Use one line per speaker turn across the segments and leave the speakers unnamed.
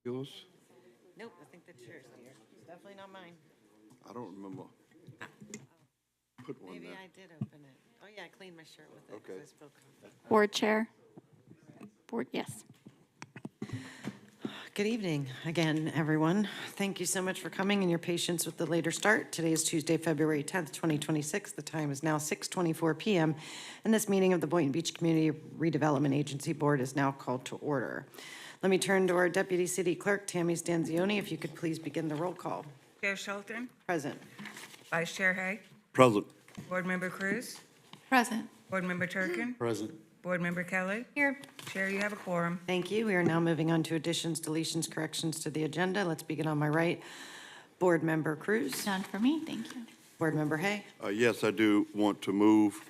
Yours?
Nope, I think that's yours, dear. It's definitely not mine.
I don't remember. Put one
Maybe
there.
I did open it. Oh, yeah, I cleaned my shirt with it 'cause
Okay.
I spilled coffee.
Board Chair. Board, yes.
Good evening again, everyone. Thank you so much for coming and your patience with the later start. Today is Tuesday, February 10th, 2026. The time is now 6:24 p.m. And this meeting of the Boynton Beach Community Redevelopment Agency Board is now called to order. Let me turn to our Deputy City Clerk, Tammy Stanzioni. If you could please begin the roll call.
Chair Schulten,
Present.
Vice Chair Hay,
Present.
Board Member Cruz,
Present.
Board Member Turkin,
Present.
Board Member Kelly.
Here.
Chair, you have a quorum.
Thank you. We are now moving on to additions, deletions, corrections to the agenda. Let's begin on my right. Board Member Cruz.
None for me, thank you.
Board Member Hay.
Yes, I do want to move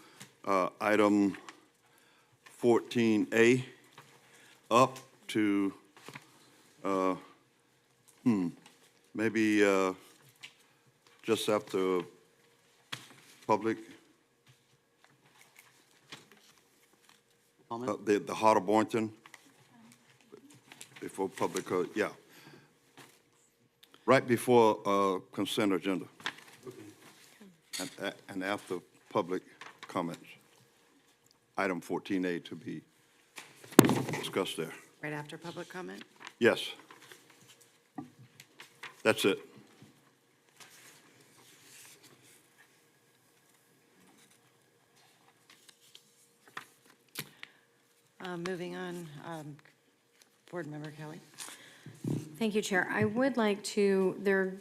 item 14A up to, maybe just after public. The Heart of Boynton, before public, yeah. Right before consent agenda. And after public comments. Item 14A to be discussed there.
Right after public comment.
Yes. That's it.
Moving on, Board Member Kelly.
Thank you, Chair. I would like to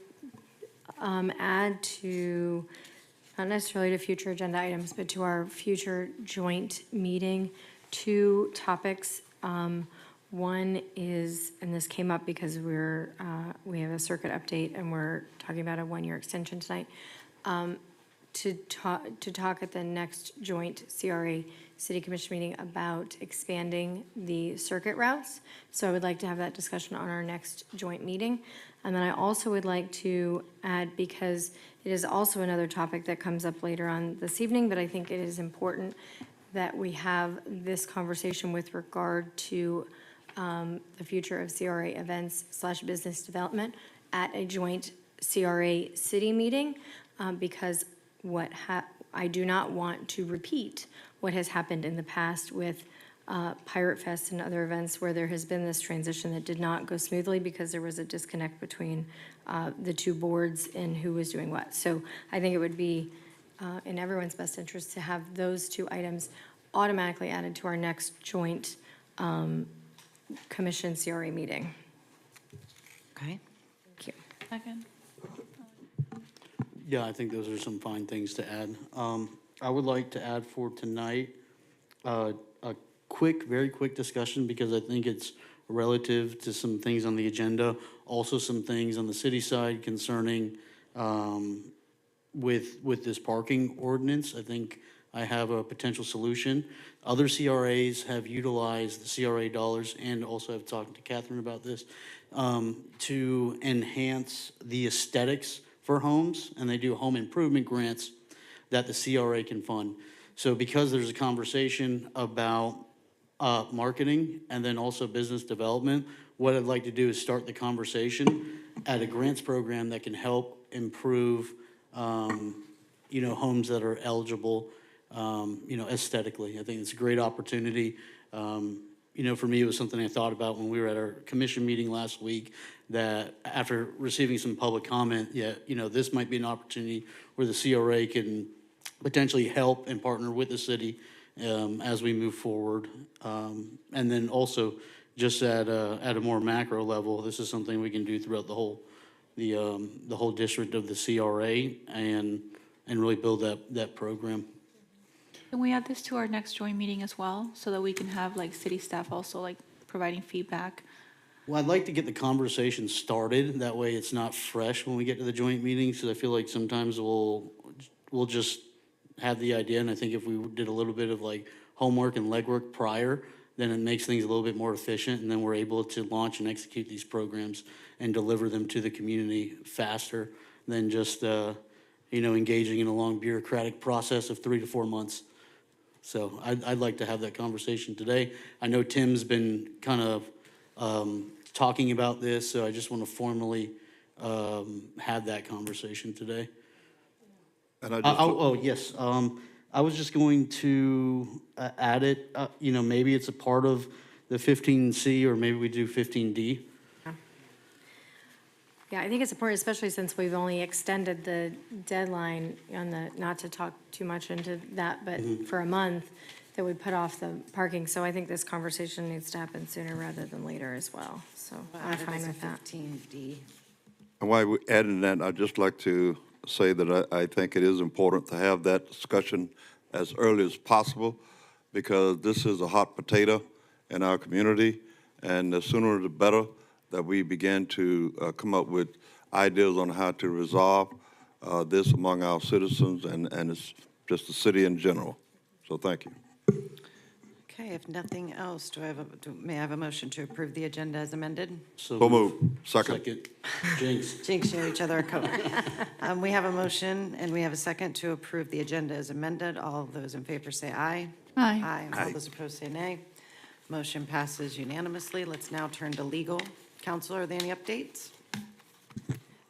add to, not necessarily to future agenda items, but to our future joint meeting, two topics. One is, and this came up because we have a circuit update and we're talking about a one-year extension tonight. To talk at the next joint CRA City Commission meeting about expanding the circuit routes. So I would like to have that discussion on our next joint meeting. And then I also would like to add, because it is also another topic that comes up later on this evening, but I think it is important that we have this conversation with regard to the future of CRA events / business development at a joint CRA city meeting, because I do not want to repeat what has happened in the past with Pirate Fest and other events where there has been this transition that did not go smoothly because there was a disconnect between the two boards and who was doing what. So I think it would be in everyone's best interest to have those two items automatically added to our next joint commission CRA meeting.
Okay.
Thank you.
Second.
Yeah, I think those are some fine things to add. I would like to add for tonight a very quick discussion, because I think it's relative to some things on the agenda, also some things on the city side concerning with this parking ordinance. I think I have a potential solution. Other CRAs have utilized the CRA dollars, and also have talked to Catherine about this, to enhance the aesthetics for homes, and they do home improvement grants that the CRA can fund. So because there's a conversation about marketing and then also business development, what I'd like to do is start the conversation at a grants program that can help improve, homes that are eligible, aesthetically. I think it's a great opportunity. For me, it was something I thought about when we were at our commission meeting last week, that after receiving some public comment, this might be an opportunity where the CRA can potentially help and partner with the city as we move forward. And then also, just at a more macro level, this is something we can do throughout the whole district of the CRA, and really build that program.
Can we add this to our next joint meeting as well, so that we can have like city staff also like providing feedback?
Well, I'd like to get the conversation started. That way it's not fresh when we get to the joint meetings, because I feel like sometimes we'll just have the idea, and I think if we did a little bit of like homework and legwork prior, then it makes things a little bit more efficient, and then we're able to launch and execute these programs and deliver them to the community faster than just, engaging in a long bureaucratic process of 3 to 4 months. So I'd like to have that conversation today. I know Tim's been kind of talking about this, so I just want to formally have that conversation today.
And I just,
Oh, yes, I was just going to add it, maybe it's a part of the 15C, or maybe we do 15D.
Yeah, I think it's important, especially since we've only extended the deadline on the, not to talk too much into that, but for a month, that we put off the parking. So I think this conversation needs to happen sooner rather than later as well. So I'm
Added
fine
as a
with that.
15D.
and while we're adding that, I'd just like to say that I think it is important to have that discussion as early as possible, because this is a hot potato in our community, and the sooner the better that we begin to come up with ideas on how to resolve this among our citizens and it's just the city in general. So thank you.
Okay, if nothing else, may I have a motion to approve the agenda as amended?
So moved. Second.
Jinx.
Jinx, you know each other a coat. We have a motion and we have a second to approve the agenda as amended. All of those in favor say aye.
Aye.
All those opposed say nay. Motion passes unanimously. Let's now turn to legal. Council, are there any updates?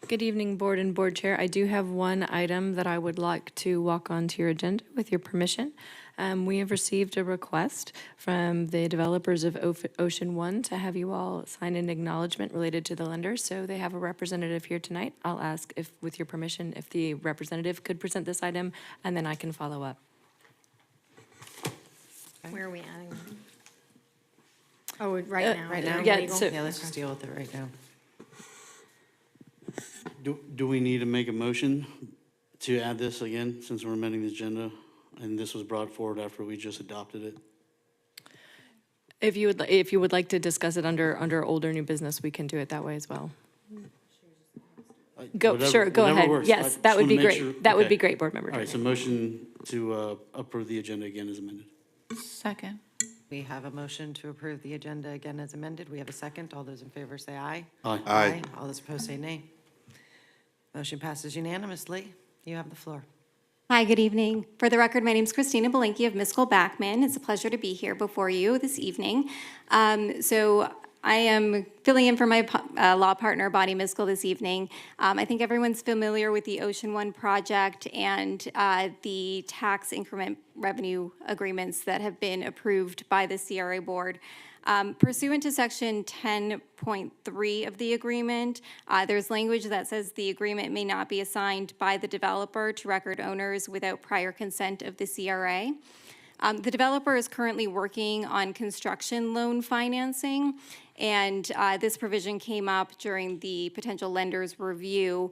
Good evening, Board and Board Chair. I do have one item that I would like to walk onto your agenda with your permission. We have received a request from the developers of Ocean One to have you all sign an acknowledgement related to the lender. So they have a representative here tonight. I'll ask if, with your permission, if the representative could present this item, and then I can follow up.
Where are we adding that? Oh, right now?
Right now?
Yeah,
Legal?
so-
Yeah, let's just deal with it right now.
Do we need to make a motion to add this again, since we're amending the agenda, and this was brought forward after we just adopted it?
If you would like to discuss it under old or new business, we can do it that way as well. Go,
Whatever-
sure, go
whatever
ahead.
works. I
Yes,
just
that would
wanna
be
make
great.
sure-
That would
okay.
be great, Board Member
All right,
Turner.
so motion to approve the agenda again as amended.
Second.
We have a motion to approve the agenda again as amended. We have a second. All those in favor say aye.
Aye.
Aye.
All those opposed say nay. Motion passes unanimously. You have the floor.
Hi, good evening. For the record, my name is Christina Belinkie of Miskell Backman. It's a pleasure to be here before you this evening. So I am filling in for my law partner, Bonnie Miskell, this evening. I think everyone's familiar with the Ocean One project and the tax increment revenue agreements that have been approved by the CRA board. Pursuant to section 10.3 of the agreement, there's language that says the agreement may not be assigned by the developer to record owners without prior consent of the CRA. The developer is currently working on construction loan financing, and this provision came up during the potential lender's review,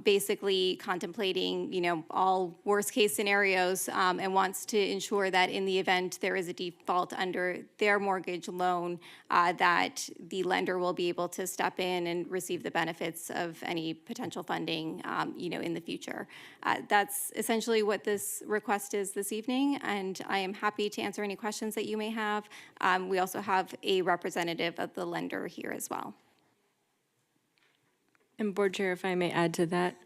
basically contemplating, all worst-case scenarios, and wants to ensure that in the event there is a default under their mortgage loan, that the lender will be able to step in and receive the benefits of any potential funding, in the future. That's essentially what this request is this evening, and I am happy to answer any questions that you may have. We also have a representative of the lender here as well.
And Board Chair, if I may add to that,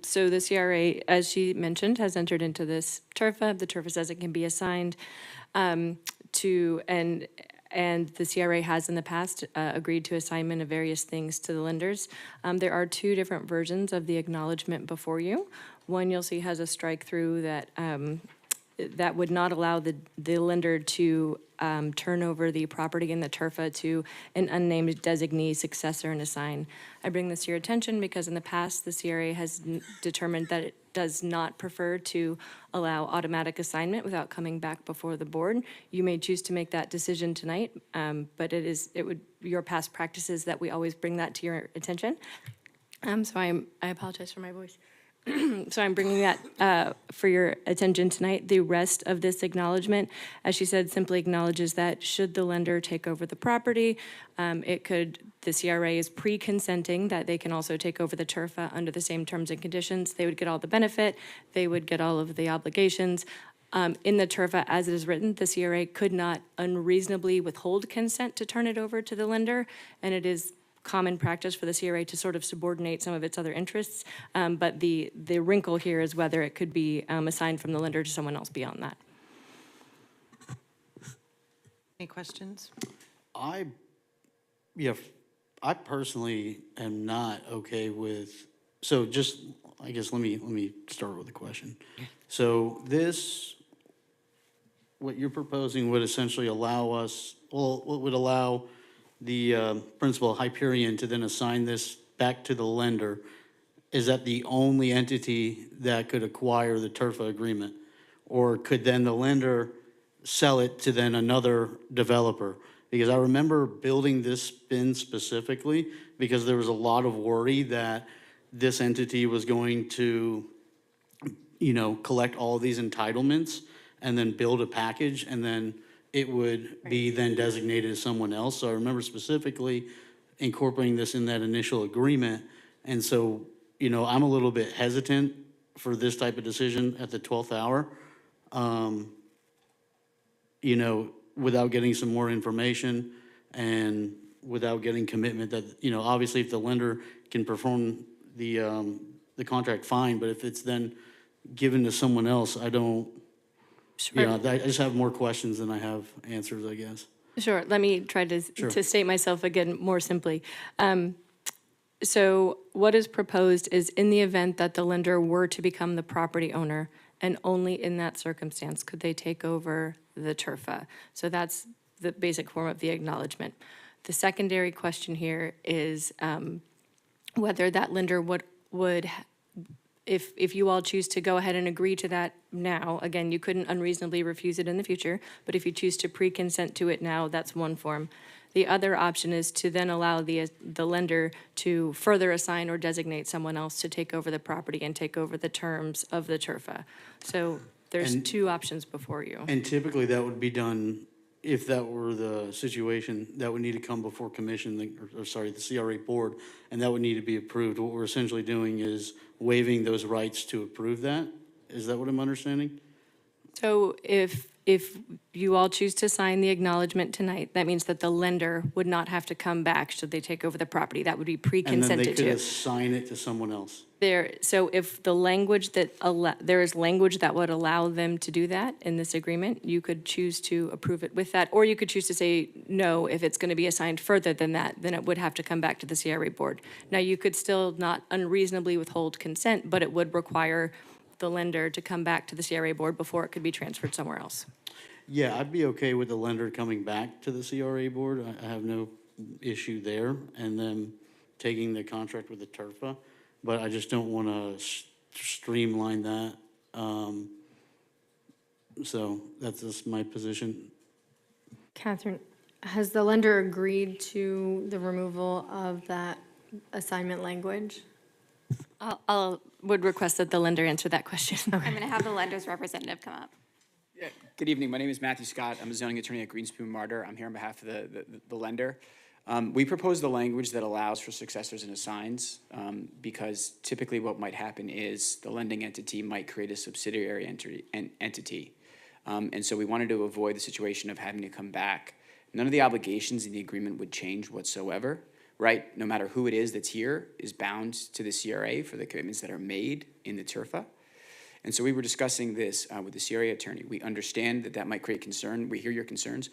so the CRA, as she mentioned, has entered into this TRFA. The TRFA says it can be assigned to, and the CRA has in the past agreed to assignment of various things to the lenders. There are two different versions of the acknowledgement before you. One you'll see has a strike through that would not allow the lender to turn over the property in the TRFA to an unnamed designee, successor, and assign. I bring this to your attention because in the past, the CRA has determined that it does not prefer to allow automatic assignment without coming back before the board. You may choose to make that decision tonight, but it would your past practices that we always bring that to your attention. So I apologize for my voice. So I'm bringing that for your attention tonight. The rest of this acknowledgement, as she said, simply acknowledges that should the lender take over the property, the CRA is pre-consenting that they can also take over the TRFA under the same terms and conditions. They would get all the benefit, they would get all of the obligations. In the TRFA, as it is written, the CRA could not unreasonably withhold consent to turn it over to the lender, and it is common practice for the CRA to sort of subordinate some of its other interests, but the wrinkle here is whether it could be assigned from the lender to someone else beyond that.
Any questions?
Yeah, I personally am not okay with, so just, I guess, let me start with a question. So this, what you're proposing would essentially allow us, well, what would allow the principal Hyperion to then assign this back to the lender. Is that the only entity that could acquire the TURFA agreement? Or could then the lender sell it to then another developer? Because I remember building this spin specifically because there was a lot of worry that this entity was going to, collect all of these entitlements and then build a package, and then it would be then designated as someone else. So I remember specifically incorporating this in that initial agreement. And so, I'm a little bit hesitant for this type of decision at the 12th hour. Without getting some more information and without getting commitment that, obviously if the lender can perform the contract, fine, but if it's then given to someone else, I don't, I just have more questions than I have answers, I guess.
Sure, let me try to state myself again more simply. So what is proposed is in the event that the lender were to become the property owner, and only in that circumstance could they take over the TURFA. So that's the basic form of the acknowledgement. The secondary question here is whether that lender would if you all choose to go ahead and agree to that now, again, you couldn't unreasonably refuse it in the future, but if you choose to pre-consent to it now, that's one form. The other option is to then allow the lender to further assign or designate someone else to take over the property and take over the terms of the TURFA. So there's two options before you.
And typically that would be done, if that were the situation, that would need to come before commission, the CRA board, and that would need to be approved. What we're essentially doing is waiving those rights to approve that. Is that what I'm understanding?
So if you all choose to sign the acknowledgement tonight, that means that the lender would not have to come back should they take over the property. That would be pre-consented to.
And then they could assign it to someone else.
So if the language there is language that would allow them to do that in this agreement, you could choose to approve it with that, or you could choose to say no. If it's going to be assigned further than that, then it would have to come back to the CRA board. Now, you could still not unreasonably withhold consent, but it would require the lender to come back to the CRA board before it could be transferred somewhere else.
Yeah, I'd be okay with the lender coming back to the CRA board. I have no issue there, and then taking the contract with the TURFA, but I just don't want to streamline that. So that's just my position.
Catherine, has the lender agreed to the removal of that assignment language?
Would request that the lender answer that question.
I'm going to have the lender's representative come up.
Yeah, good evening. My name is Matthew Scott. I'm a zoning attorney at Greenspoon Martyr. I'm here on behalf of the lender. We propose the language that allows for successors and assigns because typically what might happen is the lending entity might create a subsidiary entity. And so we wanted to avoid the situation of having to come back. None of the obligations in the agreement would change whatsoever, right? No matter who it is that's here is bound to the CRA for the commitments that are made in the TURFA. And so we were discussing this with the CRA attorney. We understand that might create concern. We hear your concerns.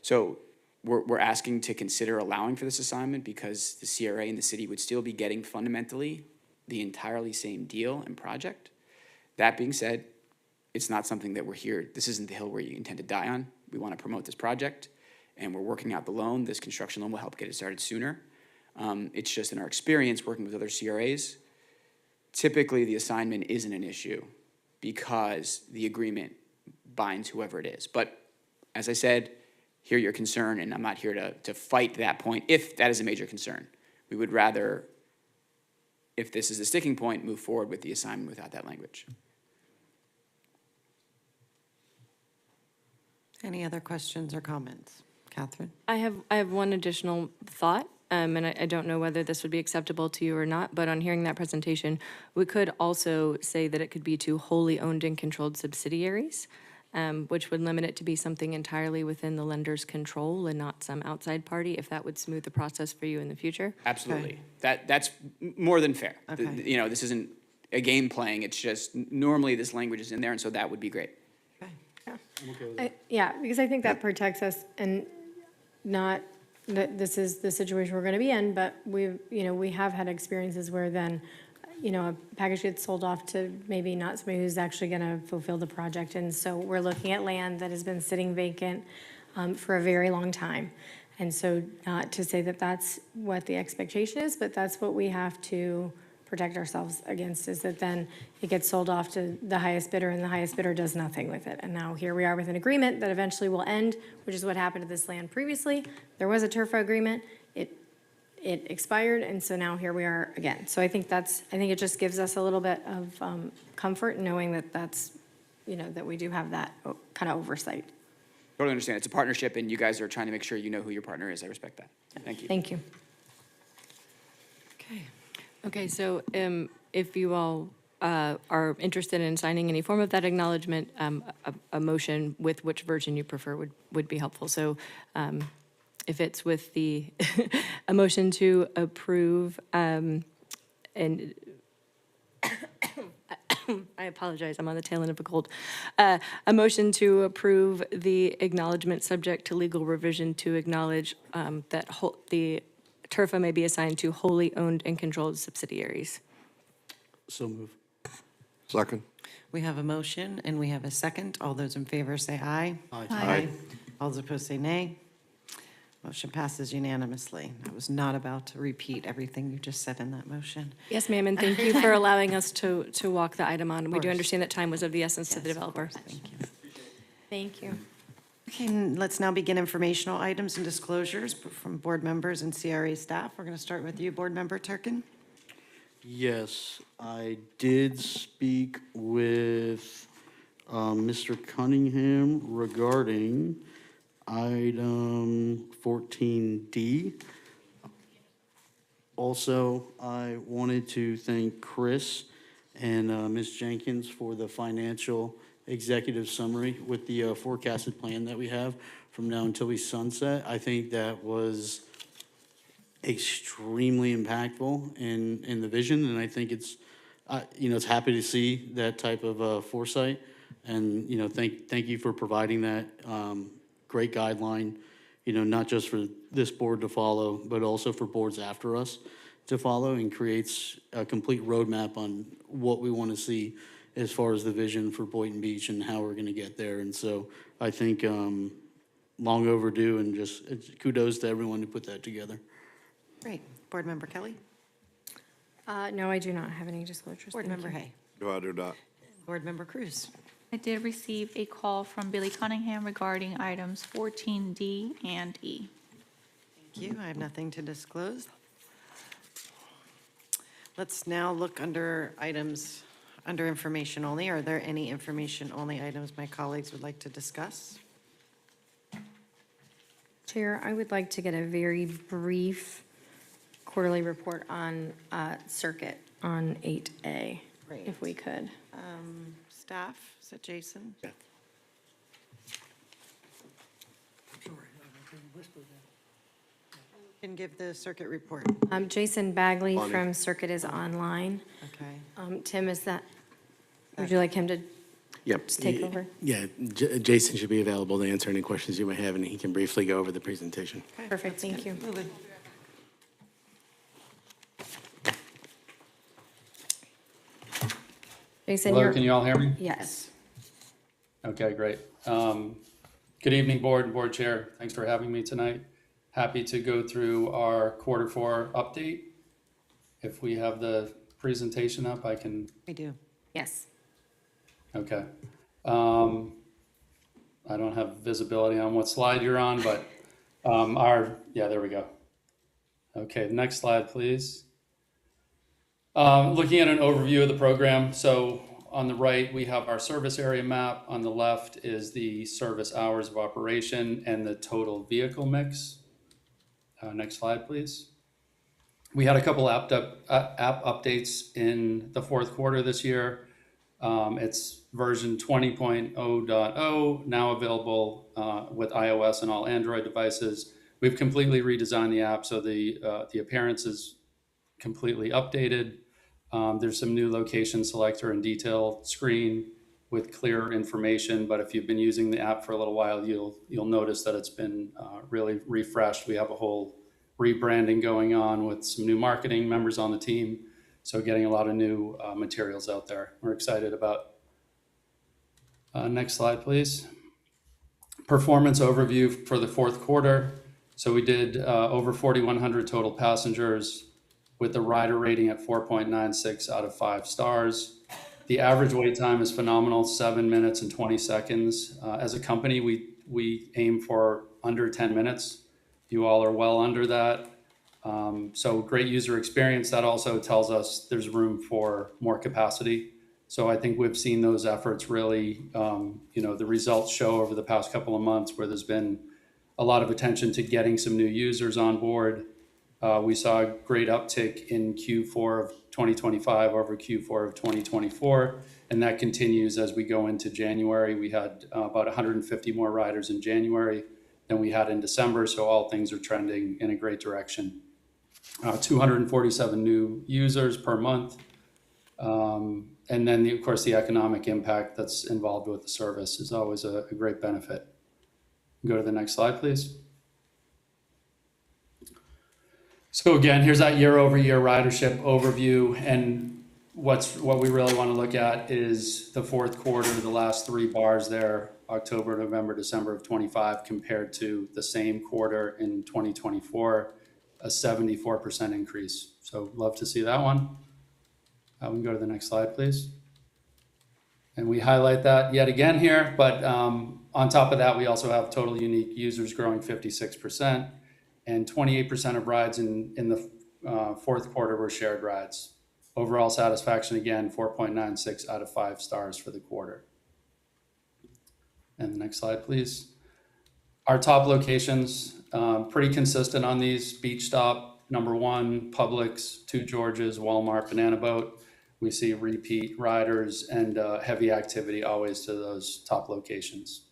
So we're asking to consider allowing for this assignment because the CRA and the city would still be getting fundamentally the entirely same deal and project. That being said, it's not something that we're here. This isn't the hill where you intend to die on. We want to promote this project, and we're working out the loan. This construction loan will help get it started sooner. It's just in our experience working with other CRAs, typically the assignment isn't an issue because the agreement binds whoever it is. But as I said, hear your concern, and I'm not here to fight that point if that is a major concern. We would rather, if this is a sticking point, move forward with the assignment without that language.
Any other questions or comments? Catherine?
I have one additional thought, and I don't know whether this would be acceptable to you or not, but on hearing that presentation, we could also say that it could be to wholly owned and controlled subsidiaries, which would limit it to be something entirely within the lender's control and not some outside party, if that would smooth the process for you in the future.
Absolutely. Okay. That's more than fair.
Okay.
This isn't a game playing. It's just normally this language is in there, and so that would be great.
Yeah, because I think that protects us and not that this is the situation we're gonna be in, but we have had experiences where then, a package gets sold off to maybe not somebody who's actually gonna fulfill the project. And so we're looking at land that has been sitting vacant, for a very long time. And so not to say that that's what the expectation is, but that's what we have to protect ourselves against, is that then it gets sold off to the highest bidder and the highest bidder does nothing with it. And now here we are with an agreement that eventually will end, which is what happened to this land previously. There was a TURFA agreement, it expired, and so now here we are again. So I think it just gives us a little bit of comfort knowing that that we do have that kind of oversight.
Totally understand. It's a partnership, and you guys are trying to make sure you know who your partner is. I respect that. Thank you.
Thank you.
Okay.
Okay, so if you all are interested in signing any form of that acknowledgement, a motion with which version you prefer would be helpful. So if it's with the, a motion to approve, and I apologize, I'm on the tail end of a cold. A motion to approve the acknowledgement subject to legal revision to acknowledge that the TURFA may be assigned to wholly owned and controlled subsidiaries.
So move.
Second?
We have a motion and we have a second. All those in favor say aye.
Aye.
All those opposed say nay. Motion passes unanimously. I was not about to repeat everything you just said in that motion.
Yes, ma'am, and thank you for allowing us to walk the item on. We do
course.
understand that time was of the essence to the
Yes, of
developer.
course. Thank you.
Thank you.
Okay, and let's now begin informational items and disclosures from board members and CRA staff. We're going to start with you, Board Member Turkin.
Yes, I did speak with Mr. Cunningham regarding item 14D. Also, I wanted to thank Chris and Ms. Jenkins for the financial executive summary with the forecasted plan that we have from now until we sunset. I think that was extremely impactful in the vision, and I think it's happy to see that type of foresight. And thank you for providing that great guideline, not just for this board to follow, but also for boards after us to follow, and creates a complete roadmap on what we want to see as far as the vision for Boynton Beach and how we're going to get there. And so I think long overdue, and just kudos to everyone who put that together.
Great. Board Member Kelly?
No, I do not have any disclosures.
Board
Thank
Member
you.
Hay?
Do I do that?
Board Member Cruz?
I did receive a call from Billy Cunningham regarding items 14D and E.
Thank you. I have nothing to disclose. Let's now look under items under information only. Are there any information only items my colleagues would like to discuss?
Chair, I would like to get a very brief quarterly report on circuit on 8A,
Great.
if we could.
Staff, is it Jason?
Yeah.
Can give the circuit report.
Jason Bagley
Bonnie.
from Circuit is online.
Okay.
Tim, would you like him to
Yep.
just take over?
Yeah, Jason should be available to answer any questions you might have, and he can briefly go over the presentation.
Okay,
Perfect,
let's
thank
get
you.
moving.
Jason,
Hello, can you all hear me?
Yes.
Okay, great. Good evening, Board and Board Chair. Thanks for having me tonight. Happy to go through our Q4 update. If we have the presentation up, I can,
We do.
Yes.
okay. I don't have visibility on what slide you're on, but yeah, there we go. Okay, next slide, please. Looking at an overview of the program. So on the right, we have our service area map. On the left is the service hours of operation and the total vehicle mix. Next slide, please. We had a couple app updates in the Q4 this year. It's version 20.0.0, now available with iOS and all Android devices. We've completely redesigned the app, so the appearance is completely updated. There's some new location selector and detail screen, with clearer information. But if you've been using the app for a little while, you'll notice that it's been really refreshed. We have a whole rebranding going on with some new marketing members on the team. So getting a lot of new materials out there. We're excited about. Next slide, please. Performance overview for the fourth quarter. So we did over 4,100 total passengers with the rider rating at 4.96 out of 5 stars. The average wait time is phenomenal, 7 minutes and 20 seconds. As a company, we aim for under 10 minutes. You all are well under that. So great user experience. That also tells us there's room for more capacity. So I think we've seen those efforts really, the results show over the past couple of months where there's been a lot of attention to getting some new users on board. We saw a great uptick in Q4 of 2025 over Q4 of 2024, and that continues as we go into January. We had about 150 more riders in January than we had in December, so all things are trending in a great direction. 247 new users per month. And then, of course, the economic impact that's involved with the service is always a great benefit. Go to the next slide, please. So again, here's that year-over-year ridership overview. And what we really want to look at is the fourth quarter, the last 3 bars there, October, November, December of 25, compared to the same quarter in 2024, a 74% increase. So love to see that one. We can go to the next slide, please. And we highlight that yet again here, but on top of that, we also have total unique users growing 56%, and 28% of rides in the fourth quarter were shared rides. Overall satisfaction, again, 4.96 out of 5 stars for the quarter. And the next slide, please. Our top locations, pretty consistent on these: Beach Stop, number 1, Publix, 2 Georges, Walmart, Banana Boat. We see repeat riders and heavy activity always to those top locations.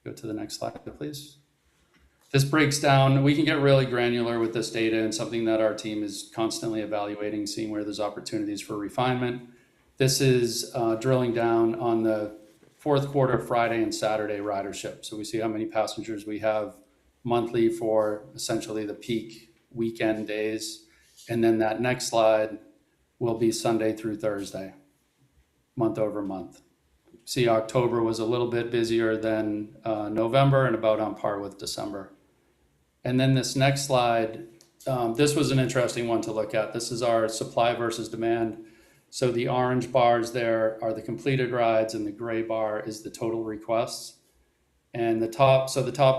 Go to the next slide, please. This breaks down, we can get really granular with this data, and something that our team is constantly evaluating, seeing where there's opportunities for refinement. This is drilling down on the fourth quarter Friday and Saturday ridership. So we see how many passengers we have monthly for essentially the peak weekend days. And then that next slide will be Sunday through Thursday, month over month. See, October was a little bit busier than November and about on par with December. And then this next slide, this was an interesting one to look at. This is our supply versus demand. So the orange bars there are the completed rides, and the gray bar is the total requests. And the top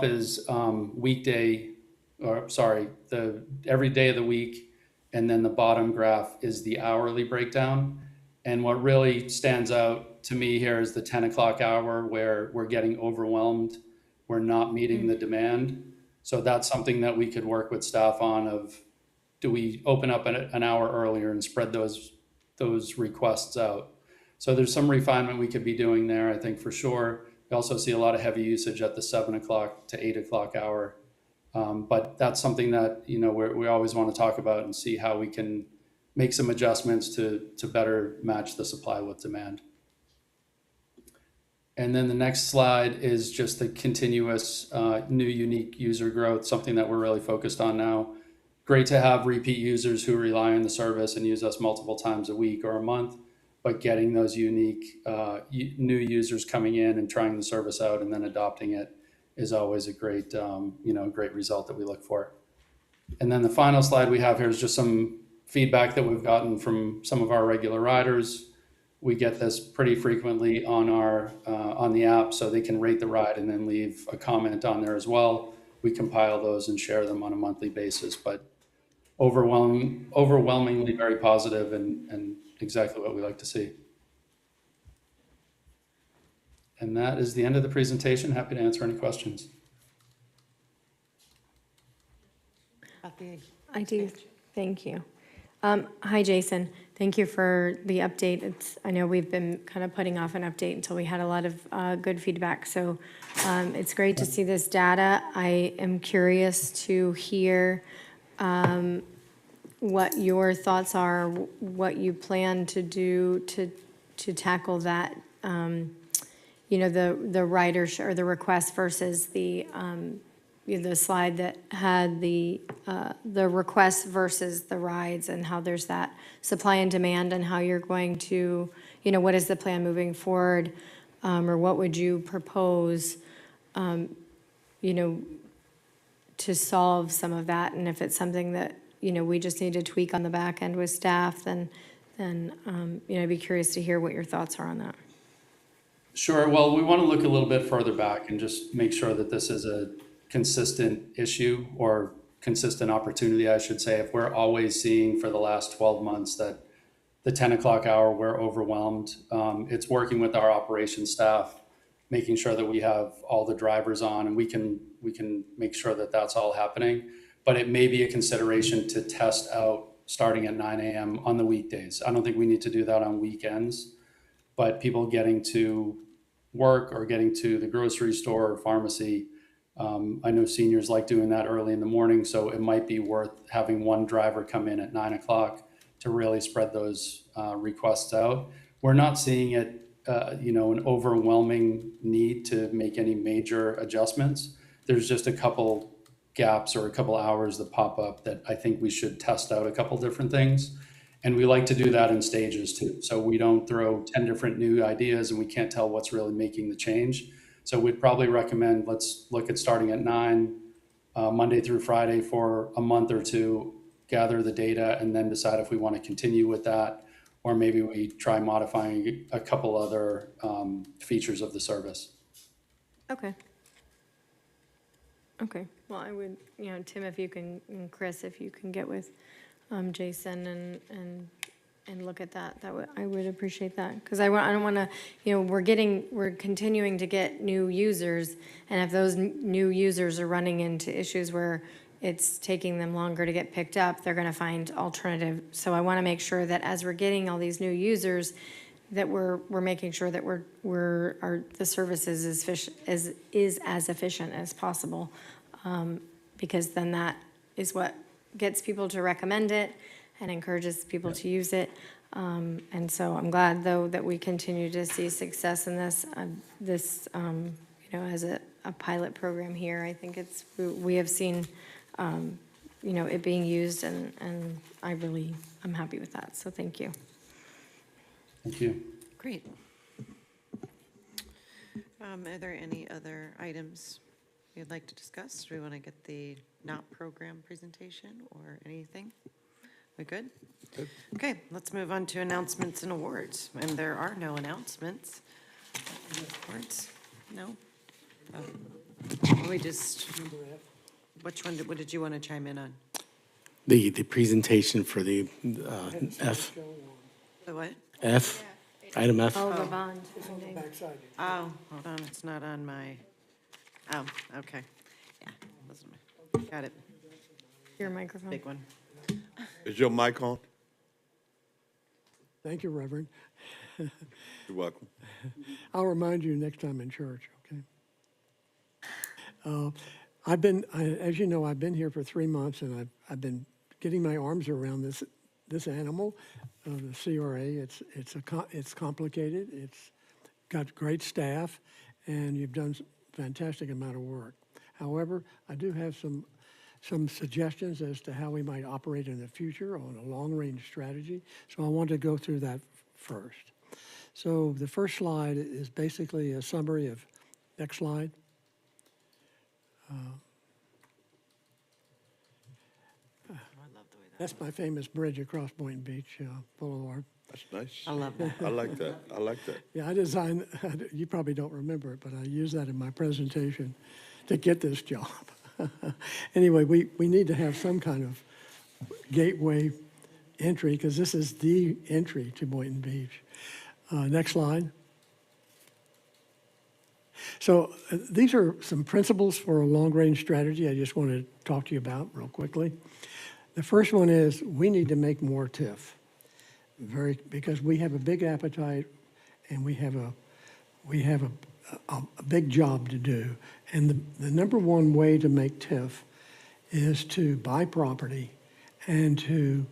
is every day of the week. And then the bottom graph is the hourly breakdown. And what really stands out to me here is the 10 o'clock hour, where we're getting overwhelmed. We're not meeting the demand. So that's something that we could work with staff on of, do we open up an hour earlier and spread those requests out? So there's some refinement we could be doing there, I think, for sure. We also see a lot of heavy usage at the 7 o'clock to 8 o'clock hour. But that's something that, we always want to talk about and see how we can make some adjustments to better match the supply with demand. And then the next slide is just the continuous new unique user growth, something that we're really focused on now. Great to have repeat users who rely on the service and use us multiple times a week or a month, but getting those unique new users coming in and trying the service out and then adopting it is always a great, great result that we look for. And then the final slide we have here is just some feedback that we've gotten from some of our regular riders. We get this pretty frequently on on the app, so they can rate the ride and then leave a comment on there as well. We compile those and share them on a monthly basis, but overwhelmingly very positive and exactly what we like to see. And that is the end of the presentation. Happy to answer any questions.
I do, thank you. Hi, Jason. Thank you for the update. I know we've been kind of putting off an update until we had a lot of good feedback. So it's great to see this data. I am curious to hear what your thoughts are, what you plan to do to tackle that, you know, the rider or the request versus the slide that had the requests versus the rides, and how there's that supply and demand, and how you're going to, you know, what is the plan moving forward? Or what would you propose, you know, to solve some of that? And if it's something that, you know, we just need to tweak on the back end with staff, then you know, I'd be curious to hear what your thoughts are on that.
Sure. Well, we want to look a little bit further back and just make sure that this is a consistent issue or consistent opportunity, I should say. If we're always seeing for the last 12 months that the 10 o'clock hour, we're overwhelmed, it's working with our operations staff, making sure that we have all the drivers on, and we can make sure that that's all happening. But it may be a consideration to test out starting at 9 a.m. on the weekdays. I don't think we need to do that on weekends, but people getting to work or getting to the grocery store or pharmacy, I know seniors like doing that early in the morning, so it might be worth having one driver come in at 9 o'clock to really spread those requests out. We're not seeing it, you know, an overwhelming need to make any major adjustments. There's just a couple gaps or a couple hours that pop up that I think we should test out a couple different things. And we like to do that in stages too. So we don't throw 10 different new ideas and we can't tell what's really making the change. So we'd probably recommend, let's look at starting at 9, Monday through Friday for a month or two, gather the data, and then decide if we want to continue with that, or maybe we try modifying a couple other features of the service.
Okay. Okay, well, I would, you know, Tim, if you can, and Chris, if you can get with Jason and look at that, I would appreciate that. Because I don't want to, you know, we're continuing to get new users, and if those new users are running into issues where it's taking them longer to get picked up, they're going to find alternative. So I want to make sure that as we're getting all these new users, that we're making sure that the service is as efficient as possible, because then that is what gets people to recommend it and encourages people to use it. And so I'm glad, though, that we continue to see success in this, you know, as a pilot program here. I think we have seen, you know, it being used, and I'm happy with that. So thank you.
Thank you.
Great. Are there any other items you'd like to discuss? Do we want to get the NOP program presentation or anything? We good? Good. Okay, let's move on to announcements and awards. And there are no announcements. Awards? No? We just, what did you want to chime in on?
The presentation for the F.
The what?
F, item F.
Oh, the bond.
Oh, hold on, it's not on my, oh, okay. Yeah, got it,
Your microphone.
big one.
Is your mic on?
Thank you, Reverend.
You're welcome.
I'll remind you next time in church, okay? As you know, I've been here for 3 months, and I've been getting my arms around this animal, the CRA. It's complicated. It's got great staff, and you've done a fantastic amount of work. However, I do have some suggestions as to how we might operate in the future on a long-range strategy. So I want to go through that first. So the first slide is basically a summary of, next slide. That's my famous bridge across Boynton Beach Boulevard.
That's nice.
I love that.
I like that. I like that.
Yeah, I designed, you probably don't remember it, but I used that in my presentation to get this job. Anyway, we need to have some kind of gateway entry, because this is the entry to Boynton Beach. Next slide. So these are some principles for a long-range strategy I just want to talk to you about real quickly. The first one is we need to make more TIF, because we have a big appetite and we have a big job to do. And the number one way to make TIF is to buy property and to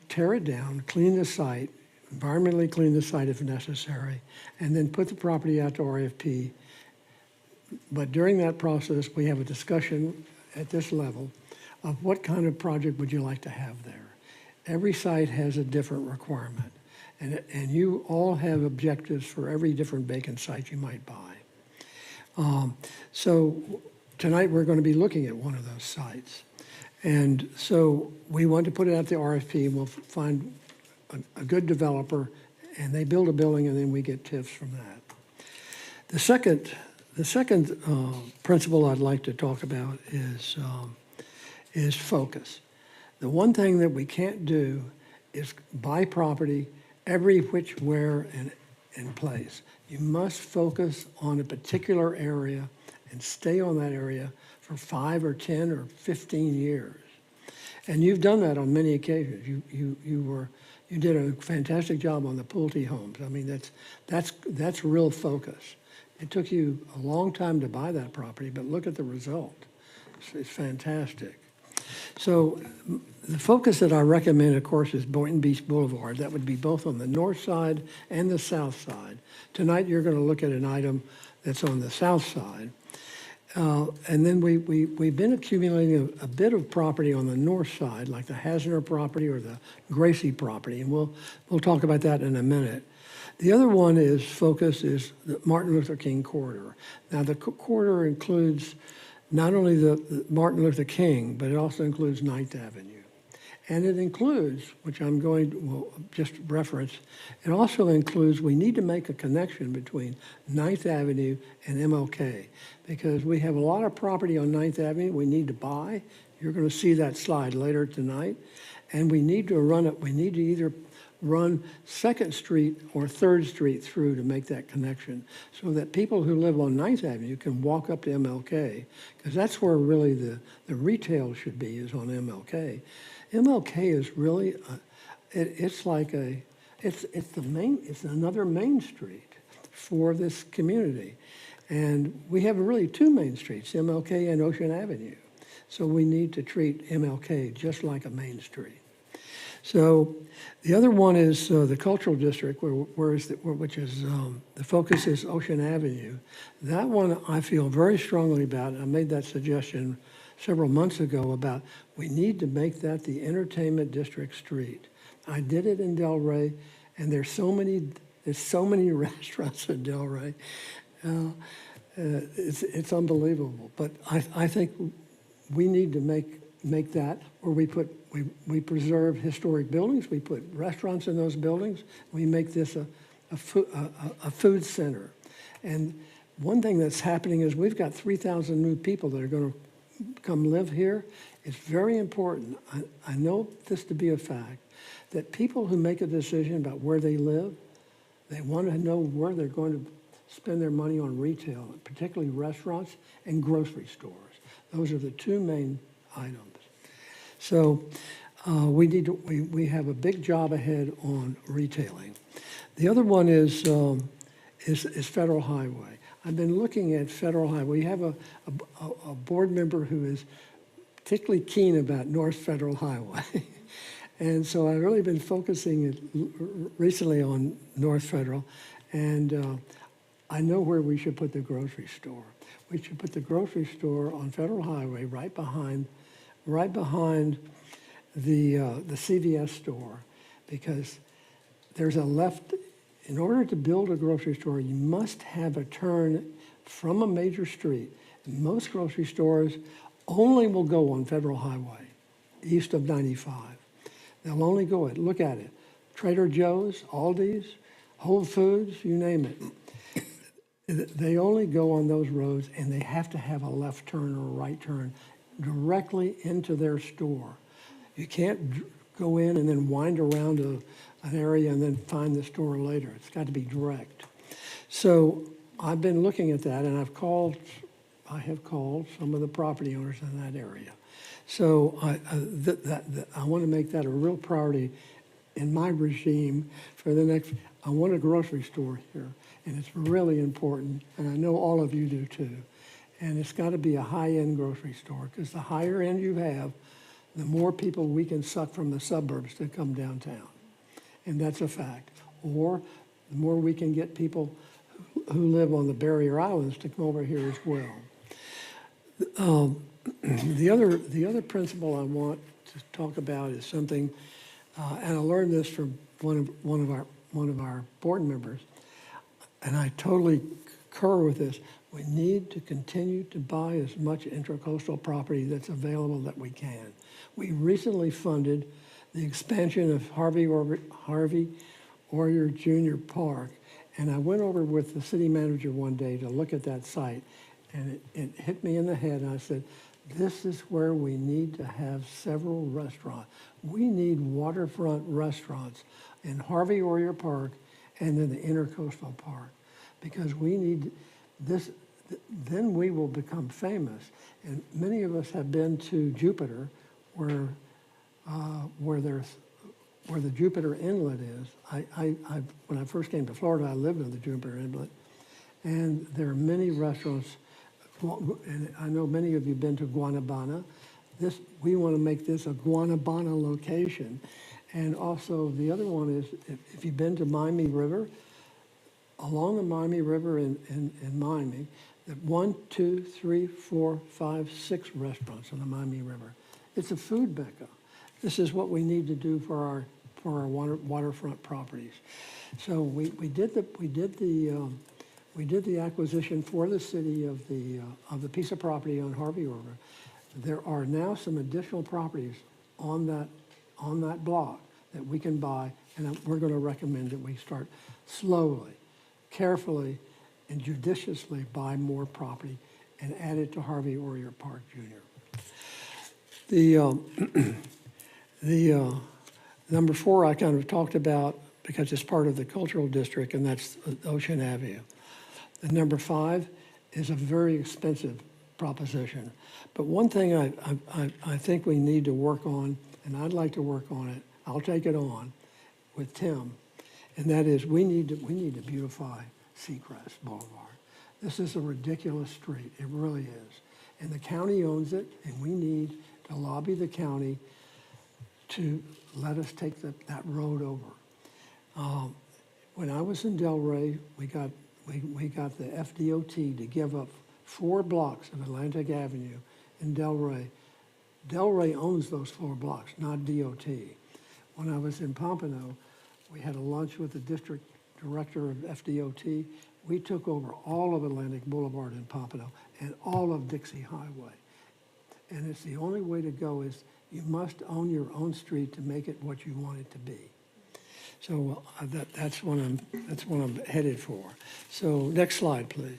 tear it down, clean the site, environmentally clean the site if necessary, and then put the property out to RFP. But during that process, we have a discussion at this level of what kind of project would you like to have there. Every site has a different requirement, and you all have objectives for every different vacant site you might buy. So tonight, we're going to be looking at one of those sites. And so we want to put it out the RFP, and we'll find a good developer, and they build a building, and then we get TIFs from that. The second principle I'd like to talk about is focus. The one thing that we can't do is buy property every which, where, and place. You must focus on a particular area and stay on that area for 5 or 10 or 15 years. And you've done that on many occasions. You did a fantastic job on the Pulte homes. I mean, that's real focus. It took you a long time to buy that property, but look at the result. It's fantastic. So the focus that I recommend, of course, is Boynton Beach Boulevard. That would be both on the north side and the south side. Tonight, you're going to look at an item that's on the south side. And then we've been accumulating a bit of property on the north side, like the Hasner property or the Gracie property, and we'll talk about that in a minute. The other one is the Martin Luther King corridor. Now, the corridor includes not only the Martin Luther King, but it also includes 9th Avenue. And it includes, which will just reference, it also includes, we need to make a connection between 9th Avenue and MLK, because we have a lot of property on 9th Avenue we need to buy. You're going to see that slide later tonight. And we need to run it, we need to either run 2nd Street or 3rd Street through to make that connection, so that people who live on 9th Avenue can walk up to MLK, because that's where really the retail should be, is on MLK. MLK is really, it's another Main Street for this community. And we have really 2 main streets, MLK and Ocean Avenue. So we need to treat MLK just like a main street. So the other one is the Cultural District, which is the focus is Ocean Avenue. That one I feel very strongly about. I made that suggestion several months ago about we need to make that the entertainment district street. I did it in Delray, and there's so many restaurants in Delray. It's unbelievable. But I think we need to make that where we preserve historic buildings, we put restaurants in those buildings, we make this a food center. And one thing that's happening is we've got 3,000 new people that are going to come live here. It's very important. I know this to be a fact, that people who make a decision about where they live, they want to know where they're going to spend their money on retail, particularly restaurants and grocery stores. Those are the 2 main items. So we have a big job ahead on retailing. The other one is Federal Highway. I've been looking at Federal Highway. We have a board member who is particularly keen about North Federal Highway. And so I've really been focusing recently on North Federal. And I know where we should put the grocery store. We should put the grocery store on Federal Highway right behind the CVS store, because there's a left. In order to build a grocery store, you must have a turn from a major street. And most grocery stores only will go on Federal Highway, east of 95. They'll only go it. Look at it. Trader Joe's, Aldi's, Whole Foods, you name it. They only go on those roads, and they have to have a left turn or a right turn directly into their store. You can't go in and then wind around an area and then find the store later. It's got to be direct. So I've been looking at that, and I have called some of the property owners in that area. So I want to make that a real priority in my regime for the next. I want a grocery store here, and it's really important, and I know all of you do too. And it's got to be a high-end grocery store, because the higher end you have, the more people we can suck from the suburbs to come downtown. and that's a fact. Or the more we can get people who live on the barrier islands to come over here as well. The other principle I want to talk about is something, and I learned this from one of our board members, and I totally concur with this. We need to continue to buy as much intracoastal property that's available that we can. We recently funded the expansion of Harvey Orr Jr. Park, and I went over with the city manager one day to look at that site, and it hit me in the head, and I said, this is where we need to have several restaurants. We need waterfront restaurants in Harvey Orr Park and in the Intercoastal Park, because we need this, then we will become famous. And many of us have been to Jupiter, where the Jupiter Inlet is. When I first came to Florida, I lived on the Jupiter Inlet, and there are many restaurants. And I know many of you have been to Guanabana. We want to make this a Guanabana location. And also the other one is, if you've been to Miami River, along the Miami River in Miami, the 1, 2, 3, 4, 5, 6 restaurants on the Miami River. It's a food mecca. This is what we need to do for our waterfront properties. So we did the acquisition for the city of the piece of property on Harvey River. There are now some additional properties on that block that we can buy, and we're going to recommend that we start slowly, carefully, and judiciously buy more property and add it to Harvey Orr Park Jr. The number 4 I kind of talked about because it's part of the cultural district, and that's Ocean Avenue. The number 5 is a very expensive proposition. But one thing I think we need to work on, and I'd like to work on it, I'll take it on with Tim, and that is we need to beautify Seacrest Boulevard. This is a ridiculous street. It really is. And the county owns it, and we need to lobby the county to let us take that road over. When I was in Delray, we got the FDOT to give up 4 blocks of Atlantic Avenue in Delray. Delray owns those 4 blocks, not DOT. When I was in Pompano, we had a lunch with the district director of FDOT. We took over all of Atlantic Boulevard in Pompano and all of Dixie Highway. And it's the only way to go is you must own your own street to make it what you want it to be. So that's what I'm headed for. So next slide, please.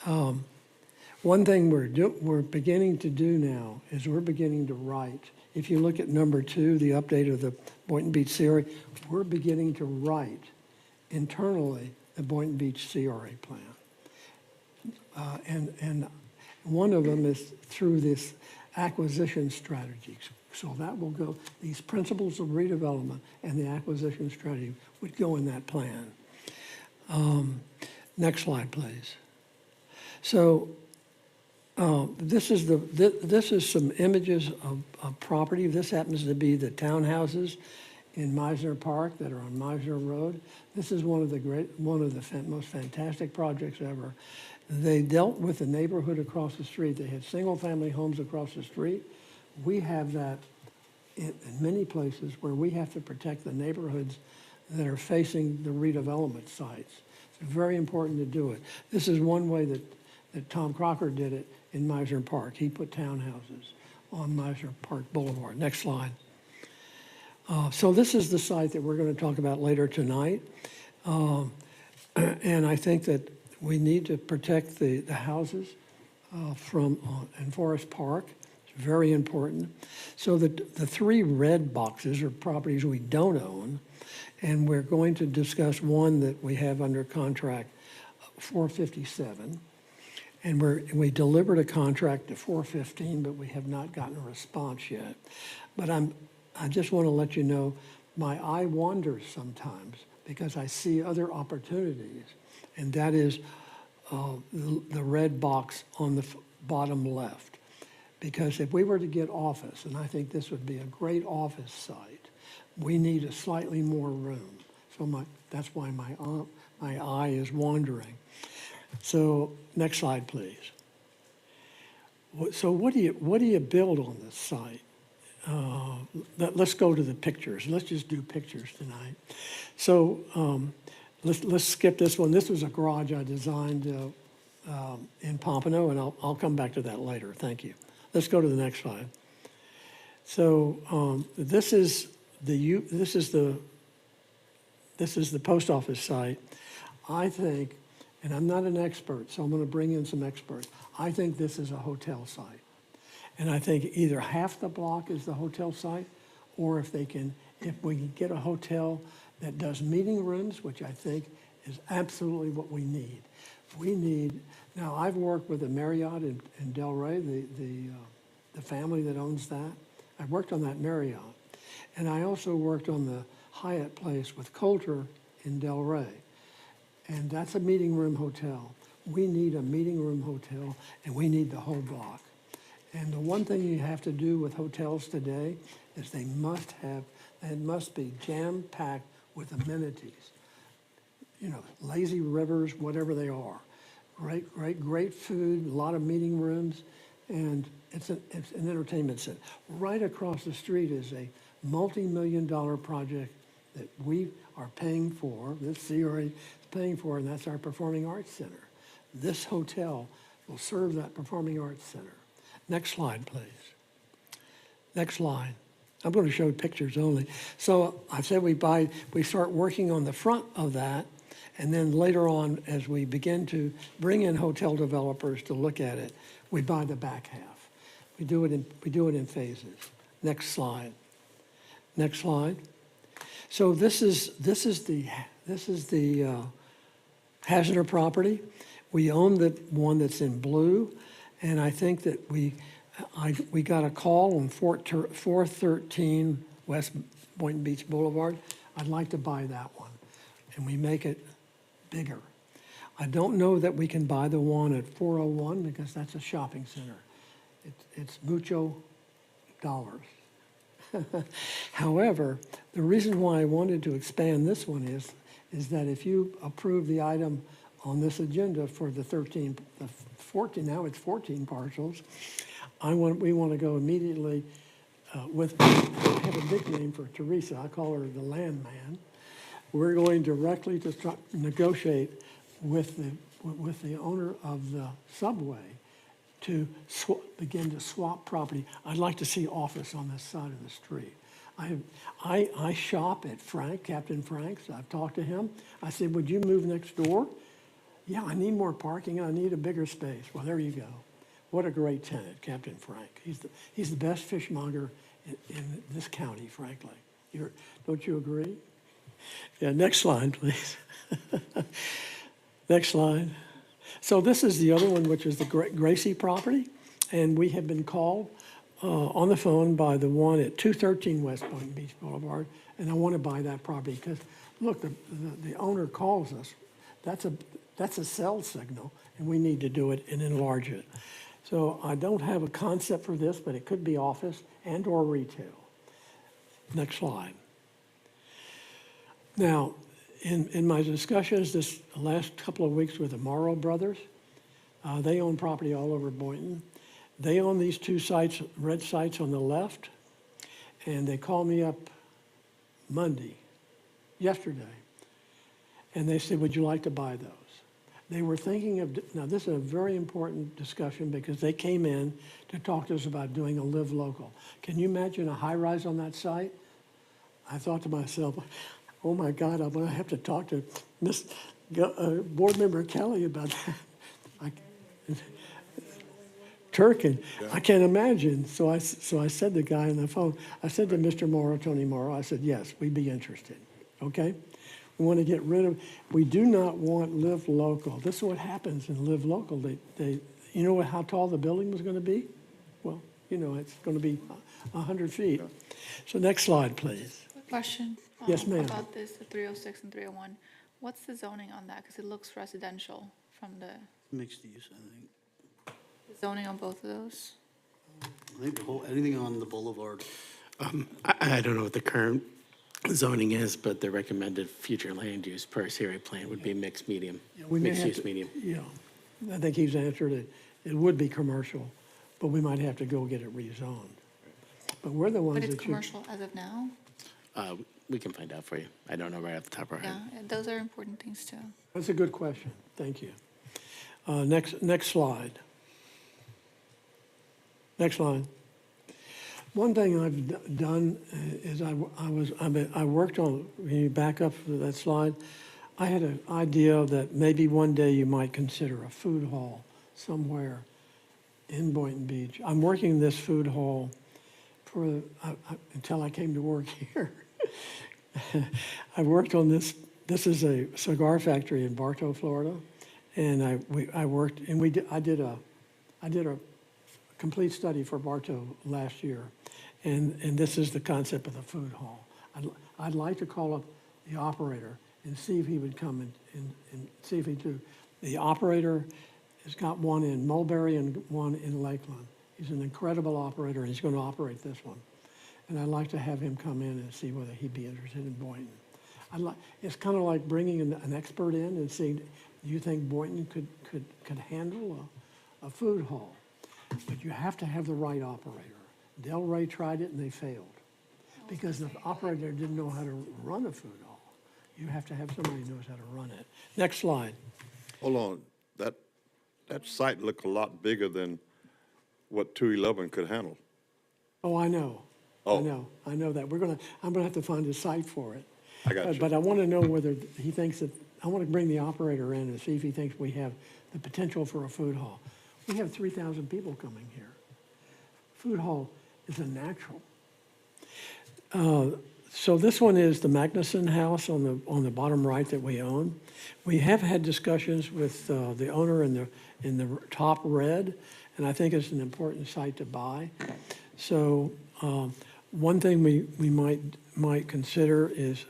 One thing we're beginning to do now is we're beginning to write. If you look at number 2, the update of the Boynton Beach CRA, we're beginning to write internally the Boynton Beach CRA plan. And one of them is through this acquisition strategy. So that will go, these principles of redevelopment and the acquisition strategy would go in that plan. Next slide, please. So this is some images of property. This happens to be the townhouses in Meisner Park that are on Meisner Road. This is one of the most fantastic projects ever. They dealt with the neighborhood across the street. They had single-family homes across the street. We have that in many places where we have to protect the neighborhoods that are facing the redevelopment sites. It's very important to do it. This is one way that Tom Crocker did it in Meisner Park. He put townhouses on Meisner Park Boulevard. Next slide. So this is the site that we're going to talk about later tonight. And I think that we need to protect the houses in Forest Park. It's very important. So the 3 red boxes are properties we don't own, and we're going to discuss one that we have under contract, 457. And we delivered a contract to 415, but we have not gotten a response yet. But I just want to let you know, my eye wanders sometimes because I see other opportunities, and that is the red box on the bottom left. Because if we were to get office, and I think this would be a great office site, we need a slightly more room. So that's why my eye is wandering. So next slide, please. So what do you build on this site? Let's go to the pictures. Let's just do pictures tonight. So let's skip this one. This was a garage I designed in Pompano, and I'll come back to that later. Thank you. Let's go to the next slide. So this is the post office site. I think, and I'm not an expert, so I'm going to bring in some experts. I think this is a hotel site. And I think either half the block is the hotel site, or if we can get a hotel that does meeting rooms, which I think is absolutely what we need. Now I've worked with the Marriott in Delray, the family that owns that. I worked on that Marriott. And I also worked on the Hyatt Place with Coulter in Delray. And that's a meeting room hotel. We need a meeting room hotel, and we need the whole block. And the one thing you have to do with hotels today is they must be jam-packed with amenities. You know, lazy rivers, whatever they are. Great food, a lot of meeting rooms, and it's an entertainment center. Right across the street is a multi-million-dollar project that we are paying for, this CRA is paying for, and that's our Performing Arts Center. This hotel will serve that Performing Arts Center. Next slide, please. Next slide. I'm going to show pictures only. So I said we start working on the front of that, and then later on, as we begin to bring in hotel developers to look at it, we buy the back half. We do it in phases. Next slide. Next slide. So this is the Hassiter property. We own the one that's in blue, and I think that we got a call on 413 West Boynton Beach Boulevard. I'd like to buy that one, and we make it bigger. I don't know that we can buy the one at 401 because that's a shopping center. It's mucho dollars. However, the reason why I wanted to expand this one is that if you approve the item on this agenda for the 14, now it's 14 parcels, we want to go immediately with, I have a nickname for Teresa, I call her the landman. We're going directly to negotiate with the owner of the subway to begin to swap property. I'd like to see office on this side of the street. I shop at Captain Frank's. I've talked to him. I said, would you move next door? Yeah, I need more parking and I need a bigger space. Well, there you go. What a great tenant, Captain Frank. He's the best fishmonger in this county, frankly. Don't you agree? Yeah, next slide, please. Next slide. So this is the other one, which is the Gracie property. And we have been called on the phone by the one at 213 West Boynton Beach Boulevard. And I want to buy that property because, look, the owner calls us. That's a cell signal, and we need to do it and enlarge it. So I don't have a concept for this, but it could be office and or retail. Next slide. Now, in my discussions this last couple of weeks with the Morrow brothers, they own property all over Boynton. They own these two sites, red sites on the left, and they called me up yesterday, and they said, would you like to buy those? They were thinking of, now this is a very important discussion because they came in to talk to us about doing a live local. Can you imagine a high rise on that site? I thought to myself, oh my God, I'm gonna have to talk to Board Member Kelly about that. Turkin, I can't imagine. So I said to the guy on the phone, I said to Mr. Morrow, Tony Morrow, I said, yes, we'd be interested, okay? We want to get rid of, we do not want live local. This is what happens in live local. You know how tall the building was going to be? Well, you know, it's going to be 100 feet. So next slide, please.
Quick question.
Yes, ma'am.
About this, the 306 and 301. What's the zoning on that? Because it looks residential from the
Mixed use, I think.
zoning on both of those.
I think anything on the boulevard.
I don't know what the current zoning is, but the recommended future land use per CRA plan would be mixed medium,
We may
mixed
have
use
to-
medium.
Yeah, I think he's answered it. It would be commercial, but we might have to go get it rezoned. But we're the ones
But
that
it's
you.
commercial as of now.
We can find out for you. I don't know right off the top of our head.
Yeah, those are important things too.
That's a good question. Thank you. Next slide. Next line. One thing I've done is I worked on, when you back up to that slide, I had an idea that maybe one day you might consider a food hall somewhere in Boynton Beach. I'm working this food hall until I came to work here. I worked on this. This is a cigar factory in Bartow, Florida, and I did a complete study for Bartow last year, and this is the concept of the food hall. I'd like to call up the operator and see if he would come and see if he'd do. The operator has got one in Mulberry and one in Lakeland. He's an incredible operator, and he's going to operate this one. And I'd like to have him come in and see whether he'd be interested in Boynton. It's kind of like bringing an expert in and seeing, do you think Boynton could handle a food hall? But you have to have the right operator. Delray tried it and they failed because the operator didn't know how to run a food hall. You have to have somebody who knows how to run it. Next slide.
Hold on, that site looked a lot bigger than what 211 could handle.
Oh, I know.
Oh.
I know that. I'm gonna have to find a site for it.
I got you.
But I want to know whether he thinks that, I want to bring the operator in and see if he thinks we have the potential for a food hall. We have 3,000 people coming here. Food hall is a natural. So this one is the Magnuson House on the bottom right that we own. We have had discussions with the owner in the top red, and I think it's an important site to buy. So one thing we might consider is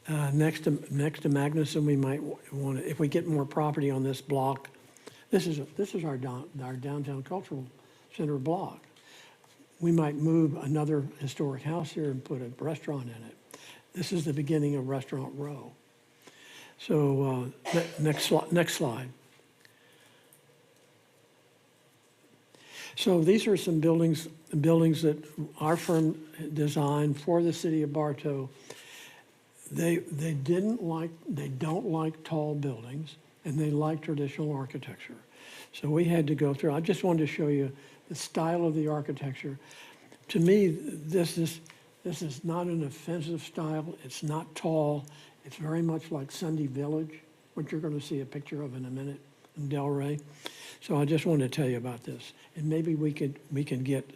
next to Magnuson, we might want to, if we get more property on this block. This is our downtown cultural center block. We might move another historic house here and put a restaurant in it. This is the beginning of Restaurant Row. So next slide. So these are some buildings that our firm designed for the city of Bartow. They don't like tall buildings, and they like traditional architecture. So we had to go through. I just wanted to show you the style of the architecture. To me, this is not an offensive style. It's not tall. It's very much like Sunday Village, which you're going to see a picture of in a minute in Delray. So I just wanted to tell you about this, and maybe we can get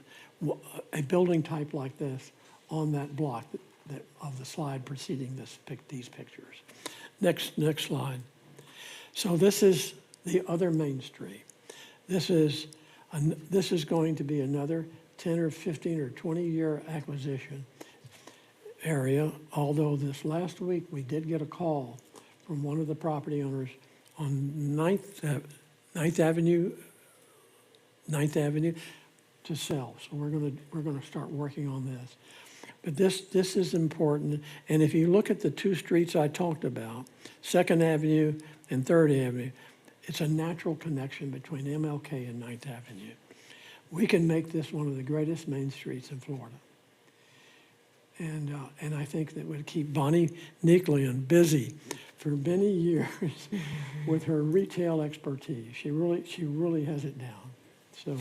a building type like this on that block of the slide preceding these pictures. Next slide. So this is the other Main Street. This is going to be another 10 or 15 or 20-year acquisition area, although this last week we did get a call from one of the property owners on 9th Avenue to sell. So we're gonna start working on this. But this is important, and if you look at the two streets I talked about, 2nd Avenue and 3rd Avenue, it's a natural connection between MLK and 9th Avenue. We can make this one of the greatest main streets in Florida. And I think that would keep Bonnie Nicklian busy for many years with her retail expertise. She really has it down. So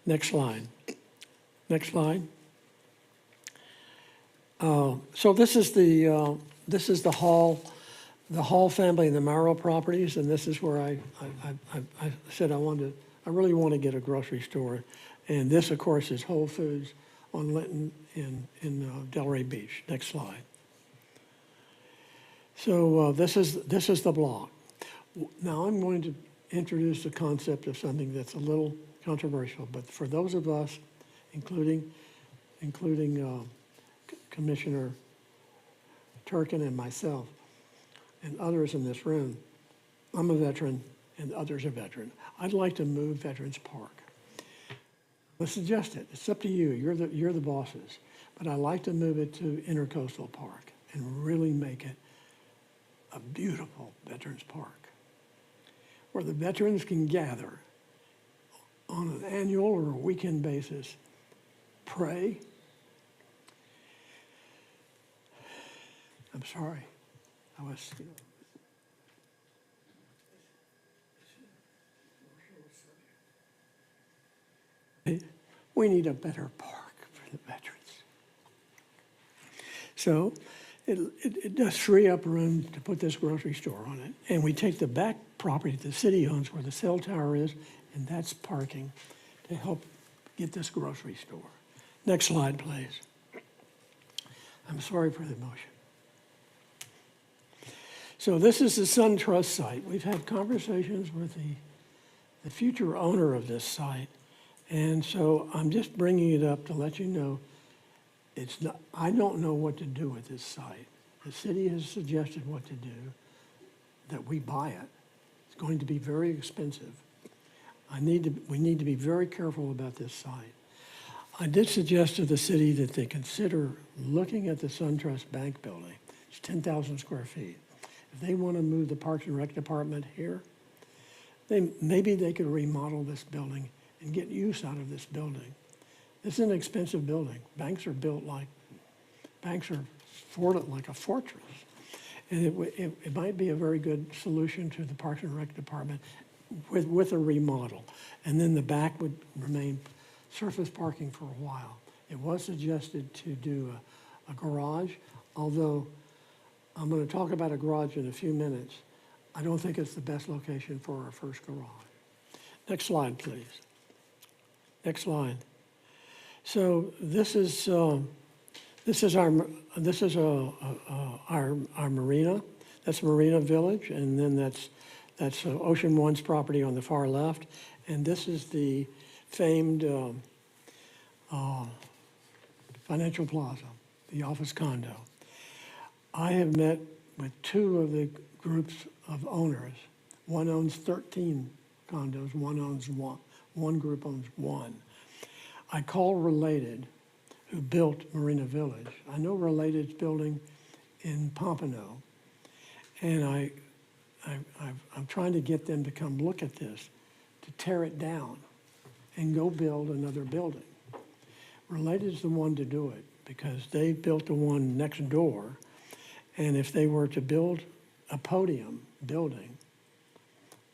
next slide. Next slide. So this is the Hall family and the Marrow properties, and this is where I said I really want to get a grocery store, and this, of course, is Whole Foods on Linton in Delray Beach. Next slide. So this is the block. Now I'm going to introduce the concept of something that's a little controversial, but for those of us, including Commissioner Turkin and myself and others in this room, I'm a veteran and others are veteran. I'd like to move Veterans Park. Let's suggest it. It's up to you. You're the bosses. But I like to move it to Intercoastal Park and really make it a beautiful Veterans Park where the veterans can gather on an annual or a weekend basis, pray. I'm sorry. I was. We need a better park for the veterans. So it does free up room to put this grocery store on it. And we take the back property the city owns where the cell tower is, and that's parking to help get this grocery store. Next slide, please. I'm sorry for the motion. So this is the Sun Trust site. We've had conversations with the future owner of this site. And so I'm just bringing it up to let you know, it's not, I don't know what to do with this site. The city has suggested what to do, that we buy it. It's going to be very expensive. We need to be very careful about this site. I did suggest to the city that they consider looking at the SunTrust Bank building. It's 10,000 square feet. If they want to move the Parks and Rec Department here, maybe they could remodel this building and get use out of this building. This is an expensive building. Banks are like a fortress. And it might be a very good solution to the Parks and Rec Department with a remodel. And then the back would remain surface parking for a while. It was suggested to do a garage, although I'm going to talk about a garage in a few minutes. I don't think it's the best location for our first garage. Next slide, please. Next slide. So this is our marina. That's Marina Village, and then that's Ocean One's property on the far left, and this is the famed Financial Plaza, the office condo. I have met with two of the groups of owners. One owns 13 condos, one group owns one. I call Related, who built Marina Village. I know Related's building in Pompano, and I'm trying to get them to come look at this, to tear it down and go build another building. Related's the one to do it because they built the one next door, and if they were to build a podium building,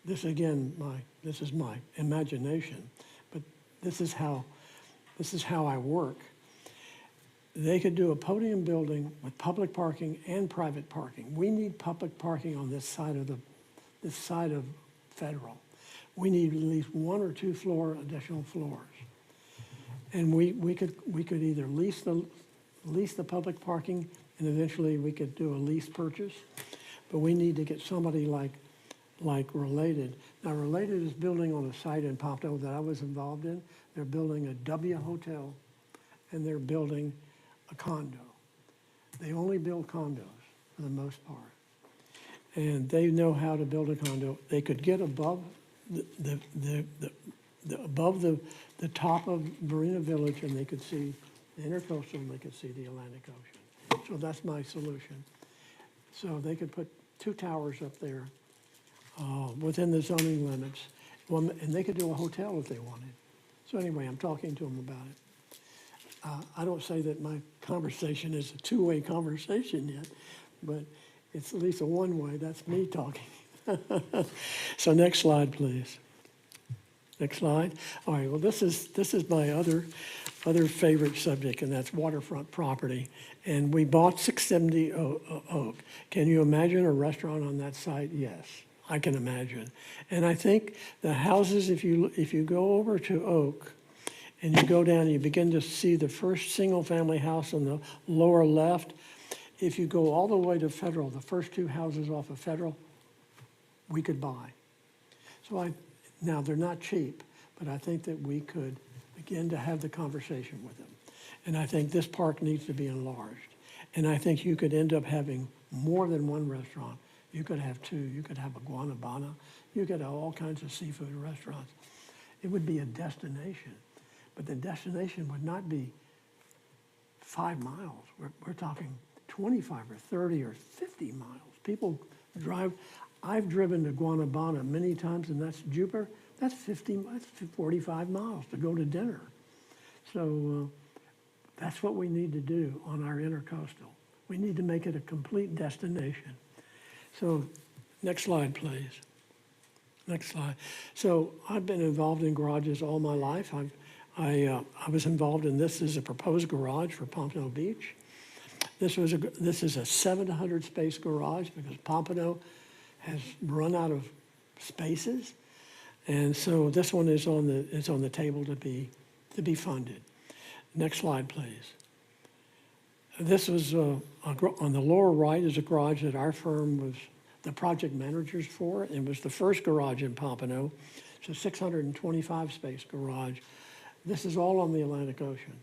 this is my imagination, but this is how I work. They could do a podium building with public parking and private parking. We need public parking on this side of Federal. We need at least 1 or 2 additional floors. And we could either lease the public parking, and eventually we could do a lease purchase. But we need to get somebody like Related. Now, Related is building on a site in Pompano that I was involved in. They're building a W hotel, and they're building a condo. They only build condos for the most part. And they know how to build a condo. They could get above above the top of Marina Village, and they could see the Intercoastal, and they could see the Atlantic Ocean. So that's my solution. So they could put 2 towers up there within the zoning limits, and they could do a hotel if they wanted. So anyway, I'm talking to them about it. I don't say that my conversation is a 2-way conversation yet, but it's at least a 1-way. That's me talking. So next slide, please. Next slide. All right. Well, this is my other favorite subject, and that's waterfront property. And we bought 670 Oak. Can you imagine a restaurant on that site? Yes, I can imagine. And I think the houses, if you go over to Oak, and you go down and you begin to see the first single-family house on the lower left, if you go all the way to Federal, the first 2 houses off of Federal, we could buy. So now they're not cheap, but I think that we could begin to have the conversation with them. And I think this park needs to be enlarged. And I think you could end up having more than 1 restaurant. You could have 2. You could have a Guanabana. You could have all kinds of seafood restaurants. It would be a destination. but the destination would not be 5 miles. We're talking 25 or 30 or 50 miles. People drive, I've driven to Guanabana many times, and that's Jupiter. That's 45 miles to go to dinner. So that's what we need to do on our intercoastal. We need to make it a complete destination. So next slide, please. Next slide. So I've been involved in garages all my life. I was involved in this as a proposed garage for Pompano Beach. This is a 700 space garage because Pompano has run out of spaces. And so this one is on the table to be funded. Next slide, please. This was on the lower right is a garage that our firm was the project managers for. It was the first garage in Pompano. It's a 625 space garage. This is all on the Atlantic Ocean.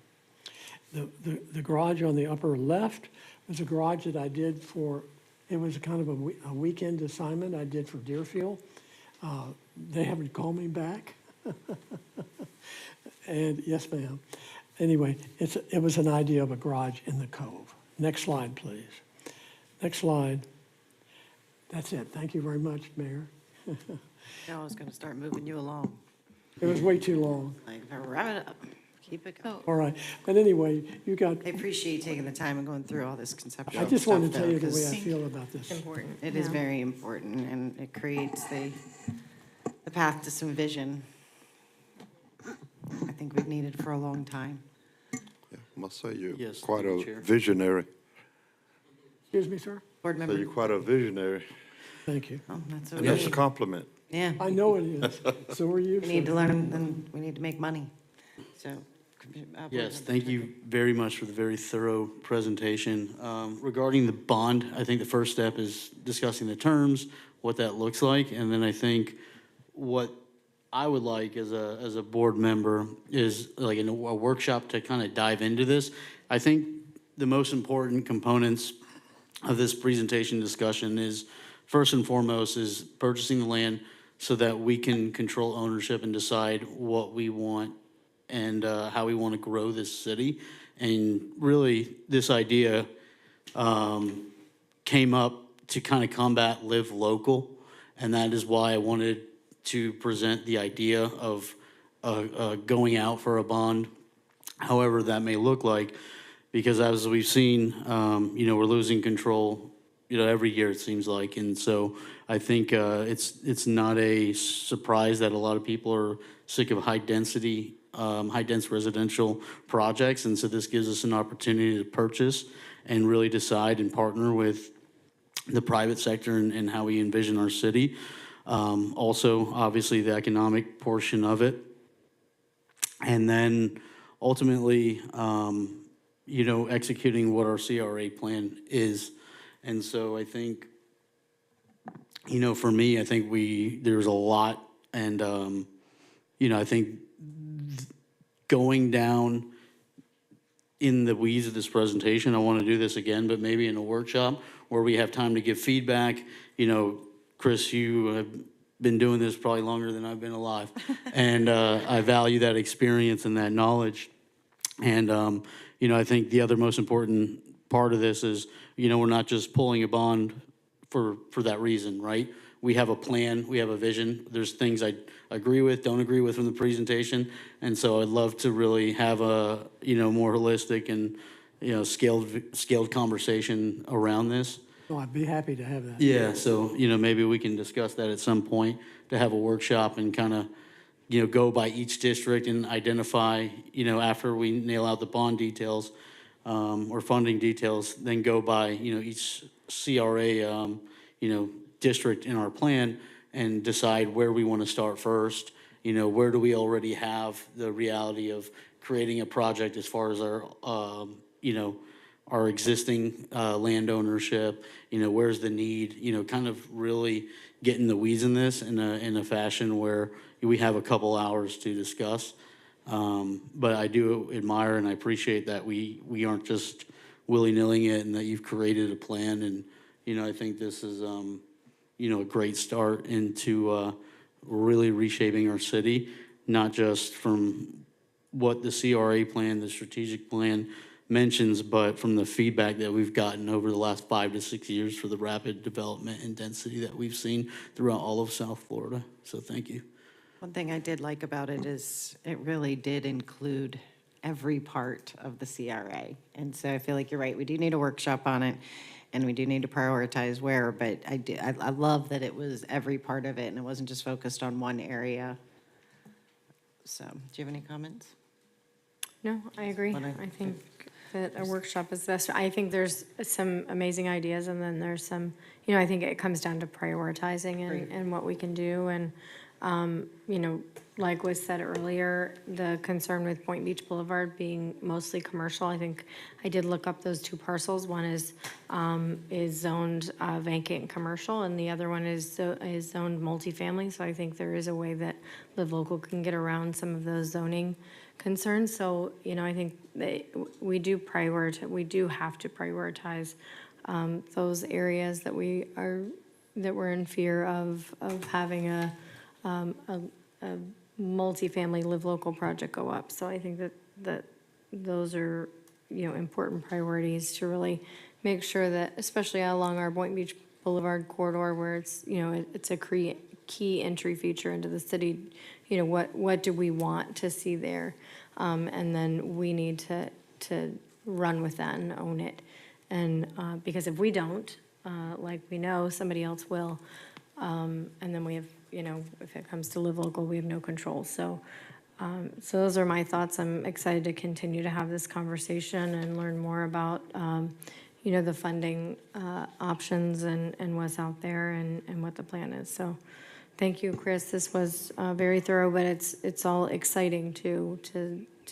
The garage on the upper left was a garage that I did for, it was kind of a weekend assignment I did for Deerfield. They haven't called me back. And yes, ma'am. Anyway, it was an idea of a garage in the Cove. Next slide, please. Next slide. That's it. Thank you very much, Mayor.
Now I was going to start moving you along.
It was way too long.
Like, wrap it up. Keep it going.
All right. But anyway, you got,
I appreciate you taking the time and going through all this conceptual
I just
stuff,
wanted to tell
though,
you the way
'cause
I feel about this.
Important.
it is very important, and it creates the path to some vision I think we've needed for a long time.
Yeah, I must say you're
Yes,
quite
thank
a
you, Chair.
visionary.
Excuse me, sir?
Board
So
member?
you're quite a visionary,
Thank you.
Oh, that's what
and
we
that's a
need.
compliment.
Yeah,
I know it is. So are you.
we need
sir.
to learn, and we need to make money, so. Board
Yes,
member
thank you very much for the very thorough presentation. Regarding the bond, I think the first step is discussing the terms, what that looks like, and then I think what I would like as a board member is like a workshop to kind of dive into this. I think the most important components of this presentation discussion is, first and foremost, is purchasing the land so that we can control ownership and decide what we want and how we want to grow this city. And really, this idea came up to kind of combat live local, and that is why I wanted to present the idea of going out for a bond, however that may look like, because as we've seen, we're losing control, every year it seems like, and so I think it's not a surprise that a lot of people are sick of high-dense residential projects, and so this gives us an opportunity to purchase and really decide and partner with the private sector and how we envision our city. Also, obviously, the economic portion of it. And then ultimately, executing what our CRA plan is. And so I think, for me, I think there's a lot. And, I think going down in the weeds of this presentation, I want to do this again, but maybe in a workshop where we have time to give feedback. Chris, you have been doing this probably longer than I've been alive. And I value that experience and that knowledge. And, I think the other most important part of this is, we're not just pulling a bond for that reason, right? We have a plan, we have a vision. There's things I agree with, don't agree with from the presentation. And so I'd love to really have a, more holistic and, scaled conversation around this.
Oh, I'd be happy to have that.
Yeah, so, maybe we can discuss that at some point, to have a workshop and kind of, go by each district and identify, after we nail out the bond details or funding details, then go by, each CRA, district in our plan and decide where we want to start first. Where do we already have the reality of creating a project as far as our, our existing land ownership, where's the need, kind of really get in the weeds in this in a fashion where we have a couple hours to discuss. But I do admire and I appreciate that we aren't just willy-nilly it, and that you've created a plan. And, I think this is, a great start into really reshaping our city, not just from what the CRA plan, the strategic plan mentions, but from the feedback that we've gotten over the last 5 to 6 years for the rapid development and density that we've seen throughout all of South Florida. So thank you.
One thing I did like about it is it really did include every part of the CRA. And so I feel like you're right, we do need a workshop on it, and we do need to prioritize where, but I love that it was every part of it, and it wasn't just focused on one area. So, do you have any comments?
No, I agree.
Wanna-
I think that a workshop is best. I think there's some amazing ideas, and then there's some, I think it comes down to prioritizing
Great.
and what we can do. And, like was said earlier, the concern with Point Beach Boulevard being mostly commercial, I think I did look up those two parcels. One is zoned vacant commercial, and the other one is zoned multifamily. So I think there is a way that Live Local can get around some of those zoning concerns. So, I think we do have to prioritize those areas that we're in fear of having a multifamily Live Local project go up. So I think that those are, important priorities to really make sure that, especially along our Boynton Beach Boulevard corridor, where it's, it's a key entry feature into the city, what do we want to see there? And then we need to run with that and own it. And because if we don't, like we know, somebody else will. And then we have, if it comes to Live Local, we have no control. So those are my thoughts. I'm excited to continue to have this conversation and learn more about, the funding options and what's out there and what the plan is. So thank you, Chris. This was very thorough, but it's all exciting to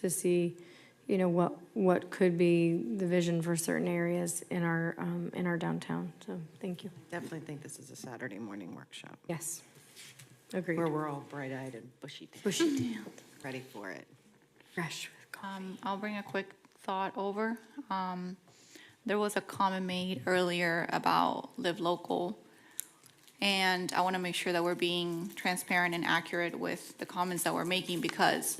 see, what could be the vision for certain areas in our downtown. So thank you.
Definitely think this is a Saturday morning workshop,
Yes. Agreed.
where we're all bright-eyed and bushy-tailed,
Bushy-tailed,
ready for it.
fresh with coffee.
I'll bring a quick thought over. There was a comment made earlier about Live Local, and I want to make sure that we're being transparent and accurate with the comments that we're making, because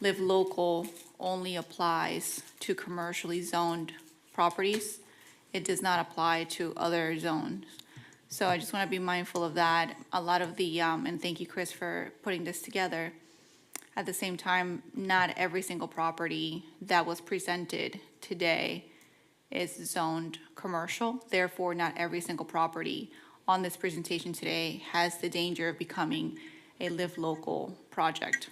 Live Local only applies to commercially zoned properties. It does not apply to other zones. So I just want to be mindful of that. A lot of the, and thank you, Chris, for putting this together. At the same time, not every single property that was presented today is zoned commercial. Therefore, not every single property on this presentation today has the danger of becoming a Live Local project.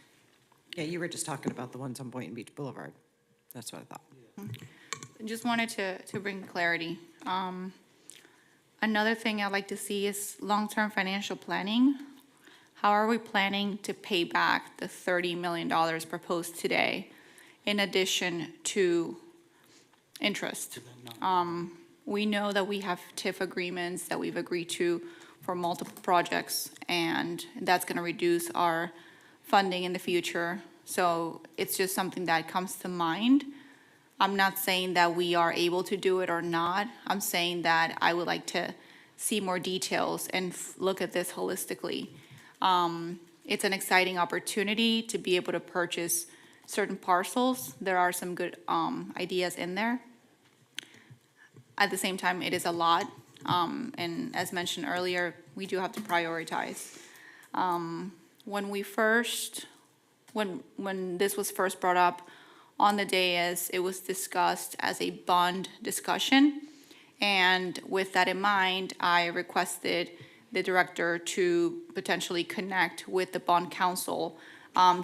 Yeah, you were just talking about the ones on Boynton Beach Boulevard. That's what I thought.
Just wanted to bring clarity. Another thing I'd like to see is long-term financial planning. How are we planning to pay back the $30 million proposed today in addition to interest? We know that we have TIF agreements that we've agreed to for multiple projects, and that's gonna reduce our funding in the future. So it's just something that comes to mind. I'm not saying that we are able to do it or not. I'm saying that I would like to see more details and look at this holistically. It's an exciting opportunity to be able to purchase certain parcels. There are some good ideas in there. At the same time, it is a lot. And as mentioned earlier, we do have to prioritize. When this was first brought up on the dais, it was discussed as a bond discussion. And with that in mind, I requested the director to potentially connect with the bond council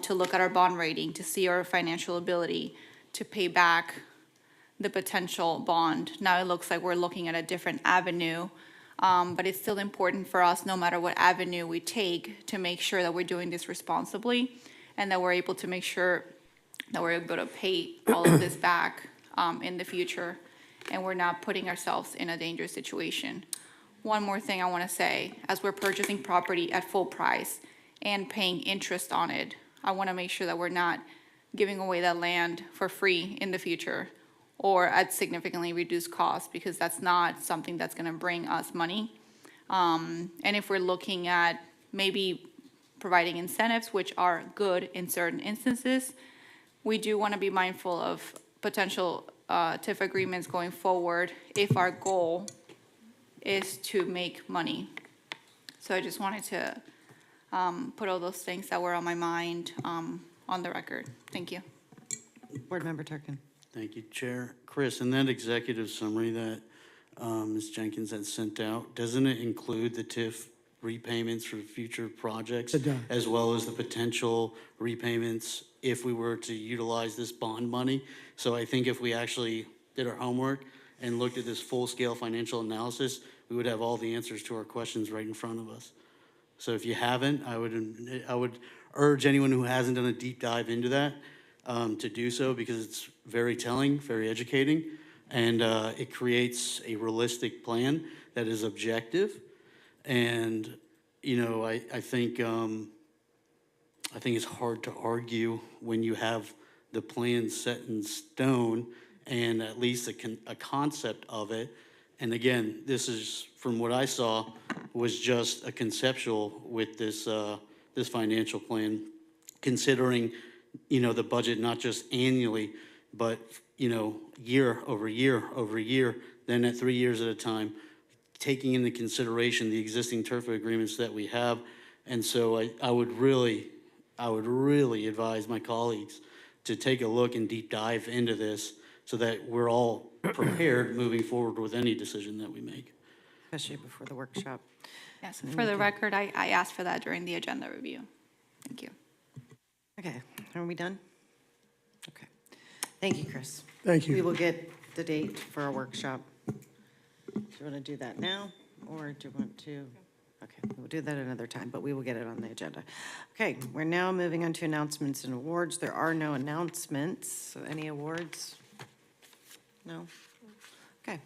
to look at our bond rating, to see our financial ability to pay back the potential bond. Now it looks like we're looking at a different avenue, but it's still important for us, no matter what avenue we take, to make sure that we're doing this responsibly and that we're able to make sure that we're able to pay all of this back in the future, and we're not putting ourselves in a dangerous situation. One more thing I want to say, as we're purchasing property at full price and paying interest on it, I want to make sure that we're not giving away that land for free in the future or at significantly reduced cost, because that's not something that's going to bring us money. And if we're looking at maybe providing incentives, which are good in certain instances, we do want to be mindful of potential TIF agreements going forward if our goal is to make money. So I just wanted to put all those things that were on my mind on the record. Thank you.
Board Member Turkin.
Thank you, Chair. Chris, in that executive summary that Ms. Jenkins had sent out, doesn't it include the TIF repayments for future projects?
It does.
As well as the potential repayments if we were to utilize this bond money? So I think if we actually did our homework and looked at this full-scale financial analysis, we would have all the answers to our questions right in front of us. So if you haven't, I would urge anyone who hasn't done a deep dive into that to do so, because it's very telling, very educating, and it creates a realistic plan that is objective. And, you know, I think it's hard to argue when you have the plan set in stone and at least a concept of it. And again, this is, from what I saw, was just a conceptual with this this financial plan, considering, you know, the budget not just annually, but, you know, year over year over year, then at 3 years at a time, taking into consideration the existing TIRFA agreements that we have. And so I would really advise my colleagues to take a look and deep dive into this so that we're all prepared moving forward with any decision that we make.
Especially before the workshop.
Yes, for the record, I asked for that during the agenda review. Thank you.
Okay, are we done? Okay. Thank you, Chris.
Thank you.
We will get the date for our workshop. Do you want to do that now, or do you want to? Okay, we'll do that another time, but we will get it on the agenda. Okay, we're now moving on to announcements and awards. There are no announcements. So any awards? No? Okay.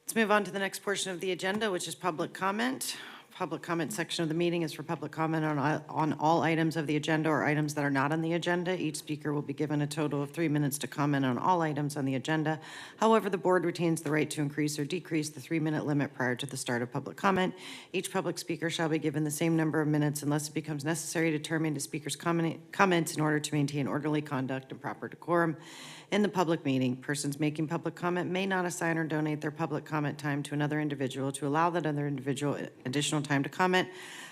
Let's move on to the next portion of the agenda, which is public comment. Public comment section of the meeting is for public comment on all items of the agenda or items that are not on the agenda. Each speaker will be given a total of 3 minutes to comment on all items on the agenda. However, the board retains the right to increase or decrease the 3-minute limit prior to the start of public comment. Each public speaker shall be given the same number of minutes unless it becomes necessary to terminate a speaker's comments in order to maintain orderly conduct and proper decorum in the public meeting. Persons making public comment may not assign or donate their public comment time to another individual to allow that other individual additional time to comment.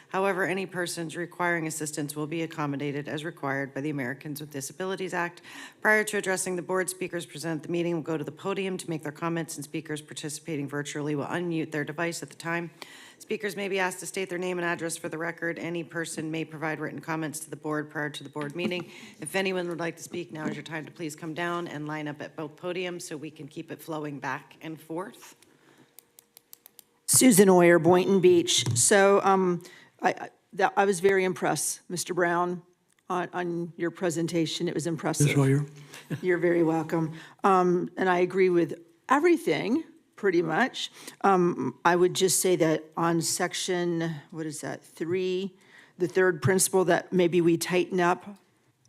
However, any persons requiring assistance will be accommodated as required by the Americans with Disabilities Act. Prior to addressing the board, speakers present at the meeting will go to the podium to make their comments, and speakers participating virtually will unmute their device at the time. Speakers may be asked to state their name and address for the record. Any person may provide written comments to the board prior to the board meeting. If anyone would like to speak, now is your time to please come down and line up at both podiums so we can keep it flowing back and forth.
Susan Oyer, Boynton Beach. So I was very impressed, Mr. Brown, on your presentation. It was impressive.
Ms. Hoyer?
You're very welcome. And I agree with everything, pretty much. I would just say that on section, 3, the third principle, that maybe we tighten up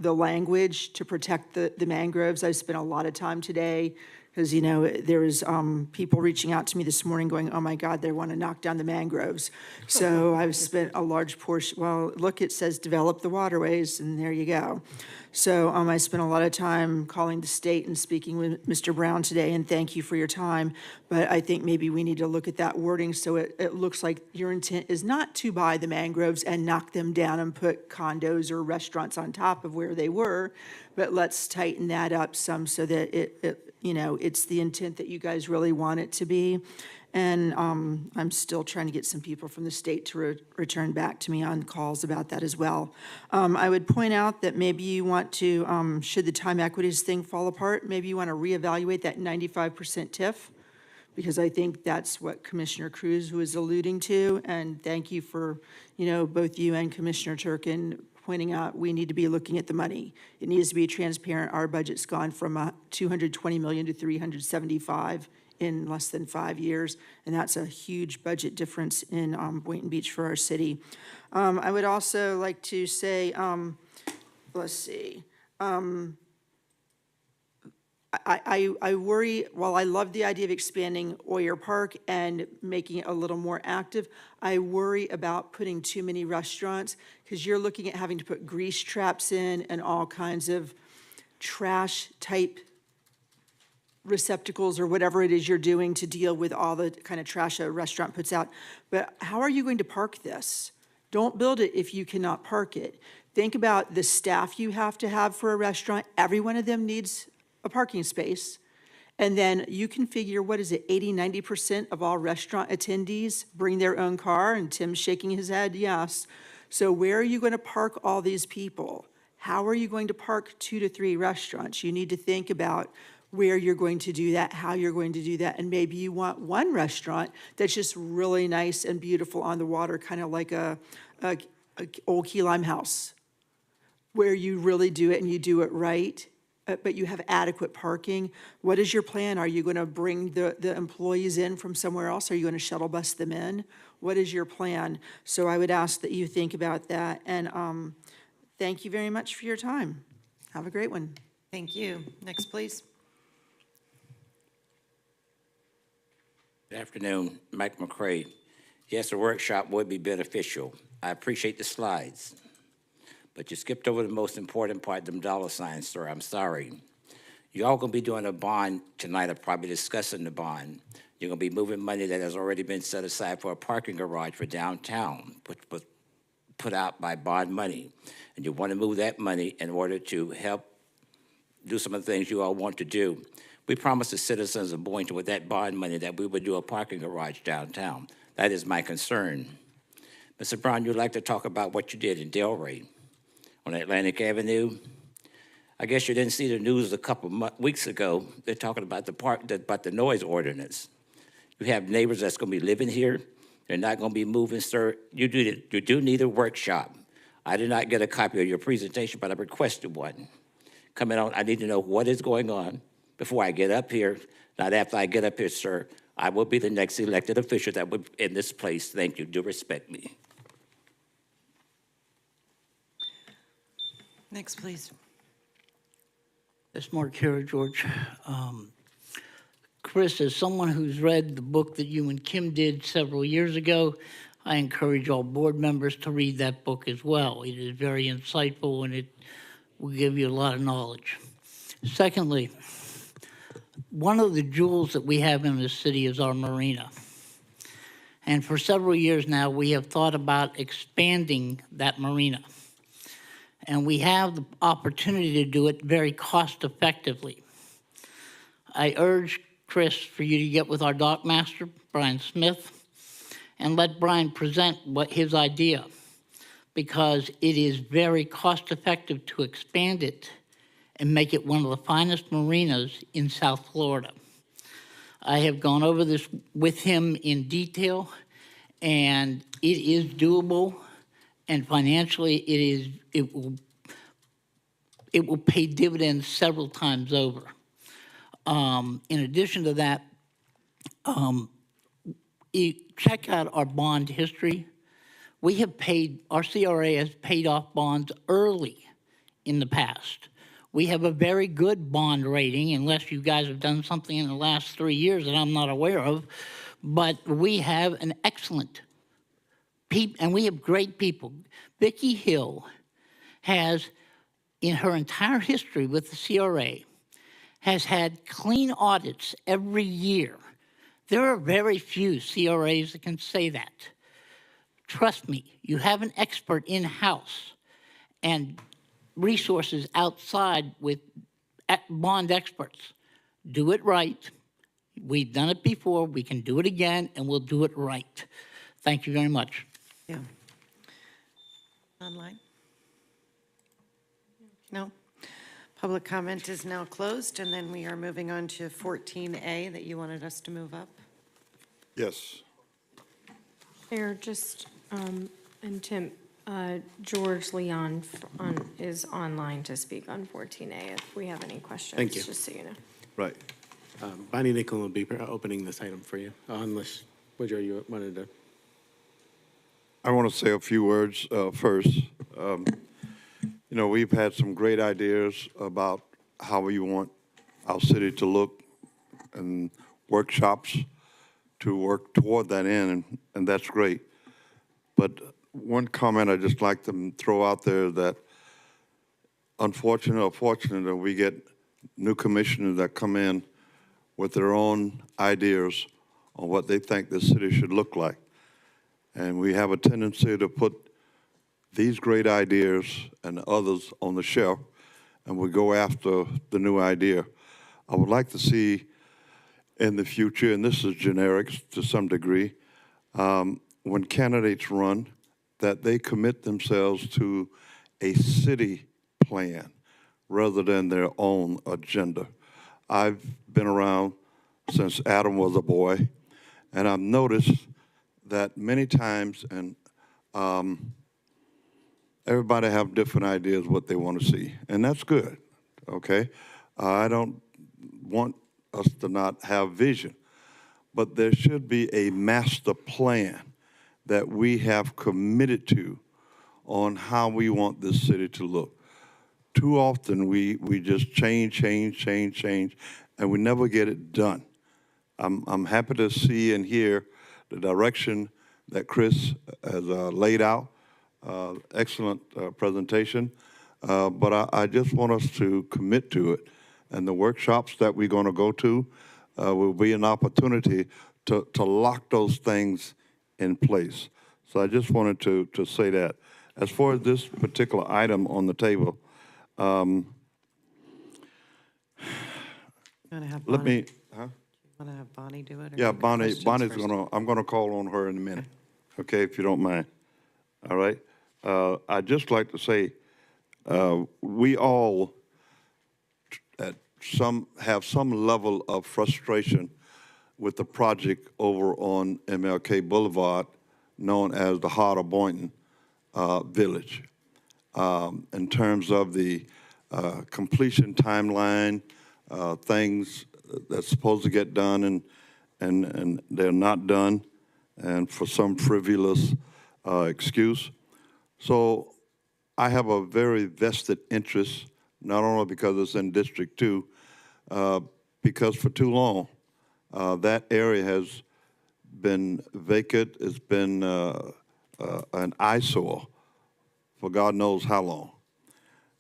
the language to protect the mangroves. I spent a lot of time today because, you know, there was people reaching out to me this morning going, oh my God, they want to knock down the mangroves. So I've spent a large portion, well, look, it says develop the waterways, and there you go. So I spent a lot of time calling the state and speaking with Mr. Brown today, and thank you for your time. But I think maybe we need to look at that wording so it looks like your intent is not to buy the mangroves and knock them down and put condos or restaurants on top of where they were, but let's tighten that up some so that it you know, it's the intent that you guys really want it to be. And I'm still trying to get some people from the state to return back to me on calls about that as well. I would point out that maybe you want to, should the time equities thing fall apart, maybe you want to reevaluate that 95% TIF, because I think that's what Commissioner Cruz was alluding to. And thank you for, you know, both you and Commissioner Turkin pointing out we need to be looking at the money. It needs to be transparent. Our budget's gone from 220 million to 375 in less than 5 years, and that's a huge budget difference in Boynton Beach for our city. I would also like to say, let's see, I worry, while I love the idea of expanding Oyer Park and making it a little more active, I worry about putting too many restaurants, because you're looking at having to put grease traps in and all kinds of trash type receptacles or whatever it is you're doing to deal with all the kind of trash a restaurant puts out. But how are you going to park this? Don't build it if you cannot park it. Think about the staff you have to have for a restaurant. Every one of them needs a parking space. And then you can figure, what is it, 80–90% of all restaurant attendees bring their own car? And Tim's shaking his head, yes. So where are you going to park all these people? How are you going to park 2 to 3 restaurants? You need to think about where you're going to do that, how you're going to do that. And maybe you want one restaurant that's just really nice and beautiful on the water, kind of like a old key lime house, where you really do it and you do it right, but you have adequate parking. What is your plan? Are you going to bring the employees in from somewhere else? Are you going to shuttle bus them in? What is your plan? So I would ask that you think about that. And thank you very much for your time. Have a great one.
Thank you. Next, please.
Good afternoon, Mike McCray. Yes, a workshop would be beneficial. I appreciate the slides, but you skipped over the most important part, them dollar signs, sir. I'm sorry. You all gonna be doing a bond tonight, or probably discussing the bond. You're gonna be moving money that has already been set aside for a parking garage for downtown, which was put out by bond money. And you wanna move that money in order to help do some of the things you all want to do. We promised the citizens of Boynton with that bond money that we would do a parking garage downtown. That is my concern. Mr. Brown, you'd like to talk about what you did in Delray on Atlantic Avenue. I guess you didn't see the news a couple weeks ago. They're talking about about the noise ordinance. You have neighbors that's gonna be living here. They're not gonna be moving, sir. You do need a workshop. I did not get a copy of your presentation, but I requested one. Coming on, I need to know what is going on before I get up here. Not after I get up here, sir. I will be the next elected official that would in this place. Thank you. Do respect me.
Next, please.
It's Mark here, George. Chris, as someone who's read the book that you and Kim did several years ago, I encourage all board members to read that book as well. It is very insightful and it will give you a lot of knowledge. Secondly, one of the jewels that we have in this city is our marina. And for several years now, we have thought about expanding that marina. And we have the opportunity to do it very cost effectively. I urge Chris for you to get with our dock master, Brian Smith, and let Brian present what his idea, because it is very cost effective to expand it and make it one of the finest marinas in South Florida. I have gone over this with him in detail, and it is doable, and financially it will pay dividends several times over. In addition to that, check out our bond history. We have our CRA has paid off bonds early in the past. We have a very good bond rating, unless you guys have done something in the last 3 years that I'm not aware of. But we have an excellent and we have great people. Vicki Hill has, in her entire history with the CRA, has had clean audits every year. There are very few CRAs that can say that. Trust me, you have an expert in-house and resources outside with bond experts. Do it right. We've done it before. We can do it again, and we'll do it right. Thank you very much.
Yeah. Online? No? Public comment is now closed, and then we are moving on to 14A that you wanted us to move up.
Yes.
Mayor, just, and Tim, George Leon is online to speak on 14A if we have any questions.
Thank you.
Just so you know.
Right.
Bonnie Nickel will be opening this item for you, unless, Woodrow, you wanted to.
I want to say a few words first. You know, we've had some great ideas about how we want our city to look and workshops to work toward that end, and that's great. But one comment I'd just like to throw out there that unfortunate or fortunate that we get new commissioners that come in with their own ideas on what they think the city should look like. And we have a tendency to put these great ideas and others on the shelf, and we go after the new idea. I would like to see in the future, and this is generic to some degree, when candidates run, that they commit themselves to a city plan rather than their own agenda. I've been around since Adam was a boy, and I've noticed that many times, and everybody have different ideas what they want to see, and that's good, okay? I don't want us to not have vision, but there should be a master plan that we have committed to on how we want this city to look. Too often, we just change, and we never get it done. I'm happy to see and hear the direction that Chris has laid out. Excellent presentation, but I just want us to commit to it. And the workshops that we're going to go to will be an opportunity to lock those things in place. So I just wanted to say that. As far as this particular item on the table,
Want to have
let
Bonnie,
me, huh?
want to have Bonnie do it? or
Yeah,
you got questions
Bonnie's
first?
I'm gonna call on her in a minute, okay, if you don't mind. All right? I'd just like to say, we all have some level of frustration with the project over on MLK Boulevard, known as the heart of Boynton Village, in terms of the completion timeline, things that's supposed to get done and they're not done, and for some frivolous excuse. So I have a very vested interest, not only because it's in District 2, because for too long, that area has been vacant. It's been an eyesore for God knows how long.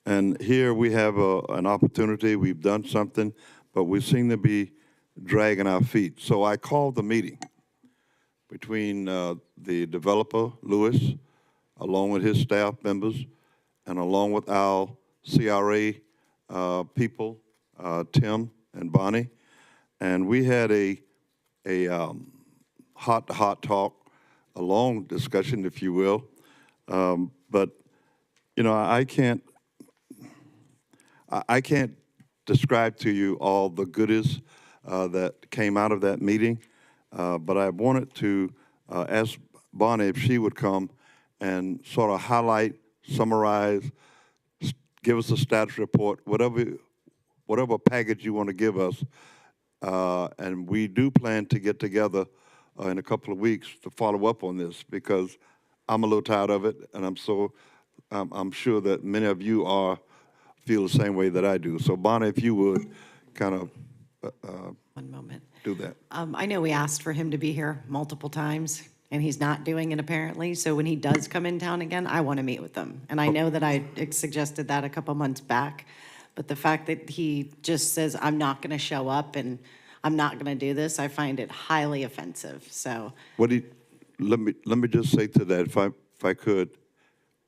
And here we have an opportunity. We've done something, but we seem to be dragging our feet. So I called the meeting between the developer, Lewis, along with his staff members, and along with our CRA people, Tim and Bonnie. And we had a heart-to-heart talk, a long discussion, if you will. But, you know, I can't describe to you all the goodies that came out of that meeting, but I wanted to ask Bonnie if she would come and sort of highlight, summarize, give us a status report, whatever package you want to give us. And we do plan to get together in a couple of weeks to follow up on this, because I'm a little tired of it, and I'm sure that many of you feel the same way that I do. So Bonnie, if you would kind of
One moment.
do that.
I know we asked for him to be here multiple times, and he's not doing it apparently. So when he does come in town again, I want to meet with him. And I know that I suggested that a couple months back, but the fact that he just says, I'm not going to show up and I'm not going to do this, I find it highly offensive. So
Let me just say to that, if I could,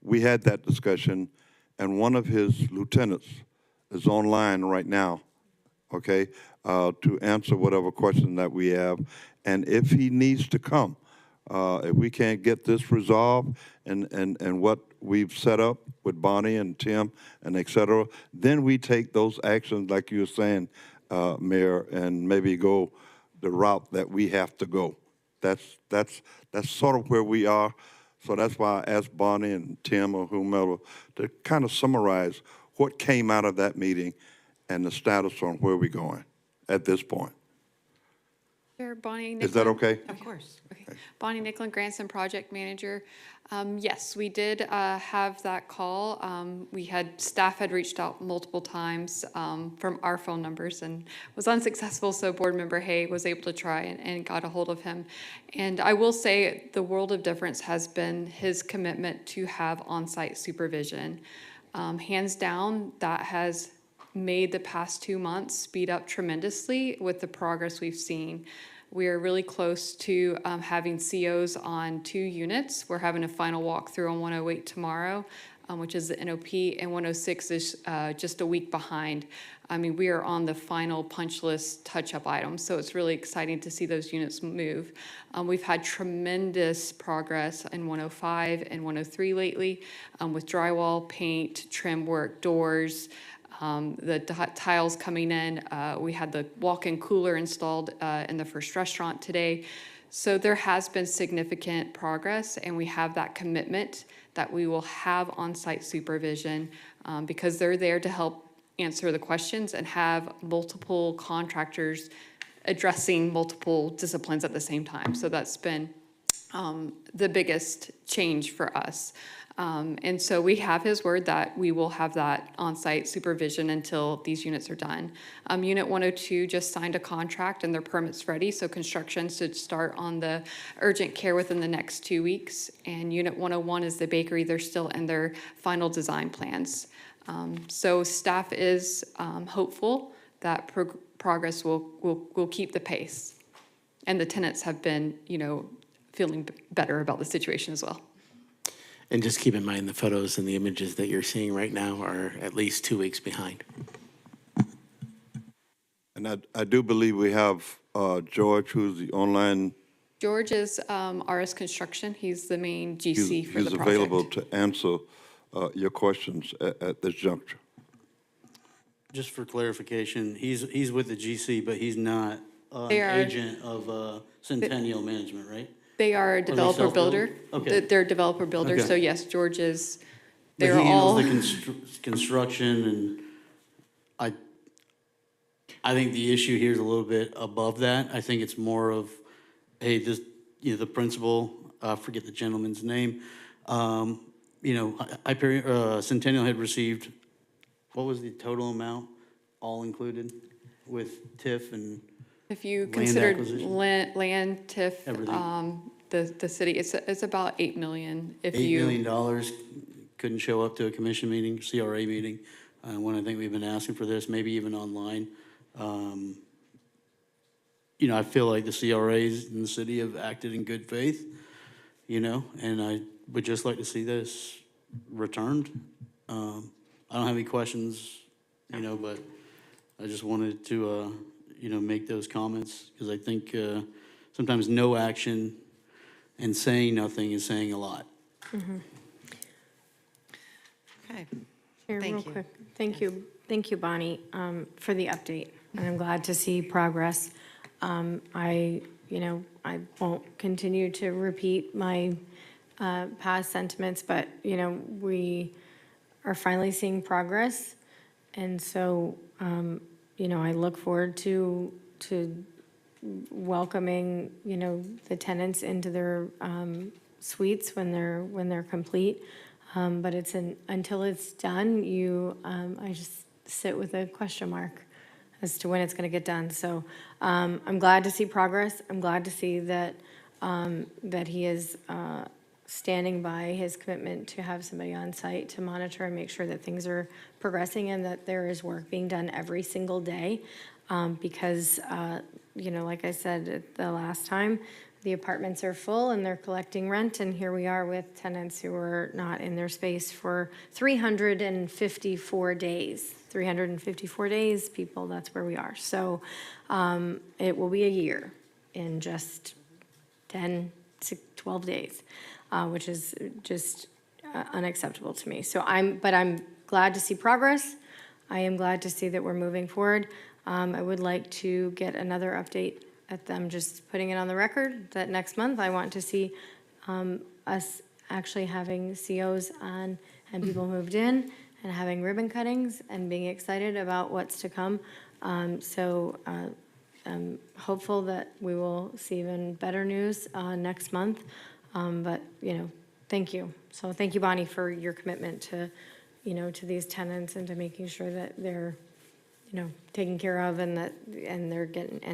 we had that discussion, and one of his lieutenants is online right now, okay, to answer whatever question that we have. And if he needs to come, if we can't get this resolved and what we've set up with Bonnie and Tim and et cetera, then we take those actions like you were saying, Mayor, and maybe go the route that we have to go. That's sort of where we are. So that's why I asked Bonnie and Tim or whomever to kind of summarize what came out of that meeting and the status on where we're going at this point.
Chair Bonnie Nicklin.
Is that okay?
of course.
Okay. Bonnie Nicklin, Grandson Project Manager. Yes, we did have that call. Staff had reached out multiple times from our phone numbers and was unsuccessful, so Board Member Hay was able to try and got a hold of him. And I will say the world of difference has been his commitment to have on-site supervision. Hands down, that has made the past 2 months speed up tremendously with the progress we've seen. We are really close to having COs on 2 units. We're having a final walkthrough on 108 tomorrow, which is the NOP, and 106 is just a week behind. I mean, we are on the final punch list touch-up items, so it's really exciting to see those units move. We've had tremendous progress in 105 and 103 lately with drywall, paint, trim work, doors, the tiles coming in. We had the walk-in cooler installed in the first restaurant today. So there has been significant progress, and we have that commitment that we will have on-site supervision because they're there to help answer the questions and have multiple contractors addressing multiple disciplines at the same time. So that's been the biggest change for us. And so we have his word that we will have that on-site supervision until these units are done. Unit 102 just signed a contract and their permit's ready, so construction should start on the urgent care within the next 2 weeks. And Unit 101 is the bakery. They're still in their final design plans. So staff is hopeful that progress will keep the pace. And the tenants have been, feeling better about the situation as well.
And just keep in mind, the photos and the images that you're seeing right now are at least 2 weeks behind.
And I do believe we have George, who's the online.
George is RS Construction. He's the main GC for the project.
He's available to answer your questions at this juncture.
Just for clarification, he's with the GC, but he's not an
They are-
agent of Centennial Management, right?
They are a developer builder.
Okay.
They're a developer builder,
Okay.
so yes, George is,
But
they're
he
all.
handles the construction, and I think the issue here is a little bit above that. I think it's more of, hey, this, the principal, I forget the gentleman's name. Centennial had received, what was the total amount, all included with TIF and
If you
land
considered
acquisition?
land, TIF,
Everything.
the city, it's about 8 million. If
$8
you,
million couldn't show up to a commission meeting, CRA meeting, when I think we've been asking for this, maybe even online. I feel like the CRAs in the city have acted in good faith, and I would just like to see this returned. I don't have any questions, but I just wanted to, make those comments, because I think sometimes no action and saying nothing is saying a lot.
Okay.
Here,
Thank
real
you.
quick. Thank you, Bonnie, for the update. And I'm glad to see progress. I won't continue to repeat my past sentiments, but, we are finally seeing progress. And so, I look forward to welcoming, the tenants into their suites when they're complete. But until it's done, I just sit with a question mark as to when it's going to get done. So I'm glad to see progress. I'm glad to see that he is standing by his commitment to have somebody on site to monitor and make sure that things are progressing and that there is work being done every single day. Because, like I said the last time, the apartments are full and they're collecting rent, and here we are with tenants who are not in their space for 354 days. 354 days, people, that's where we are. So it will be a year in just 12 days, which is just unacceptable to me. But I'm glad to see progress. I am glad to see that we're moving forward. I would like to get another update at them, just putting it on the record that next month I want to see us actually having COs on and people moved in and having ribbon cuttings and being excited about what's to come. I'm hopeful that we will see even better news next month. But, thank you. So thank you, Bonnie, for your commitment to, to these tenants and to making sure that they're taken care of and that, and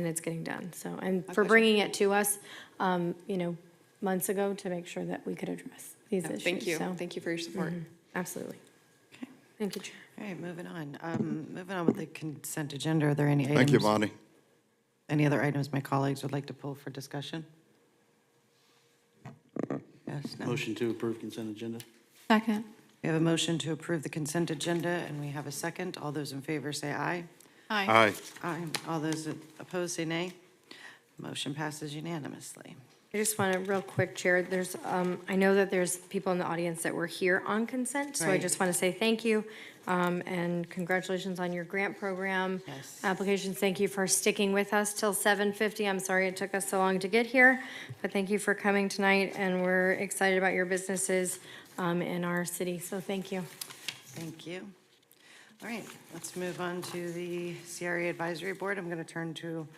it's getting done. So, and for bringing it to us, months ago to make sure that we could address these issues.
thank you.
So,
Thank you for your support.
absolutely. Thank you, Chair.
All right, moving on. Moving on with the consent agenda, are there any items?
Thank you, Bonnie.
Any other items my colleagues would like to pull for discussion? Yes, no.
Motion to approve consent agenda.
Second.
We have a motion to approve the consent agenda, and we have a second. All those in favor say aye.
Aye.
Aye. All those opposed say nay. Motion passes unanimously.
I just want to, real quick, Chair, there's, I know that there's people in the audience that were here on consent, so I
Right.
just want to say thank you, and congratulations on your grant program
Yes.
applications. Thank you for sticking with us till 7:50. I'm sorry it took us so long to get here, but thank you for coming tonight, and we're excited about your businesses in our city, so thank you.
Thank you. All right, let's move on to the CRA Advisory Board. I'm going to turn to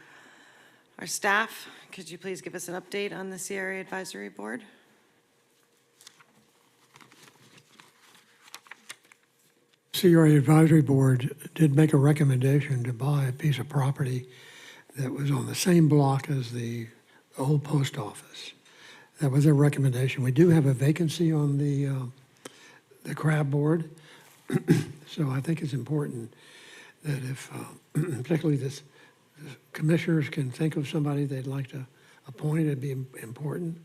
our staff. Could you please give us an update on the CRA Advisory Board?
CRA Advisory Board did make a recommendation to buy a piece of property that was on the same block as the old post office. That was their recommendation. We do have a vacancy on the CRAB board, so I think it's important that if, particularly the commissioners can think of somebody they'd like to appoint, it'd be important.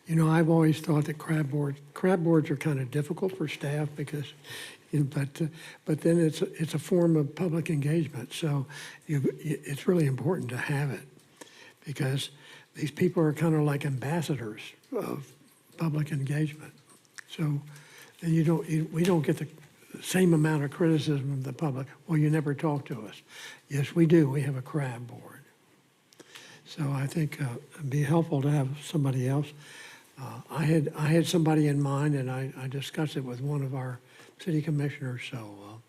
You know, I've always thought that crab boards are kind of difficult for staff because, but then it's a form of public engagement. So it's really important to have it because these people are kind of like ambassadors of public engagement. So we don't get the same amount of criticism of the public. Well, you never talk to us. Yes, we do. We have a crab board. So I think it'd be helpful to have somebody else. I had somebody in mind, and I discussed it with one of our city commissioners. So.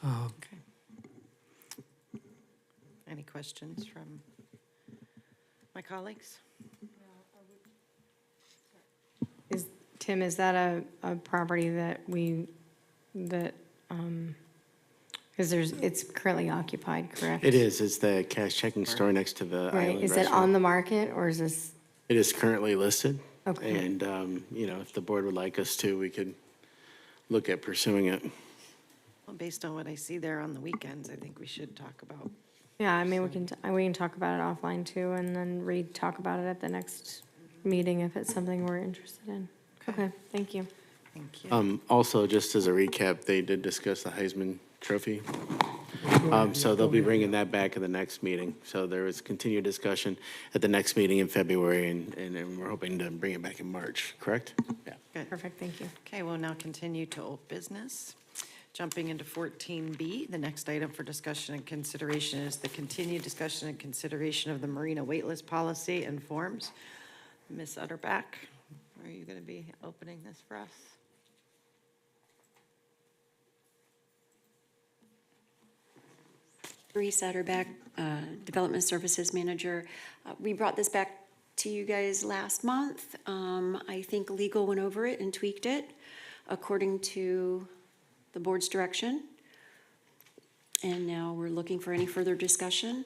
Okay. Any questions from my colleagues?
Tim, is that a property that because it's currently occupied, correct?
It is. It's the cash checking store next to the
Right,
Island
is it
restaurant.
on the market, or is this,
It is currently listed.
Okay.
And, if the board would like us to, we could look at pursuing it.
Well, based on what I see there on the weekends, I think we should talk about.
yeah, I mean, we can talk about it offline too, and then talk about it at the next meeting if it's something we're interested in. Okay, thank you.
Thank you.
Also, just as a recap, they did discuss the Heisman Trophy. So they'll be bringing that back at the next meeting. So there was continued discussion at the next meeting in February, and we're hoping to bring it back in March, correct? Yeah.
Good.
Perfect, thank you.
Okay, we'll now continue to old business. Jumping into 14B, the next item for discussion and consideration is the continued discussion and consideration of the Marina waitlist policy and forms. Ms. Utterback, are you going to be opening this for us?
Reese Utterback, Development Services Manager. We brought this back to you guys last month. I think legal went over it and tweaked it according to the board's direction. And now we're looking for any further discussion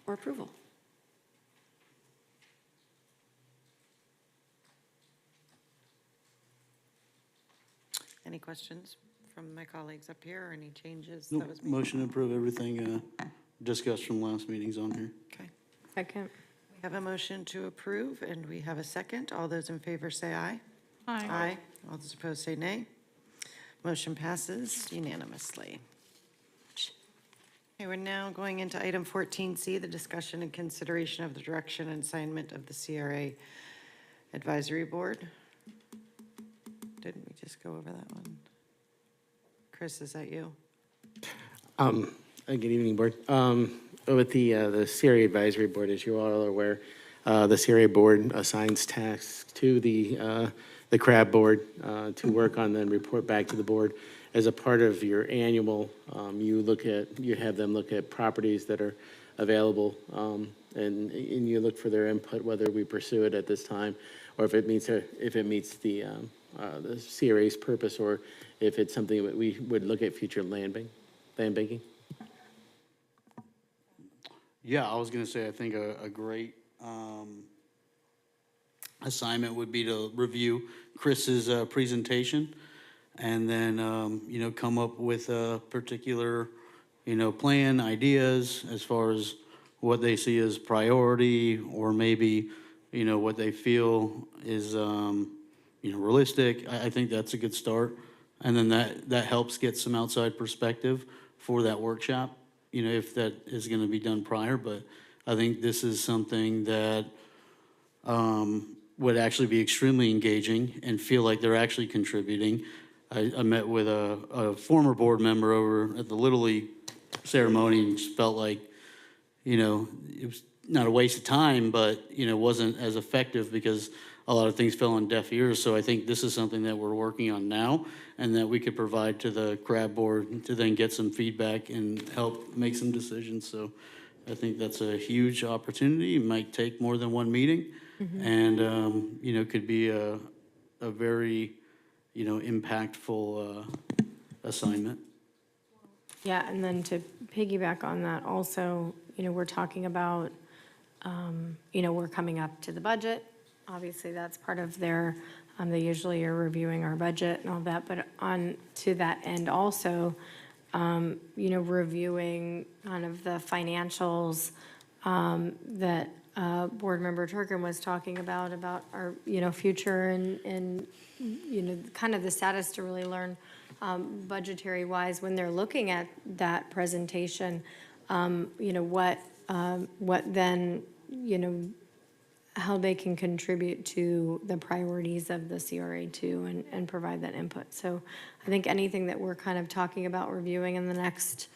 or approval.
Any questions from my colleagues up here, or any changes
Nope.
that was made?
Motion to approve everything discussed from last meeting's on here.
Okay.
Second.
We have a motion to approve, and we have a second. All those in favor say aye.
Aye.
Aye. All those opposed say nay. Motion passes unanimously. Okay, we're now going into item 14C, the discussion and consideration of the direction and assignment of the CRA Advisory Board. Didn't we just go over that one? Chris, is that you?
Good evening, board. With the CRA Advisory Board, as you all are aware, the CRA Board assigns tasks to the CRAB Board to work on, then report back to the board. As a part of your annual, you have them look at properties that are available, and you look for their input, whether we pursue it at this time, or if it meets the CRA's purpose, or if it's something that we would look at future land banking.
Yeah, I was gonna say, I think a great assignment would be to review Chris's presentation and then, come up with a particular, plan, ideas as far as what they see as priority, or maybe, what they feel is, realistic. I think that's a good start. And then that helps get some outside perspective for that workshop, if that is gonna be done prior. But I think this is something that would actually be extremely engaging and feel like they're actually contributing. I met with a former board member over at the Little League ceremony and just felt like, it was not a waste of time, but, wasn't as effective because a lot of things fell on deaf ears. So I think this is something that we're working on now and that we could provide to the CRAB board to then get some feedback and help make some decisions. So I think that's a huge opportunity. It might take more than one meeting and, could be a very, impactful assignment.
Yeah, and then to piggyback on that also, we're talking about, we're coming up to the budget. Obviously, that's part of their, they usually are reviewing our budget and all that, but on to that end also, reviewing kind of the financials that Board Member Turkin was talking about our, future and, kind of the status to really learn budgetary wise when they're looking at that presentation, what then, how they can contribute to the priorities of the CRA too and provide that input. So I think anything that we're kind of talking about reviewing in the next,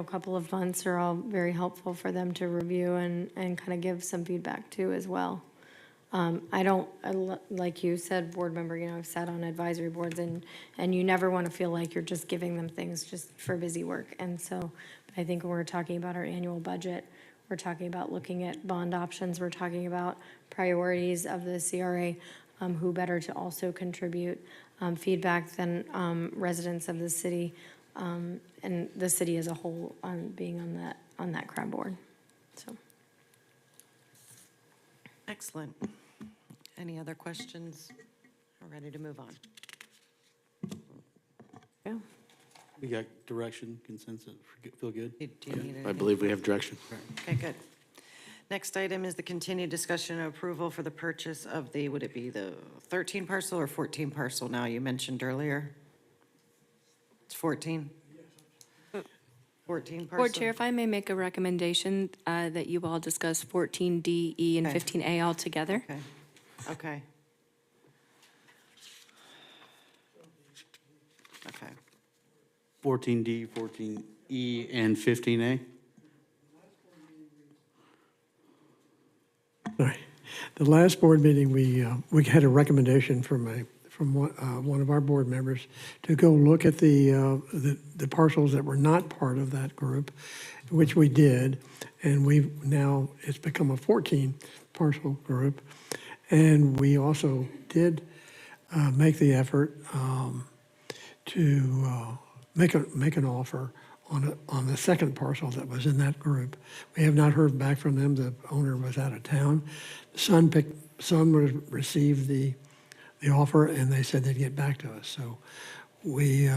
couple of months are all very helpful for them to review and kind of give some feedback to as well. Like you said, board member, I've sat on advisory boards and you never want to feel like you're just giving them things just for busy work. And so I think when we're talking about our annual budget, we're talking about looking at bond options, we're talking about priorities of the CRA, who better to also contribute feedback than residents of the city and the city as a whole being on that CRAB board. So.
Excellent. Any other questions? We're ready to move on.
Yeah.
We got direction, consensus, feel good?
Do you need anything?
I believe we have direction.
Okay, good. Next item is the continued discussion and approval for the purchase of the, would it be the 13 parcel or 14 parcel now you mentioned earlier? It's 14? 14 parcel?
Board Chair, if I may make a recommendation that you all discuss 14D, E, and
Okay.
15A all together.
Okay, okay. Okay.
14D, 14E, and 15A?
Sorry. The last board meeting, we had a recommendation from one of our board members to go look at the parcels that were not part of that group, which we did, and it's become a 14 parcel group. And we also did make the effort to make an offer on the second parcel that was in that group. We have not heard back from them. The owner was out of town. The son received the offer, and they said they'd get back to us. So we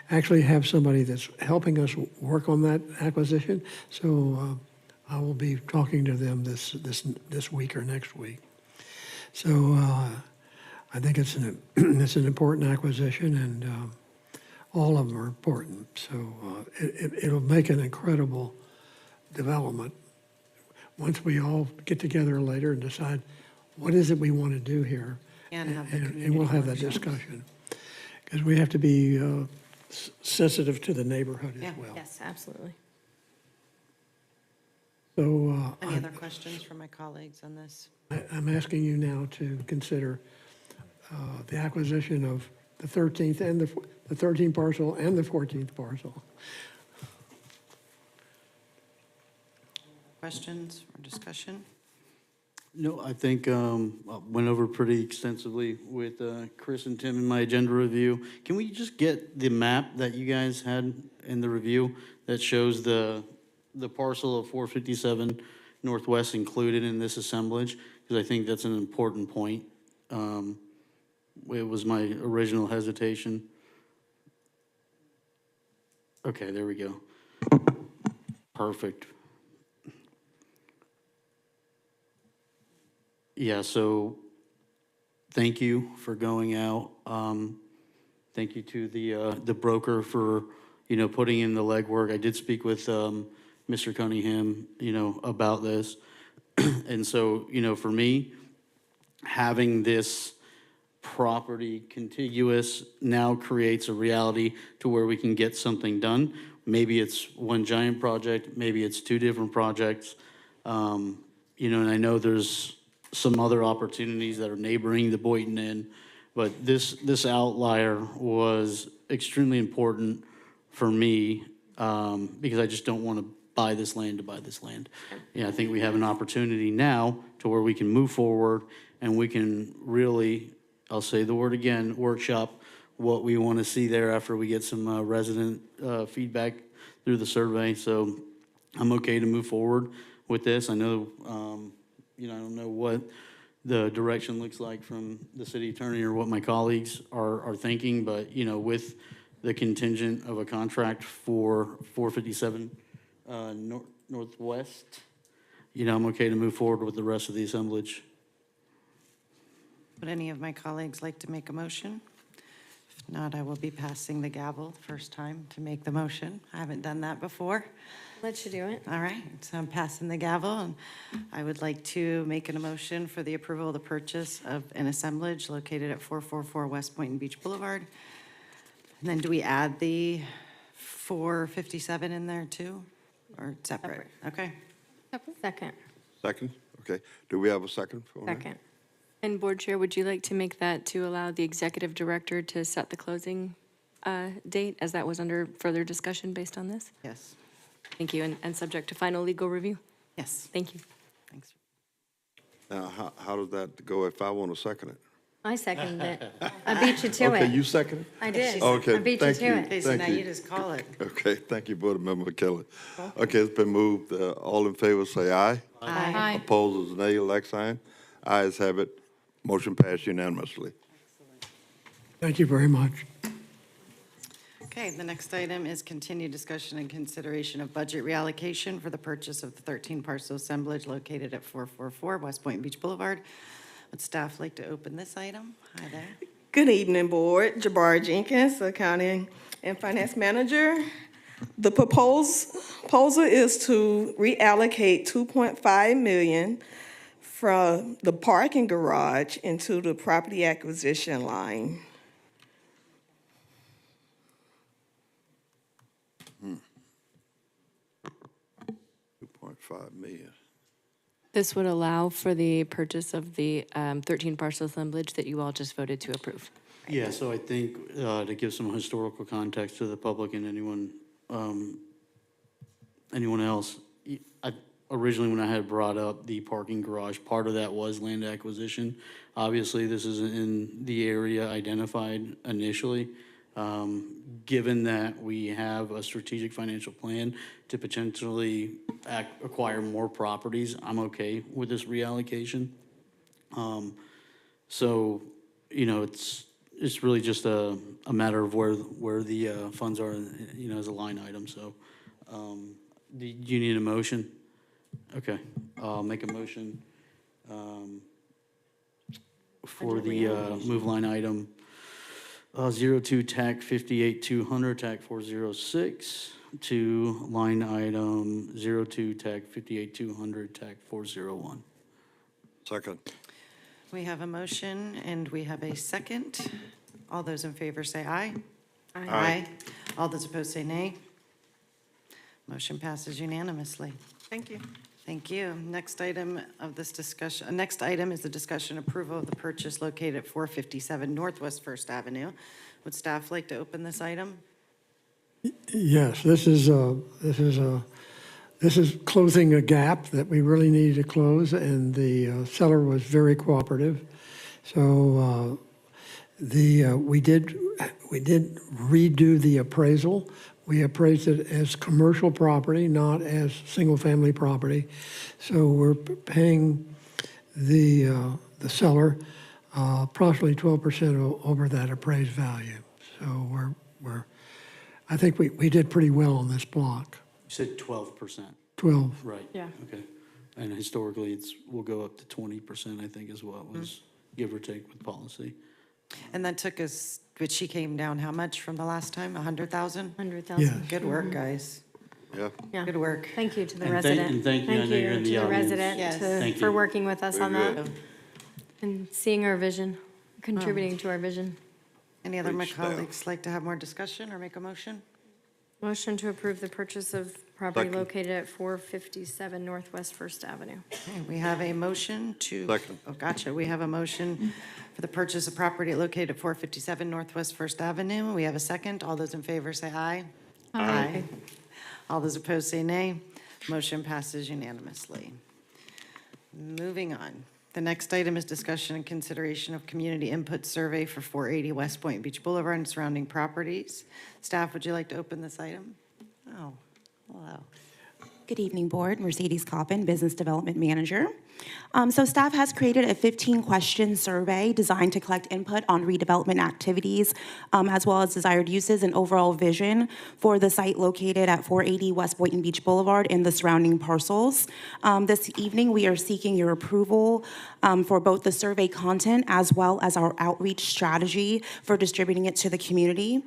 actually have somebody that's helping us work on that acquisition. So I will be talking to them this week or next week. So I think it's an important acquisition, and all of them are important. So it'll make an incredible development once we all get together later and decide what is it we want to do here. And we'll have that discussion. Because we have to be sensitive to the neighborhood as well.
Yes, absolutely.
So
Any other questions from my colleagues on this?
I'm asking you now to consider the acquisition of the 13th and the 13th parcel and the 14th parcel.
Questions or discussion?
No, I think I went over pretty extensively with Chris and Tim in my agenda review. Can we just get the map that you guys had in the review that shows the parcel of 457 Northwest included in this assemblage? Because I think that's an important point. It was my original hesitation. Okay, there we go. Perfect. Yeah, so thank you for going out. Thank you to the broker for, putting in the legwork. I did speak with Mr. Cunningham, about this. And so, for me, having this property contiguous now creates a reality to where we can get something done. Maybe it's one giant project, maybe it's two different projects. And I know there's some other opportunities that are neighboring the Boynton Inn, but this outlier was extremely important for me, because I just don't want to buy this land to buy this land. I think we have an opportunity now to where we can move forward and we can really, I'll say the word again, workshop what we want to see there after we get some resident feedback through the survey. So I'm okay to move forward with this. I know, I don't know what the direction looks like from the city attorney or what my colleagues are thinking, but, with the contingent of a contract for 457 Northwest, I'm okay to move forward with the rest of the assemblage.
Would any of my colleagues like to make a motion? If not, I will be passing the gavel first time to make the motion. I haven't done that before.
Let you do it.
All right, so I'm passing the gavel, and I would like to make an motion for the approval of the purchase of an assemblage located at 444 West Boynton Beach Boulevard. And then do we add the 457 in there too, or separate? Okay.
Second.
Second? Okay. Do we have a second for that?
Second.
And Board Chair, would you like to make that to allow the executive director to set the closing date, as that was under further discussion based on this?
Yes.
Thank you, and subject to final legal review?
Yes.
Thank you.
Thanks.
Now, how does that go if I want to second it?
I seconded it. I beat you to
Okay,
it.
you second it?
I did.
Okay,
I beat you
thank
to
you.
it.
Okay, so
Thank
now
you.
you just call it.
Okay, thank you, Board Member Kelly. Okay, it's been moved. All in favor, say aye.
Aye.
Opposed is nay, like sign. Ayes have it. Motion passed unanimously.
Thank you very much.
Okay, the next item is continued discussion and consideration of budget reallocation for the purchase of the 13-parcel assemblage located at 444 West Boynton Beach Boulevard. Would staff like to open this item? Hi there.
Good evening, Board. Jabbar Jenkins, Accounting and Finance Manager. The proposal is to reallocate $2.5 million from the parking garage into the property acquisition line.
$2.5 million.
This would allow for the purchase of the 13 parcel assemblage that you all just voted to approve.
Yeah, so I think to give some historical context to the public and anyone else, originally when I had brought up the parking garage, part of that was land acquisition. Obviously, this isn't in the area identified initially. Given that we have a strategic financial plan to potentially acquire more properties, I'm okay with this reallocation. So, it's really just a matter of where the funds are, as a line item. So, do you need a motion? Okay, I'll make a motion for the move line item 02 TAC 58200 TAC 406 to line item 02 TAC 58200 TAC 401.
Second.
We have a motion and we have a second. All those in favor say aye. Aye. All those opposed say nay. Motion passes unanimously.
Thank you.
Thank you. Next item is the discussion approval of the purchase located at 457 Northwest First Avenue. Would staff like to open this item?
Yes, this is closing a gap that we really needed to close, and the seller was very cooperative. So we did redo the appraisal. We appraised it as commercial property, not as single-family property. So we're paying the seller approximately 12% over that appraised value. So I think we did pretty well on this block.
You said 12%.
12.
Right.
Yeah.
Okay. And historically, will go up to 20%, I think, as well, as give or take with policy.
And that took us, but she came down how much from the last time? 100,000?
100,000.
Yes.
Good work, guys.
Yeah.
Yeah.
Good work.
Thank you to the
And
resident.
thank you. I know you're in the
to the
audience.
resident
Yes.
Thank
for
you.
working with us
Very
on that
good.
and seeing our vision, contributing to our vision.
Any other of my
Great staff.
colleagues like to have more discussion or make a motion?
Motion to approve the purchase of property
Second.
located at 457 Northwest First Avenue.
Okay, we have a motion to.
Second.
Oh, gotcha. We have a motion for the purchase of property located at 457 Northwest First Avenue. We have a second. All those in favor say aye. Aye. All those opposed say nay. Motion passes unanimously. Moving on. The next item is discussion and consideration of community input survey for 480 West Boynton Beach Boulevard and surrounding properties. Staff, would you like to open this item? Oh, hello.
Good evening, Board. Mercedes Coppin, Business Development Manager. So staff has created a 15-question survey designed to collect input on redevelopment activities, as well as desired uses and overall vision for the site located at 480 West Boynton Beach Boulevard and the surrounding parcels. This evening, we are seeking your approval for both the survey content as well as our outreach strategy for distributing it to the community.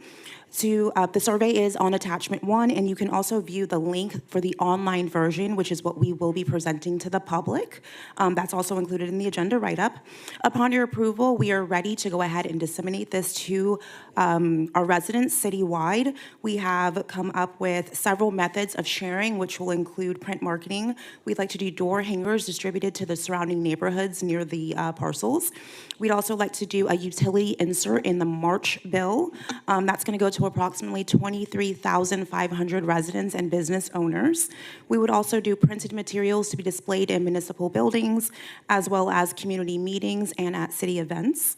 The survey is on attachment 1, and you can also view the link for the online version, which is what we will be presenting to the public. That's also included in the agenda write-up. Upon your approval, we are ready to go ahead and disseminate this to our residents citywide. We have come up with several methods of sharing, which will include print marketing. We'd like to do door hangers distributed to the surrounding neighborhoods near the parcels. We'd also like to do a utility insert in the March bill. That's going to go to approximately 23,500 residents and business owners. We would also do printed materials to be displayed in municipal buildings, as well as community meetings and at city events.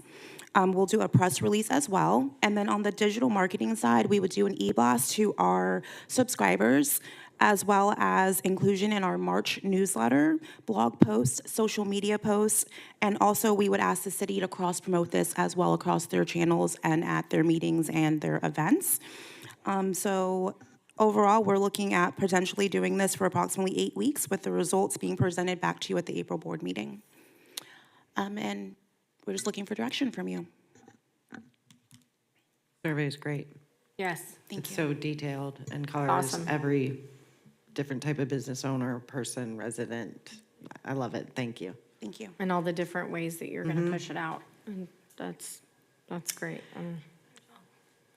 We'll do a press release as well. And then on the digital marketing side, we would do an e-blast to our subscribers, as well as inclusion in our March newsletter, blog posts, social media posts, and also we would ask the city to cross-promote this as well across their channels and at their meetings and their events. So overall, we're looking at potentially doing this for approximately 8 weeks, with the results being presented back to you at the April board meeting. And we're just looking for direction from you.
Survey is great.
Yes.
It's so detailed and covers
Awesome.
every different type of business owner, person, resident. I love it. Thank you.
Thank you.
And all the different ways that you're going to push it out. And that's great.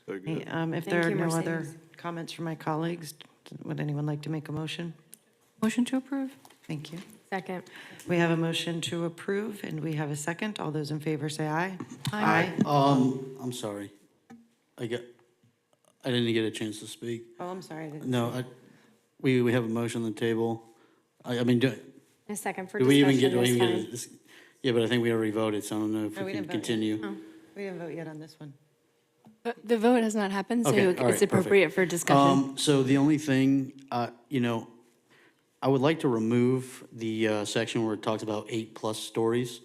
Very
Hey,
good.
If
Thank
there are
you,
no other
Mercedes.
comments from my colleagues, would anyone like to make a motion?
Motion to approve.
Thank you.
Second.
We have a motion to approve, and we have a second. All those in favor say aye. Aye.
I'm sorry. I didn't get a chance to speak.
Oh, I'm sorry. I didn't
No,
see.
we have a motion on the table. I mean,
A second for
do we even
discussion
get,
this time.
this? Yeah, but I think we already voted, so I don't know if
No,
we
we
can
didn't vote yet.
continue.
We didn't vote yet on this one.
The vote has not happened, so
Okay, all
it's
right, perfect.
appropriate for discussion.
So the only thing, I would like to remove the section where it talks about 8+ stories,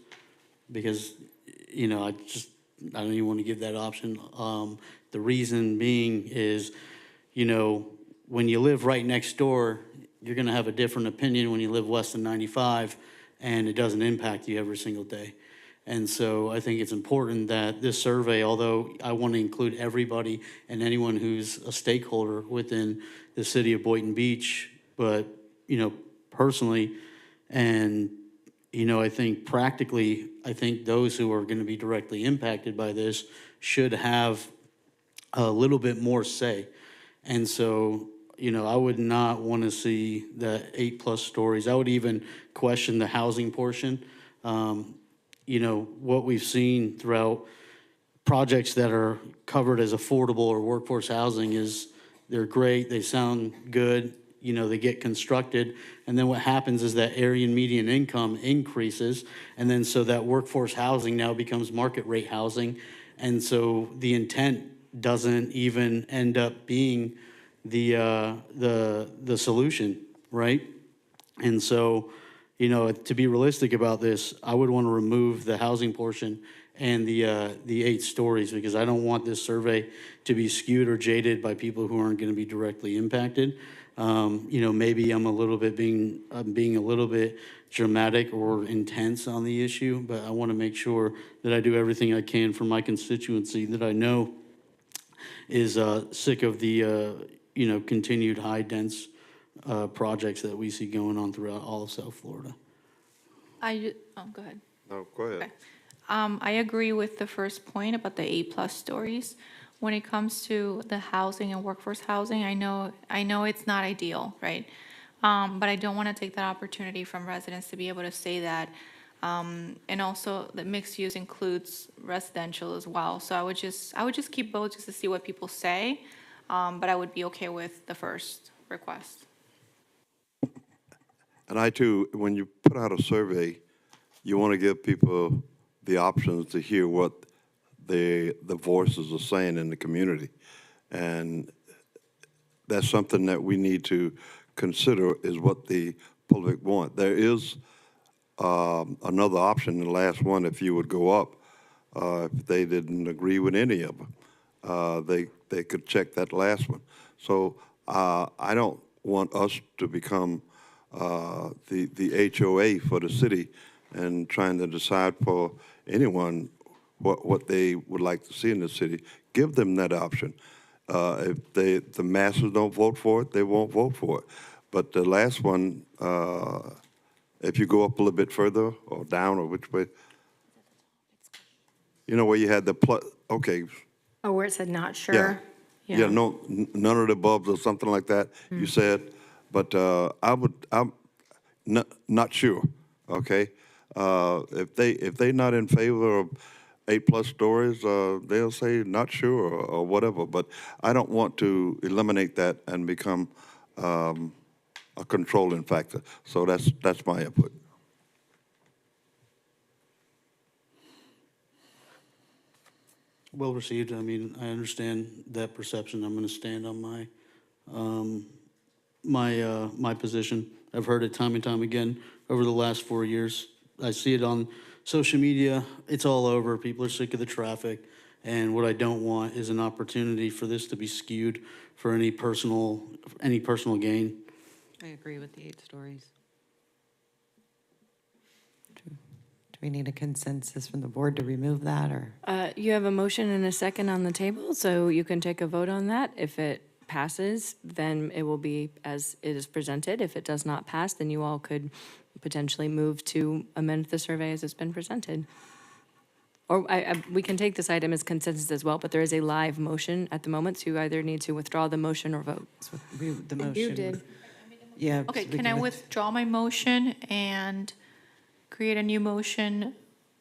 because, I don't even want to give that option. The reason being is, when you live right next door, you're going to have a different opinion when you live less than 95, and it doesn't impact you every single day. And so I think it's important that this survey, although I want to include everybody and anyone who's a stakeholder within the city of Boynton Beach, but, personally, and, I think practically, I think those who are going to be directly impacted by this should have a little bit more say. And so, I would not want to see the 8+ stories. I would even question the housing portion. What we've seen throughout projects that are covered as affordable or workforce housing is they're great, they sound good, they get constructed, and then what happens is that area and median income increases, and then so that workforce housing now becomes market rate housing, and so the intent doesn't even end up being the solution, right? And so, you know, to be realistic about this, I would want to remove the housing portion and the 8 stories, because I don't want this survey to be skewed or jaded by people who aren't going to be directly impacted. You know, maybe I'm being a little bit dramatic or intense on the issue, but I want to make sure that I do everything I can for my constituency that I know is sick of the, you know, continued high dense projects that we see going on throughout all of South Florida.
Go ahead.
No, go ahead.
Okay. I agree with the first point about the 8+ stories. When it comes to the housing and workforce housing, I know it's not ideal, right? But I don't want to take that opportunity from residents to be able to say that. And also that mixed use includes residential as well. So I would just keep both just to see what people say. But I would be okay with the first request.
And I too, when you put out a survey, you want to give people the options to hear what the voices are saying in the community. And that's something that we need to consider, is what the public want. There is another option, the last one, if you would go up, if they didn't agree with any of them, they could check that last one. So I don't want us to become the HOA for the city and trying to decide for anyone what they would like to see in the city. Give them that option. If the masses don't vote for it, they won't vote for it. But the last one, if you go up a little bit further or down or which way, you know where you had the okay.
Oh, where it said not sure?
Yeah, no, none of the above or something like that, you said. But I'm not sure, okay? If they not in favor of 8+ stories, they'll say not sure or whatever. But I don't want to eliminate that and become a controlling factor. So that's my input.
Well received. I mean, I understand that perception. I'm going to stand on my position. I've heard it time and time again over the last 4 years. I see it on social media. It's all over. People are sick of the traffic. And what I don't want is an opportunity for this to be skewed for any personal gain.
I agree with the 8 stories. Do we need a consensus from the board to remove that, or?
You have a motion and a second on the table, so you can take a vote on that. If it passes, then it will be as it is presented. If it does not pass, then you all could potentially move to amend the survey as it's been presented. Or we can take this item as consensus as well, but there is a live motion at the moment, so you either need to withdraw the motion or vote.
The motion.
You did.
Yeah.
Okay,
so we
can I withdraw my motion and create a new motion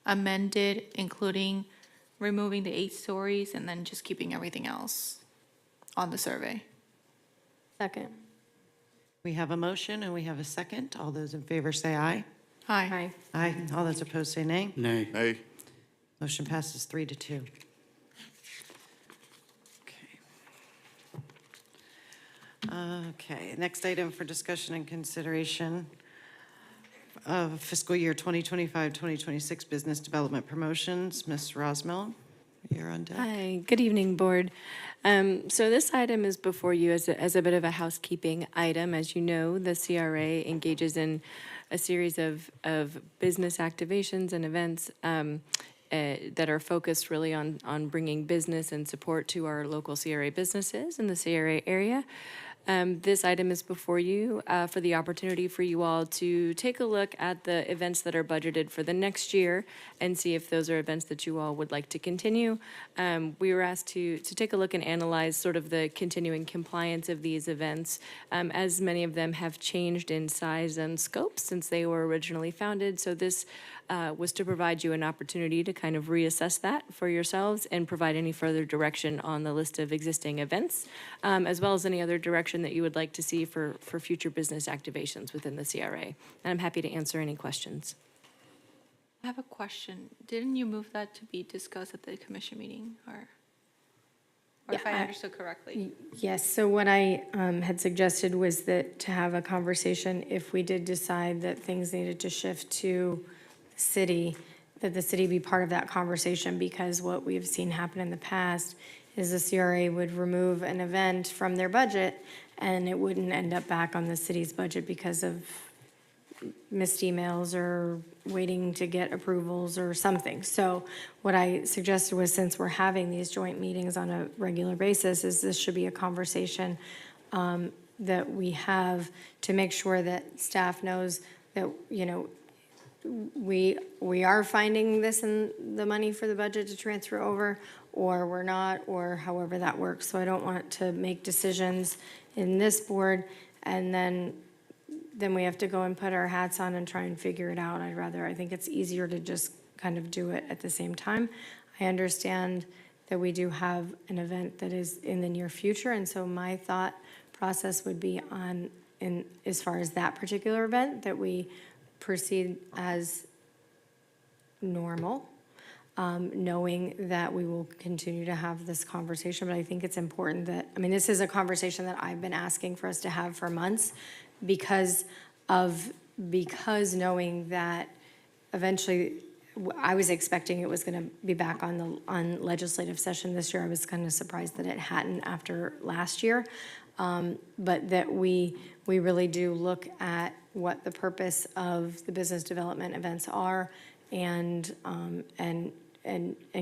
amended, including removing the 8 stories and then just keeping everything else on the survey?
Second.
We have a motion and we have a second. All those in favor say aye.
Aye.
Aye. All those opposed say nay.
Nay.
Nay.
Motion passes 3-2. Okay, next item for discussion and consideration of fiscal year 2025, 2026 business development promotions. Ms. Rosmell, you're on deck.
Hi, good evening, Board. So this item is before you as a bit of a housekeeping item. As you know, the CRA engages in a series of business activations and events that are focused really on bringing business and support to our local CRA businesses in the CRA area. This item is before you for the opportunity for you all to take a look at the events that are budgeted for the next year and see if those are events that you all would like to continue. We were asked to take a look and analyze sort of the continuing compliance of these events, as many of them have changed in size and scope since they were originally founded. So this was to provide you an opportunity to kind of reassess that for yourselves and provide any further direction on the list of existing events, as well as any other direction that you would like to see for future business activations within the CRA. And I'm happy to answer any questions.
I have a question. Didn't you move that to be discussed at the commission meeting, or? or if I understood correctly.
Yes, so what I had suggested was that to have a conversation, if we did decide that things needed to shift to the city, that the city be part of that conversation, because what we've seen happen in the past is the CRA would remove an event from their budget, and it wouldn't end up back on the city's budget because of missed emails or waiting to get approvals or something. So what I suggested was, since we're having these joint meetings on a regular basis, is this should be a conversation that we have to make sure that staff knows that, you know, we are finding this in the money for the budget to transfer over, or we're not, or however that works. So I don't want to make decisions in this board and then we have to go and put our hats on and try and figure it out. I think it's easier to just kind of do it at the same time. I understand that we do have an event that is in the near future, and so my thought process would be as far as that particular event, that we proceed as normal, knowing that we will continue to have this conversation. But I think it's important that, I mean, this is a conversation that I've been asking for us to have for months, because knowing that eventually, I was expecting it was going to be back on legislative session this year. I was kind of surprised that it hadn't after last year. But that we really do look at what the purpose of the business development events are, and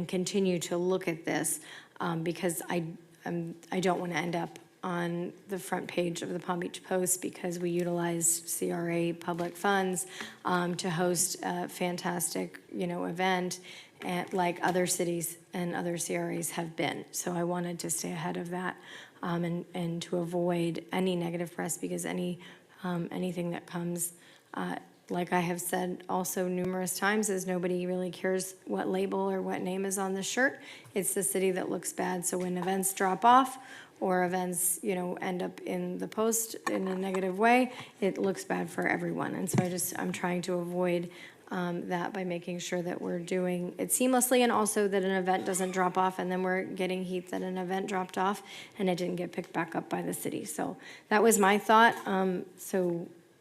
continue to look at this, because I don't want to end up on the front page of the Palm Beach Post because we utilized CRA public funds to host a fantastic, event, like other cities and other CRAs have been. So I wanted to stay ahead of that, and to avoid any negative press, because anything that comes, like I have said also numerous times, is nobody really cares what label or what name is on the shirt. It's the city that looks bad. So when events drop off, or events, end up in the Post in a negative way, it looks bad for everyone. And so I'm trying to avoid that by making sure that we're doing it seamlessly, and also that an event doesn't drop off and then we're getting heat that an event dropped off and it didn't get picked back up by the city. So that was my thought.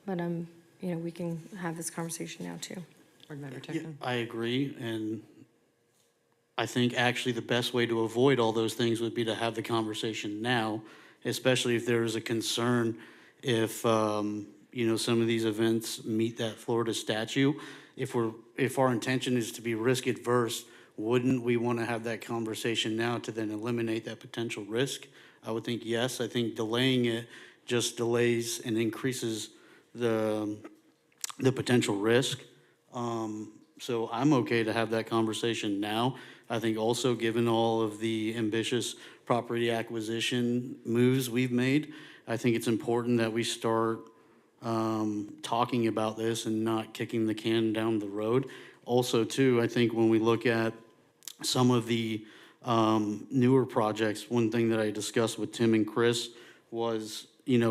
We can have this conversation now too.
Board Member
Yeah,
Tukin.
I agree, and I think actually the best way to avoid all those things would be to have the conversation now, especially if there is a concern if, some of these events meet that Florida statute. If our intention is to be risk adverse, wouldn't we want to have that conversation now to then eliminate that potential risk? I would think yes. I think delaying it just delays and increases the potential risk. So I'm okay to have that conversation now. I think also, given all of the ambitious property acquisition moves we've made, I think it's important that we start talking about this and not kicking the can down the road. Also, too, I think when we look at some of the newer projects, one thing that I discussed with Tim and Chris was,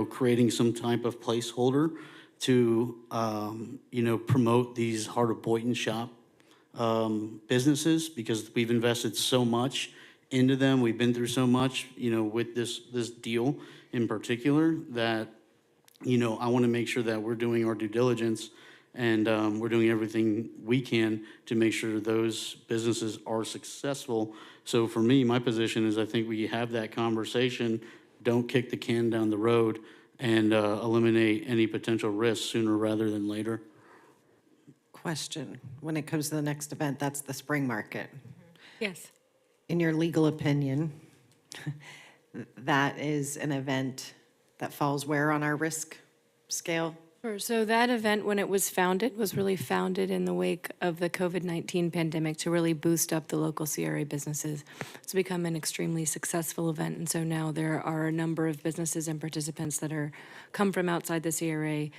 creating some type of placeholder to, promote these Heart of Boynton shop businesses, because we've invested so much into them. We've been through so much, with this deal in particular, that, I want to make sure that we're doing our due diligence and we're doing everything we can to make sure those businesses are successful. So for me, my position is I think we have that conversation, don't kick the can down the road, and eliminate any potential risks sooner rather than later.
Question, when it comes to the next event, that's the spring market.
Yes.
In your legal opinion, that is an event that falls where on our risk scale?
Sure. So that event, when it was founded, was really founded in the wake of the COVID-19 pandemic to really boost up the local CRA businesses. It's become an extremely successful event, and so now there are a number of businesses and participants that come from outside the CRA.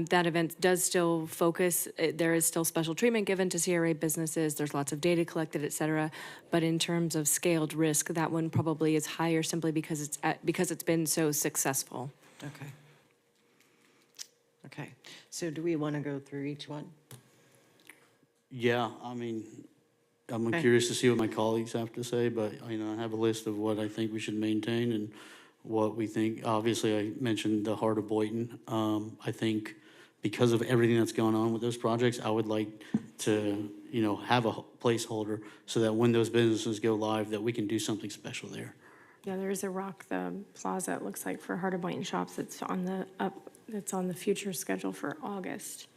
That event does still focus, there is still special treatment given to CRA businesses, there's lots of data collected, et cetera, but in terms of scaled risk, that one probably is higher simply because it's been so successful.
Okay. Okay, so do we want to go through each one?
Yeah, I mean, I'm
Okay.
curious to see what my colleagues have to say, but, I have a list of what I think we should maintain and what we think. Obviously, I mentioned the heart of Boynton. I think because of everything that's going on with those projects, I would like to, have a placeholder so that when those businesses go live, that we can do something special there.
Yeah, there is a Rock the Plaza, it looks like, for Heart of Boynton Shops. It's on the future schedule for August.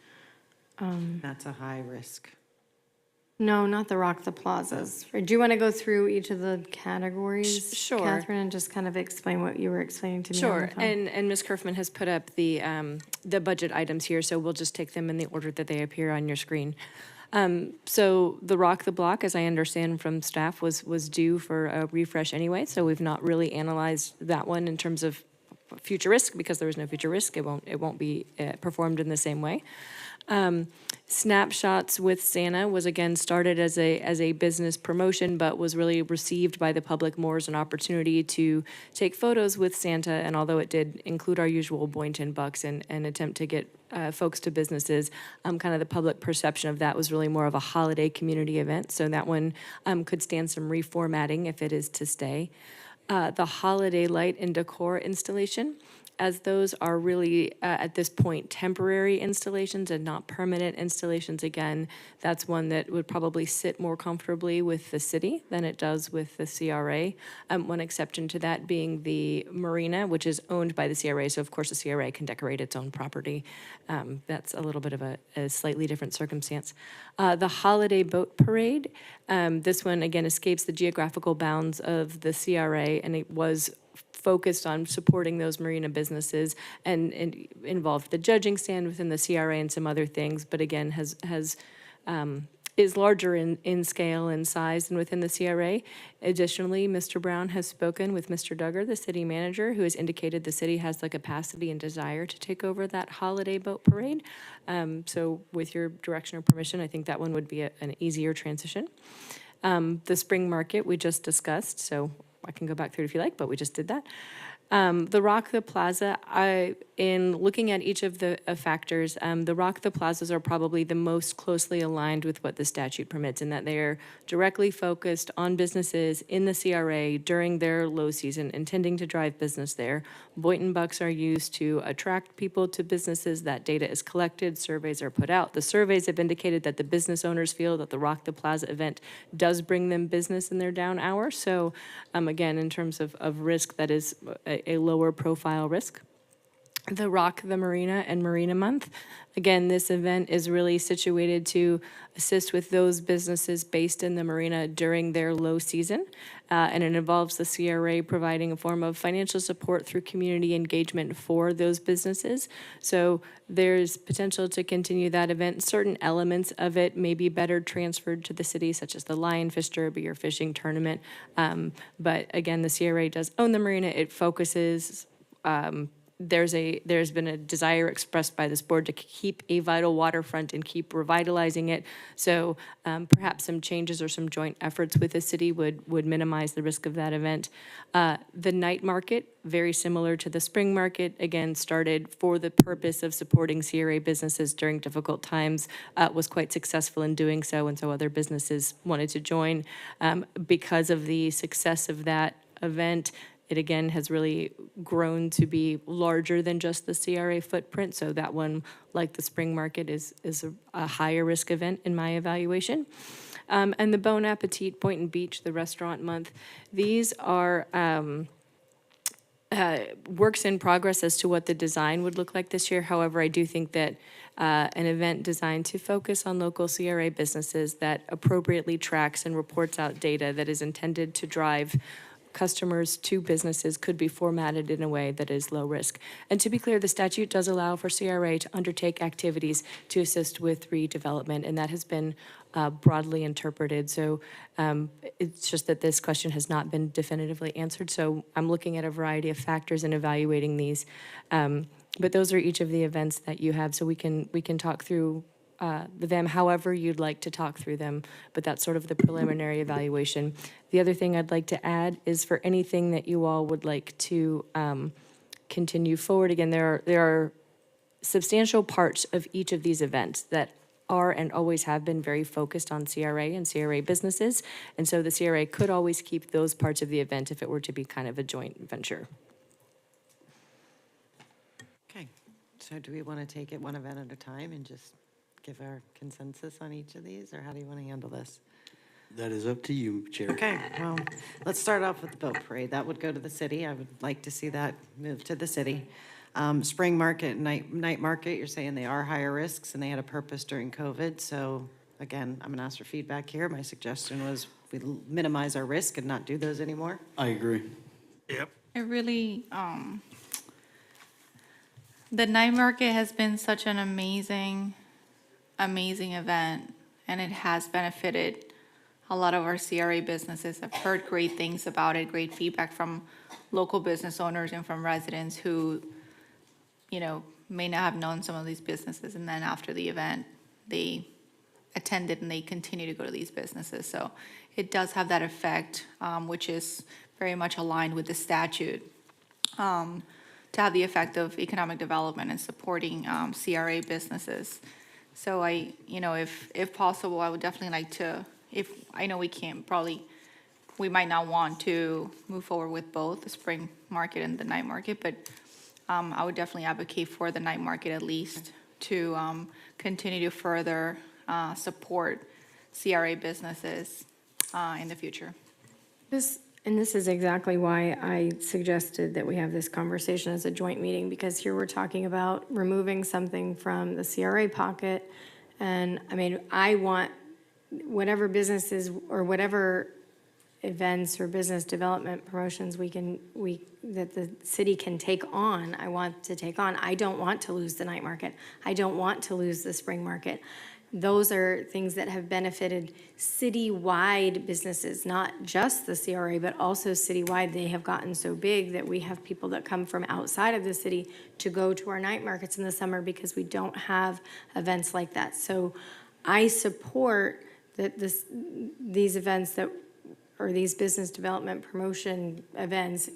That's a high risk.
No, not the Rock the Plazas. Do you want to go through each of the categories?
Sure.
Catherine, and just kind of explain what you were explaining to me on
Sure,
the phone?
and Ms. Kerfman has put up the budget items here, so we'll just take them in the order that they appear on your screen. So the Rock the Block, as I understand from staff, was due for a refresh anyway, so we've not really analyzed that one in terms of future risk, because there was no future risk. It won't be performed in the same way. Snapshots with Santa was again started as a business promotion, but was really received by the public more as an opportunity to take photos with Santa. And although it did include our usual Boynton bucks and attempt to get folks to businesses, kind of the public perception of that was really more of a holiday community event. So that one could stand some reformatting if it is to stay. The holiday light and decor installation, as those are really, at this point, temporary installations and not permanent installations. Again, that's one that would probably sit more comfortably with the city than it does with the CRA. One exception to that being the marina, which is owned by the CRA, so of course the CRA can decorate its own property. That's a little bit of a slightly different circumstance. The holiday boat parade, this one again escapes the geographical bounds of the CRA, and it was focused on supporting those marina businesses and involved the judging stand within the CRA and some other things, but again is larger in scale and size than within the CRA. Additionally, Mr. Brown has spoken with Mr. Duggar, the city manager, who has indicated the city has the capacity and desire to take over that holiday boat parade. So with your direction or permission, I think that one would be an easier transition. The spring market we just discussed, so I can go back through it if you like, but we just did that. The Rock the Plaza, in looking at each of the factors, the Rock the Plazas are probably the most closely aligned with what the statute permits, in that they are directly focused on businesses in the CRA during their low season, intending to drive business there. Boynton bucks are used to attract people to businesses. That data is collected, surveys are put out. The surveys have indicated that the business owners feel that the Rock the Plaza event does bring them business in their down hours. So again, in terms of risk, that is a lower profile risk. The Rock the Marina and Marina Month. Again, this event is really situated to assist with those businesses based in the marina during their low season. And it involves the CRA providing a form of financial support through community engagement for those businesses. So there's potential to continue that event. Certain elements of it may be better transferred to the city, such as the lionfish derby or fishing tournament. But again, the CRA does own the marina. It focuses there's been a desire expressed by this board to keep a vital waterfront and keep revitalizing it. So perhaps some changes or some joint efforts with the city would minimize the risk of that event. The night market, very similar to the spring market, again, started for the purpose of supporting CRA businesses during difficult times, was quite successful in doing so, and so other businesses wanted to join. Because of the success of that event, it again has really grown to be larger than just the CRA footprint. So that one, like the spring market, is a higher risk event in my evaluation. And the Bon Appetit Boynton Beach, the restaurant month, these are works in progress as to what the design would look like this year. However, I do think that an event designed to focus on local CRA businesses that appropriately tracks and reports out data that is intended to drive customers to businesses could be formatted in a way that is low risk. And to be clear, the statute does allow for CRA to undertake activities to assist with redevelopment, and that has been broadly interpreted. So it's just that this question has not been definitively answered. So I'm looking at a variety of factors and evaluating these. But those are each of the events that you have, so we can talk through them however you'd like to talk through them, but that's sort of the preliminary evaluation. The other thing I'd like to add is for anything that you all would like to continue forward. Again, there are substantial parts of each of these events that are and always have been very focused on CRA and CRA businesses. And so the CRA could always keep those parts of the event if it were to be kind of a joint venture.
Okay, so do we want to take it one event at a time and just give our consensus on each of these, or how do you want to handle this?
That is up to you, Chair.
Okay, well, let's start off with the boat parade. That would go to the city. I would like to see that move to the city. Spring market, night market, you're saying they are higher risks and they had a purpose during COVID. So again, I'm gonna ask for feedback here. My suggestion was we minimize our risk and not do those anymore.
I agree.
It really, the night market has been such an amazing event, and it has benefited a lot of our CRA businesses. I've heard great things about it, great feedback from local business owners and from residents who, may not have known some of these businesses, and then after the event, they attended and they continue to go to these businesses. So it does have that effect, which is very much aligned with the statute, to have the effect of economic development and supporting CRA businesses. So if possible, I would definitely like to, I know we might not want to move forward with both the spring market and the night market, but I would definitely advocate for the night market at least to continue to further support CRA businesses in the future.
This is exactly why I suggested that we have this conversation as a joint meeting, because here we're talking about removing something from the CRA pocket. And I mean, I want whatever businesses or whatever events or business development promotions that the city can take on, I want to take on. I don't want to lose the night market. I don't want to lose the spring market. Those are things that have benefited citywide businesses, not just the CRA, but also citywide. They have gotten so big that we have people that come from outside of the city to go to our night markets in the summer because we don't have events like that. So I support that these events or these business development promotion events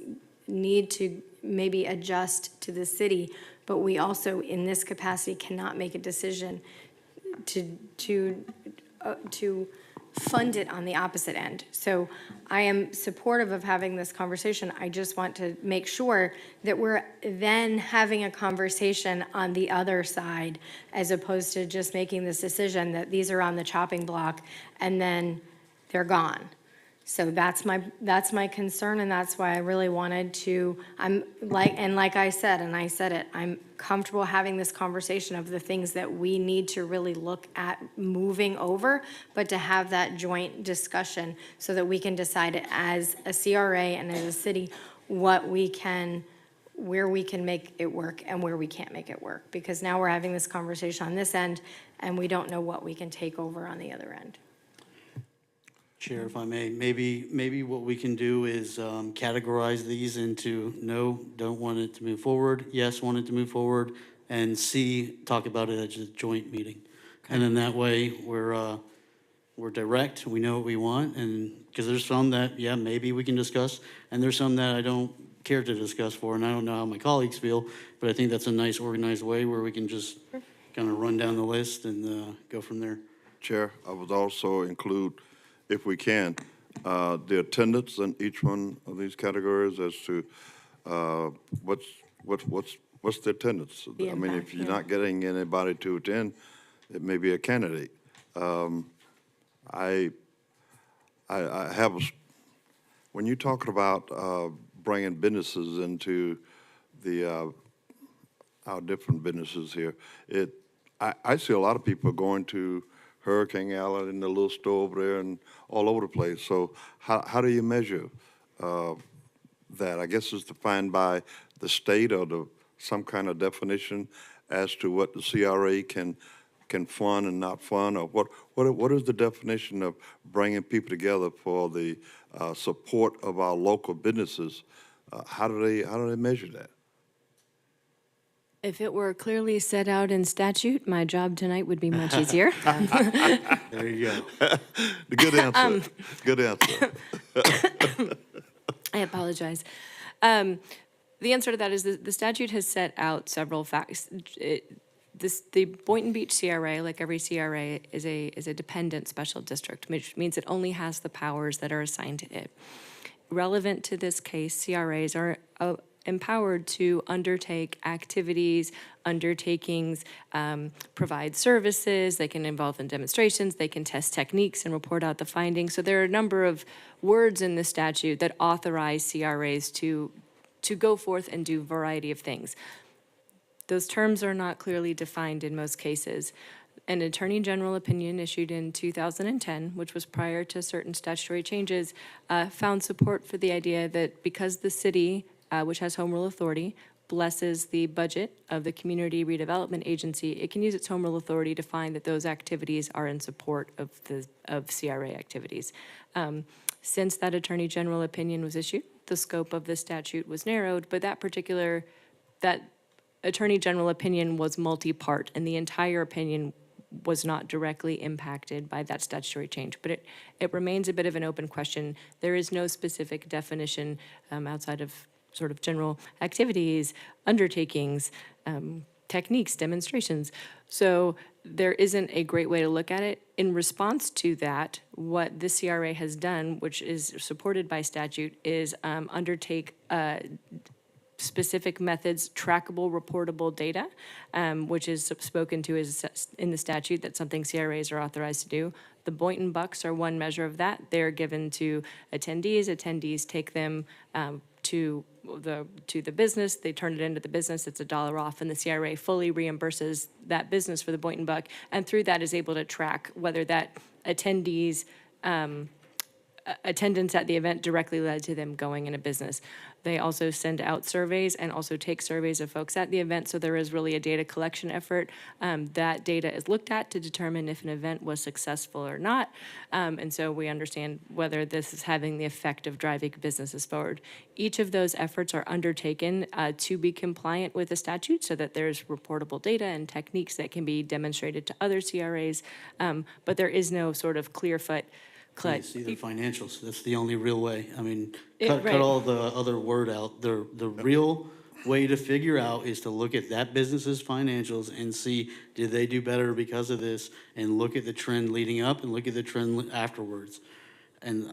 need to maybe adjust to the city, but we also, in this capacity, cannot make a decision to fund it on the opposite end. So I am supportive of having this conversation. I just want to make sure that we're then having a conversation on the other side, as opposed to just making this decision that these are on the chopping block and then they're gone. So that's my concern, and that's why I really wanted to, like I said, and I said it, I'm comfortable having this conversation of the things that we need to really look at moving over, but to have that joint discussion so that we can decide as a CRA and as a city where we can make it work and where we can't make it work. Because now we're having this conversation on this end, and we don't know what we can take over on the other end.
Chair, if I may, maybe what we can do is categorize these into no, don't want it to move forward, yes, want it to move forward, and C, talk about it as a joint meeting. And then that way, we're direct, we know what we want, and, because there's some that, yeah, maybe we can discuss, and there's some that I don't care to discuss for, and I don't know how my colleagues feel, but I think that's a nice organized way where we can just kind of run down the list and go from there.
Chair, I would also include, if we can, the attendance in each one of these categories as to what's the attendance. I mean, if you're not getting anybody to attend, it may be a candidate. I have, when you're talking about bringing businesses into our different businesses here, I see a lot of people going to Hurricane Alley in the little store over there and all over the place. So how do you measure that? I guess it's defined by the state or some kind of definition as to what the CRA can fund and not fund, or what is the definition of bringing people together for the support of our local businesses? How do they measure that?
If it were clearly set out in statute, my job tonight would be much easier.
There you go.
Good answer. Good answer.
I apologize. The answer to that is the statute has set out several facts. the Boynton Beach CRA, like every CRA, is a dependent special district, which means it only has the powers that are assigned to it. Relevant to this case, CRAs are empowered to undertake activities, undertakings, provide services. They can involve in demonstrations. They can test techniques and report out the findings. So there are a number of words in the statute that authorize CRAs to go forth and do a variety of things. Those terms are not clearly defined in most cases. An Attorney General opinion issued in 2010, which was prior to certain statutory changes, found support for the idea that because the city, which has home rule authority, blesses the budget of the Community Redevelopment Agency, it can use its home rule authority to find that those activities are in support of CRA activities. Since that Attorney General opinion was issued, the scope of the statute was narrowed, but that Attorney General opinion was multi-part, and the entire opinion was not directly impacted by that statutory change. But it remains a bit of an open question. There is no specific definition outside of sort of general activities, undertakings, techniques, demonstrations. So there isn't a great way to look at it. In response to that, what the CRA has done, which is supported by statute, is undertake specific methods, trackable, reportable data, which is spoken to as in the statute. That's something CRAs are authorized to do. The Boynton bucks are one measure of that. They're given to attendees. Attendees take them to the business. They turn it into the business. It's $1 off, and the CRA fully reimburses that business for the Boynton buck, and through that is able to track whether that attendees' attendance at the event directly led to them going into business. They also send out surveys and also take surveys of folks at the event, so there is really a data collection effort. That data is looked at to determine if an event was successful or not, and so we understand whether this is having the effect of driving businesses forward. Each of those efforts are undertaken to be compliant with the statute so that there's reportable data and techniques that can be demonstrated to other CRAs, but there is no sort of clear-cut
See the financials, that's the only real way. I mean,
Right.
cut all the other word out. The real way to figure out is to look at that business's financials and see, did they do better because of this? And look at the trend leading up and look at the trend afterwards. And,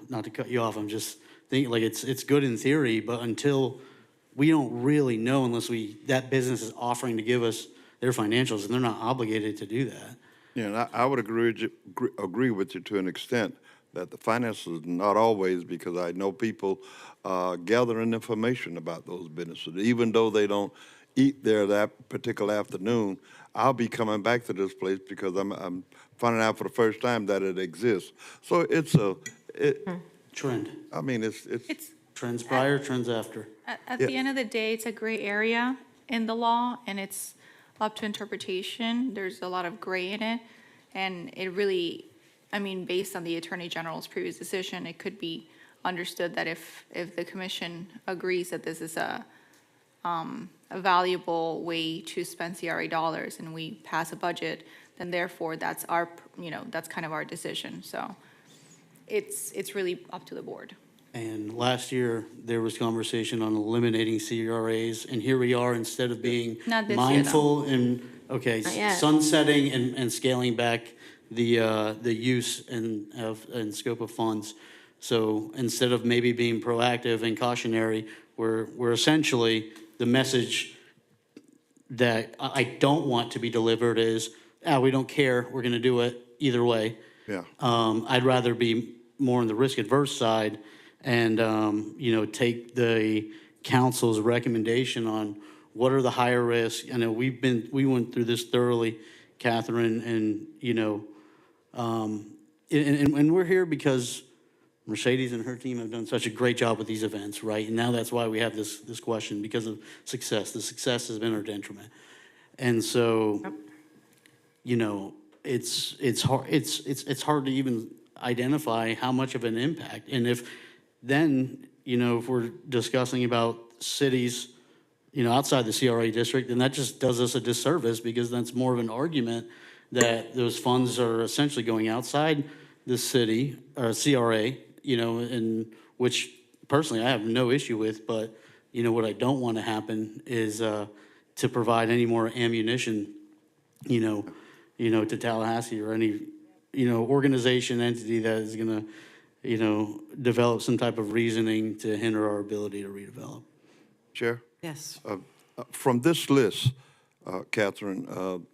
not to cut you off, I'm just thinking, like, it's good in theory, but until we don't really know, unless that business is offering to give us their financials, and they're not obligated to do that.
Yeah, and I would agree with you to an extent that the finances not always, because I know people gathering information about those businesses. Even though they don't eat there that particular afternoon, I'll be coming back to this place because I'm finding out for the first time that it exists. So it's a
trend.
I mean, it's
trends prior, trends after.
At the end of the day, it's a gray area in the law, and it's up to interpretation. There's a lot of gray in it, and it really, based on the Attorney General's previous decision, it could be understood that if the commission agrees that this is a valuable way to spend CRA dollars and we pass a budget, then therefore that's that's kind of our decision. So it's really up to the board.
And last year, there was conversation on eliminating CRAs, and here we are, instead of being
Not this year,
mindful
though.
and,
Not yet.
sunsetting and scaling back the use and scope of funds. So instead of maybe being proactive and cautionary, we're essentially, the message that I don't want to be delivered is, we don't care, we're gonna do it either way.
Yeah.
I'd rather be more on the risk-adverse side and, take the council's recommendation on what are the higher risk. I know we went through this thoroughly, Catherine, and, and we're here because Mercedes and her team have done such a great job with these events, right? And now that's why we have this question, because of success. The success has been our detriment. And so, it's hard to even identify how much of an impact. And if we're discussing about cities, outside the CRA district, then that just does us a disservice, because that's more of an argument that those funds are essentially going outside the city or CRA, and which personally I have no issue with, but what I don't want to happen is to provide any more ammunition to Tallahassee or any, organization, entity that is gonna, develop some type of reasoning to hinder our ability to redevelop.
Chair?
Yes.
From this list, Catherine,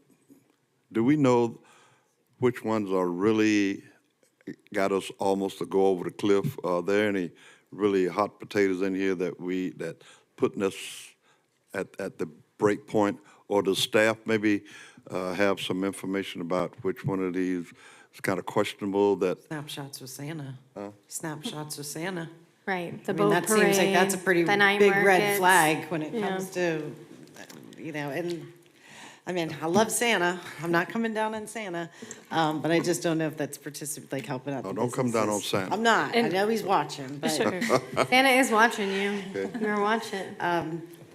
do we know which ones are really got us almost to go over the cliff? Are there any really hot potatoes in here that putting us at the break point? Or does staff maybe have some information about which one of these is kind of questionable that?
Snapshots with Santa. Snapshots with Santa.
Right, the
I mean,
boat
that seems like that's a
parade,
pretty
the night
big red
markets.
flag when it
Yeah.
comes to, and, I mean, I love Santa. I'm not coming down on Santa, but I just don't know if that's helping out the
No, don't come down on
businesses.
Santa.
I'm not. I know he's watching, but.
Santa is watching you. You're watching.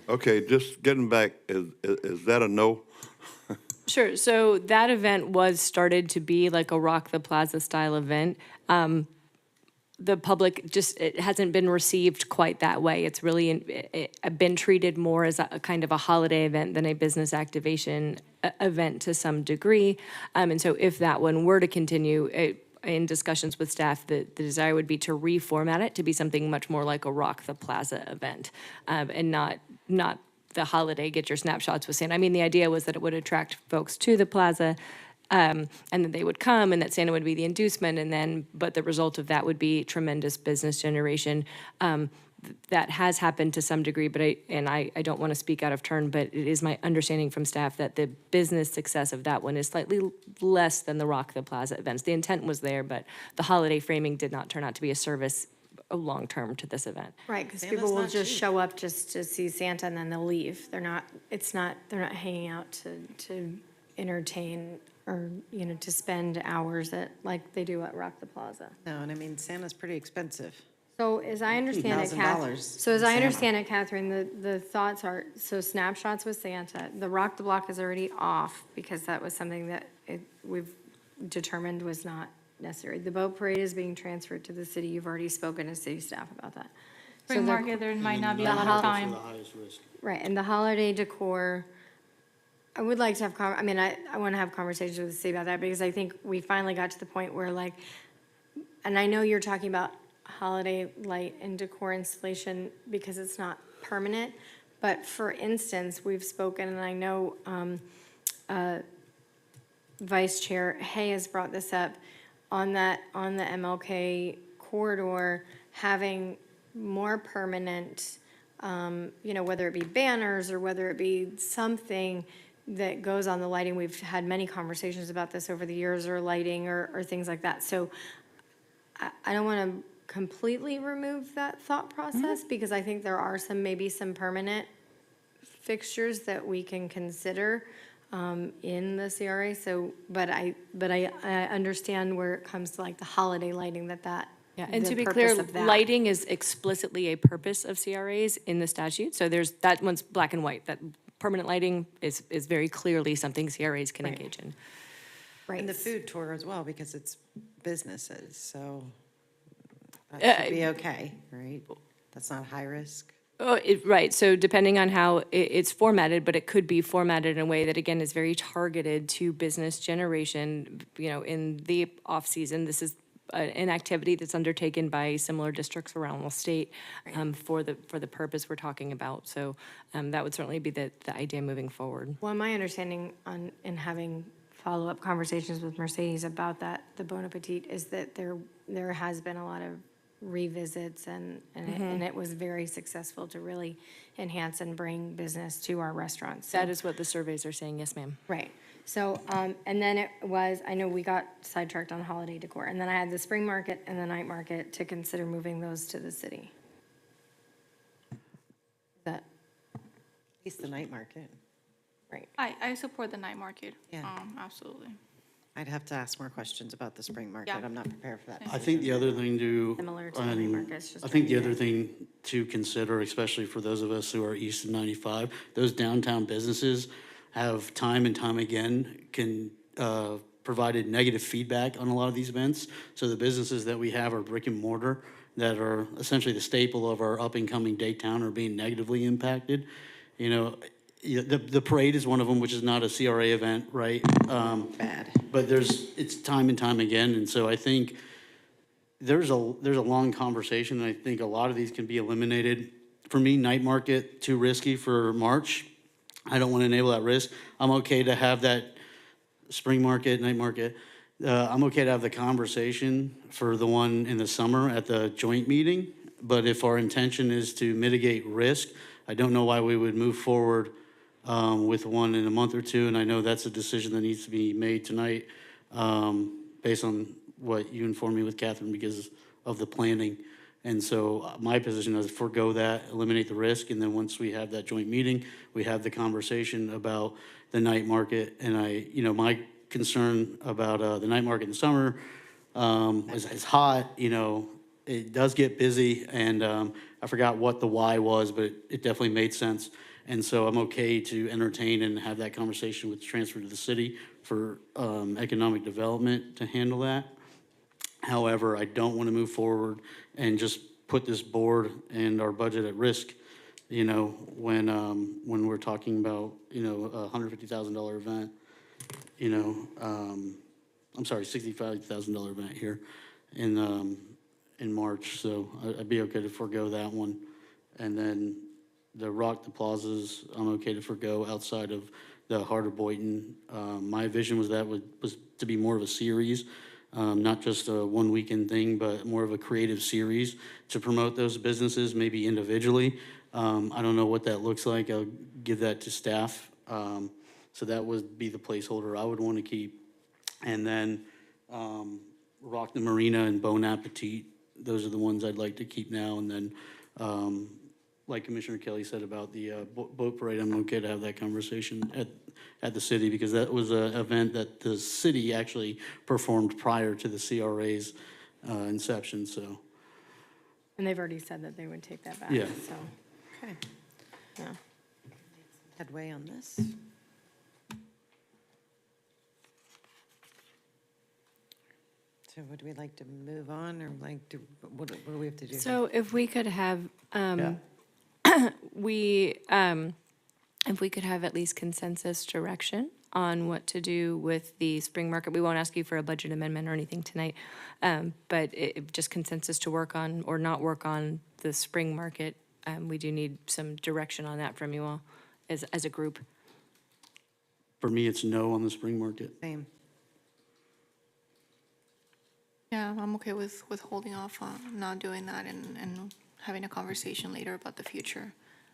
Okay, just getting back, is that a no?
Sure. So that event was started to be like a Rock the Plaza style event. The public just, it hasn't been received quite that way. It's really been treated more as a kind of a holiday event than a business activation event to some degree. And so if that one were to continue, in discussions with staff, the desire would be to reformat it to be something much more like a Rock the Plaza event, and not the holiday, get your snapshots with Santa. I mean, the idea was that it would attract folks to the plaza, and that they would come, and that Santa would be the inducement, but the result of that would be tremendous business generation. That has happened to some degree, but I don't want to speak out of turn, but it is my understanding from staff that the business success of that one is slightly less than the Rock the Plaza events. The intent was there, but the holiday framing did not turn out to be a service long-term to this event.
Right, because
Santa's
people will
not
just
cheap.
show up just to see Santa and then they'll leave. They're not hanging out to entertain or, to spend hours like they do at Rock the Plaza.
No, and I mean, Santa's pretty expensive.
So as I understand it,
$1,000
so as I
Santa.
understand it, Catherine, the thoughts are, so snapshots with Santa, the Rock the Block is already off because that was something that we've determined was not necessary. The boat parade is being transferred to the city. You've already spoken to city staff about that. So
Spring
the-
market, there might not be a
the
lot
hol-
of time.
The highest risk.
Right, and the holiday decor, I would like to have, I want to have conversations with the city about that because I think we finally got to the point where and I know you're talking about holiday light and decor installation because it's not permanent, but for instance, we've spoken, and I know Vice Chair Hay has brought this up, on the MLK corridor, having more permanent, whether it be banners or whether it be something that goes on the lighting. We've had many conversations about this over the years, or lighting or things like that. So I don't want to completely remove that thought process because I think there are maybe some permanent fixtures that we can consider in the CRA. So, but I understand where it comes to the holiday lighting
Yeah, and
the
to be
purpose
clear,
of that.
lighting is explicitly a purpose of CRAs in the statute. So that one's black and white. That permanent lighting is very clearly something CRAs can engage in.
Right.
And the food tour as well, because it's businesses, so that should be okay, right? That's not high risk.
Oh, right, so depending on how it's formatted, but it could be formatted in a way that, again, is very targeted to business generation, in the off-season. This is an activity that's undertaken by similar districts around the state for the purpose we're talking about. So that would certainly be the idea moving forward.
Well, my understanding in having follow-up conversations with Mercedes about that, the Bon Appetit, is that there has been a lot of revisits and it was very successful to really enhance and bring business to our restaurants. So-
That is what the surveys are saying, yes, ma'am.
Right. So, and then it was, I know we got sidetracked on holiday decor, and then I had the spring market and the night market to consider moving those to the city. That,
At least the night market.
right.
I support the night market.
Yeah.
Absolutely.
I'd have to ask more questions about the spring market.
Yeah.
I'm not prepared for that.
I think the other thing
Similar to the markets, just
I think the
trying to
other thing to consider, especially for those of us who are east of 95, those downtown businesses have time and time again provided negative feedback on a lot of these events. So the businesses that we have are brick and mortar that are essentially the staple of our up and coming Daytown are being negatively impacted. yeah, the parade is one of them, which is not a CRA event, right?
Bad.
But it's time and time again, and so I think there's a long conversation, and I think a lot of these can be eliminated. For me, night market, too risky for March. I don't want to enable that risk. I'm okay to have that spring market, night market. I'm okay to have the conversation for the one in the summer at the joint meeting, but if our intention is to mitigate risk, I don't know why we would move forward with one in a month or two, and I know that's a decision that needs to be made tonight based on what you informed me with, Catherine, because of the planning. And so my position is forego that, eliminate the risk, and then once we have that joint meeting, we have the conversation about the night market. And my concern about the night market in the summer is it's hot, it does get busy, and I forgot what the why was, but it definitely made sense. And so I'm okay to entertain and have that conversation with transfer to the city for economic development to handle that. However, I don't want to move forward and just put this board and our budget at risk, when we're talking about, a $150,000 event, I'm sorry, $65,000 event here in March. So I'd be okay to forego that one. And then the Rock the Plazas, I'm okay to forego outside of the Heart of Boynton. My vision was was to be more of a series. Not just a one weekend thing, but more of a creative series to promote those businesses, maybe individually. I don't know what that looks like. I'll give that to staff. So that would be the placeholder I would want to keep. And then Rock the Marina and Bon Appetit, those are the ones I'd like to keep now. And then, like Commissioner Kelly said about the boat parade, I'm okay to have that conversation at the city, because that was an event that the city actually performed prior to the CRA's inception, so.
And they've already said that they would take that back,
Yeah.
so,
Okay.
yeah.
Headway on this. So would we like to move on, or what do we have to do?
So if we could have, if we could have at least consensus direction on what to do with the spring market. We won't ask you for a budget amendment or anything tonight, but just consensus to work on or not work on the spring market. We do need some direction on that from you all as a group.
For me, it's no on the spring market.
Same.
Yeah, I'm okay with holding off on not doing that and having a conversation later about the future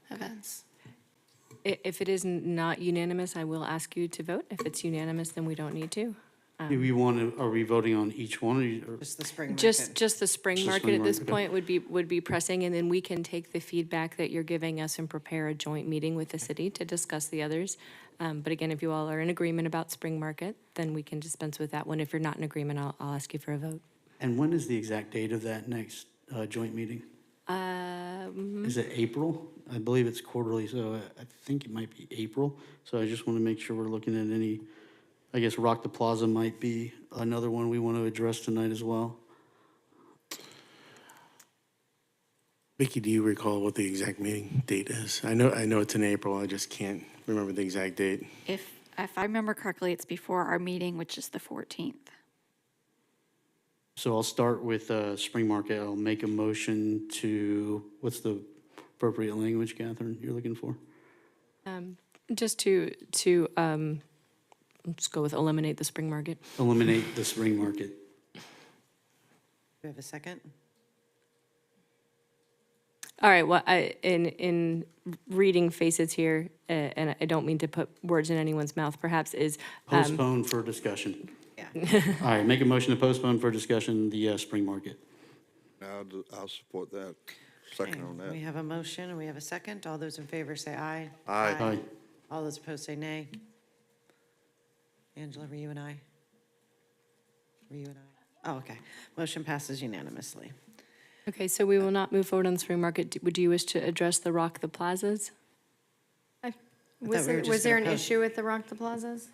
events.
If it is not unanimous, I will ask you to vote. If it's unanimous, then we don't need to.
Do we are we voting on each one? Or
Just the spring market.
Just the spring
Just the
market
spring
at this
market.
point would be pressing, and then we can take the feedback that you're giving us and prepare a joint meeting with the city to discuss the others. But again, if you all are in agreement about spring market, then we can dispense with that one. If you're not in agreement, I'll ask you for a vote.
And when is the exact date of that next joint meeting? Is it April? I believe it's quarterly, so I think it might be April. So I just want to make sure we're looking at any, I guess Rock the Plaza might be another one we want to address tonight as well.
Vicky, do you recall what the exact meeting date is? I know it's in April, I just can't remember the exact date.
If I remember correctly, it's before our meeting, which is the 14th.
So I'll start with spring market. I'll make a motion to, what's the appropriate language, Catherine, you're looking for?
Just to let's go with eliminate the spring market.
Eliminate the spring market.
Do we have a second?
All right, well, in reading faces here, and I don't mean to put words in anyone's mouth, perhaps, is...
Postpone for discussion.
Yeah.
All right, make a motion to postpone for discussion the spring market.
I'll support that. Second on that.
We have a motion and we have a second. All those in favor say aye.
Aye.
Aye.
All those opposed say nay. Angela, were you and I? Were you and I? Oh, okay. Motion passes unanimously.
Okay, so we will not move forward on the spring market. Would you wish to address the Rock the Plazas?
Was there-
Was there an issue with the Rock the Plazas?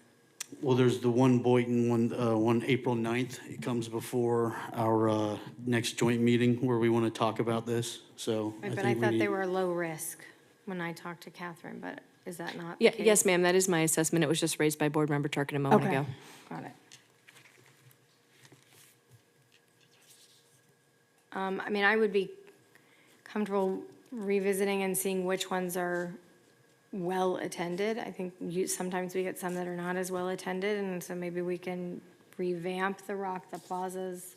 Well, there's the one Boynton, one April 9th. It comes before our next joint meeting where we want to talk about this, so.
Right,
I
but I
think we
thought they
need-
were low risk when I talked to Catherine, but is that not the
Yeah,
case?
yes, ma'am, that is my assessment. It was just raised by Board Member Turkin a moment
Okay,
ago.
got it. I mean, I would be comfortable revisiting and seeing which ones are well-attended. I think sometimes we get some that are not as well-attended, and so maybe we can revamp the plazas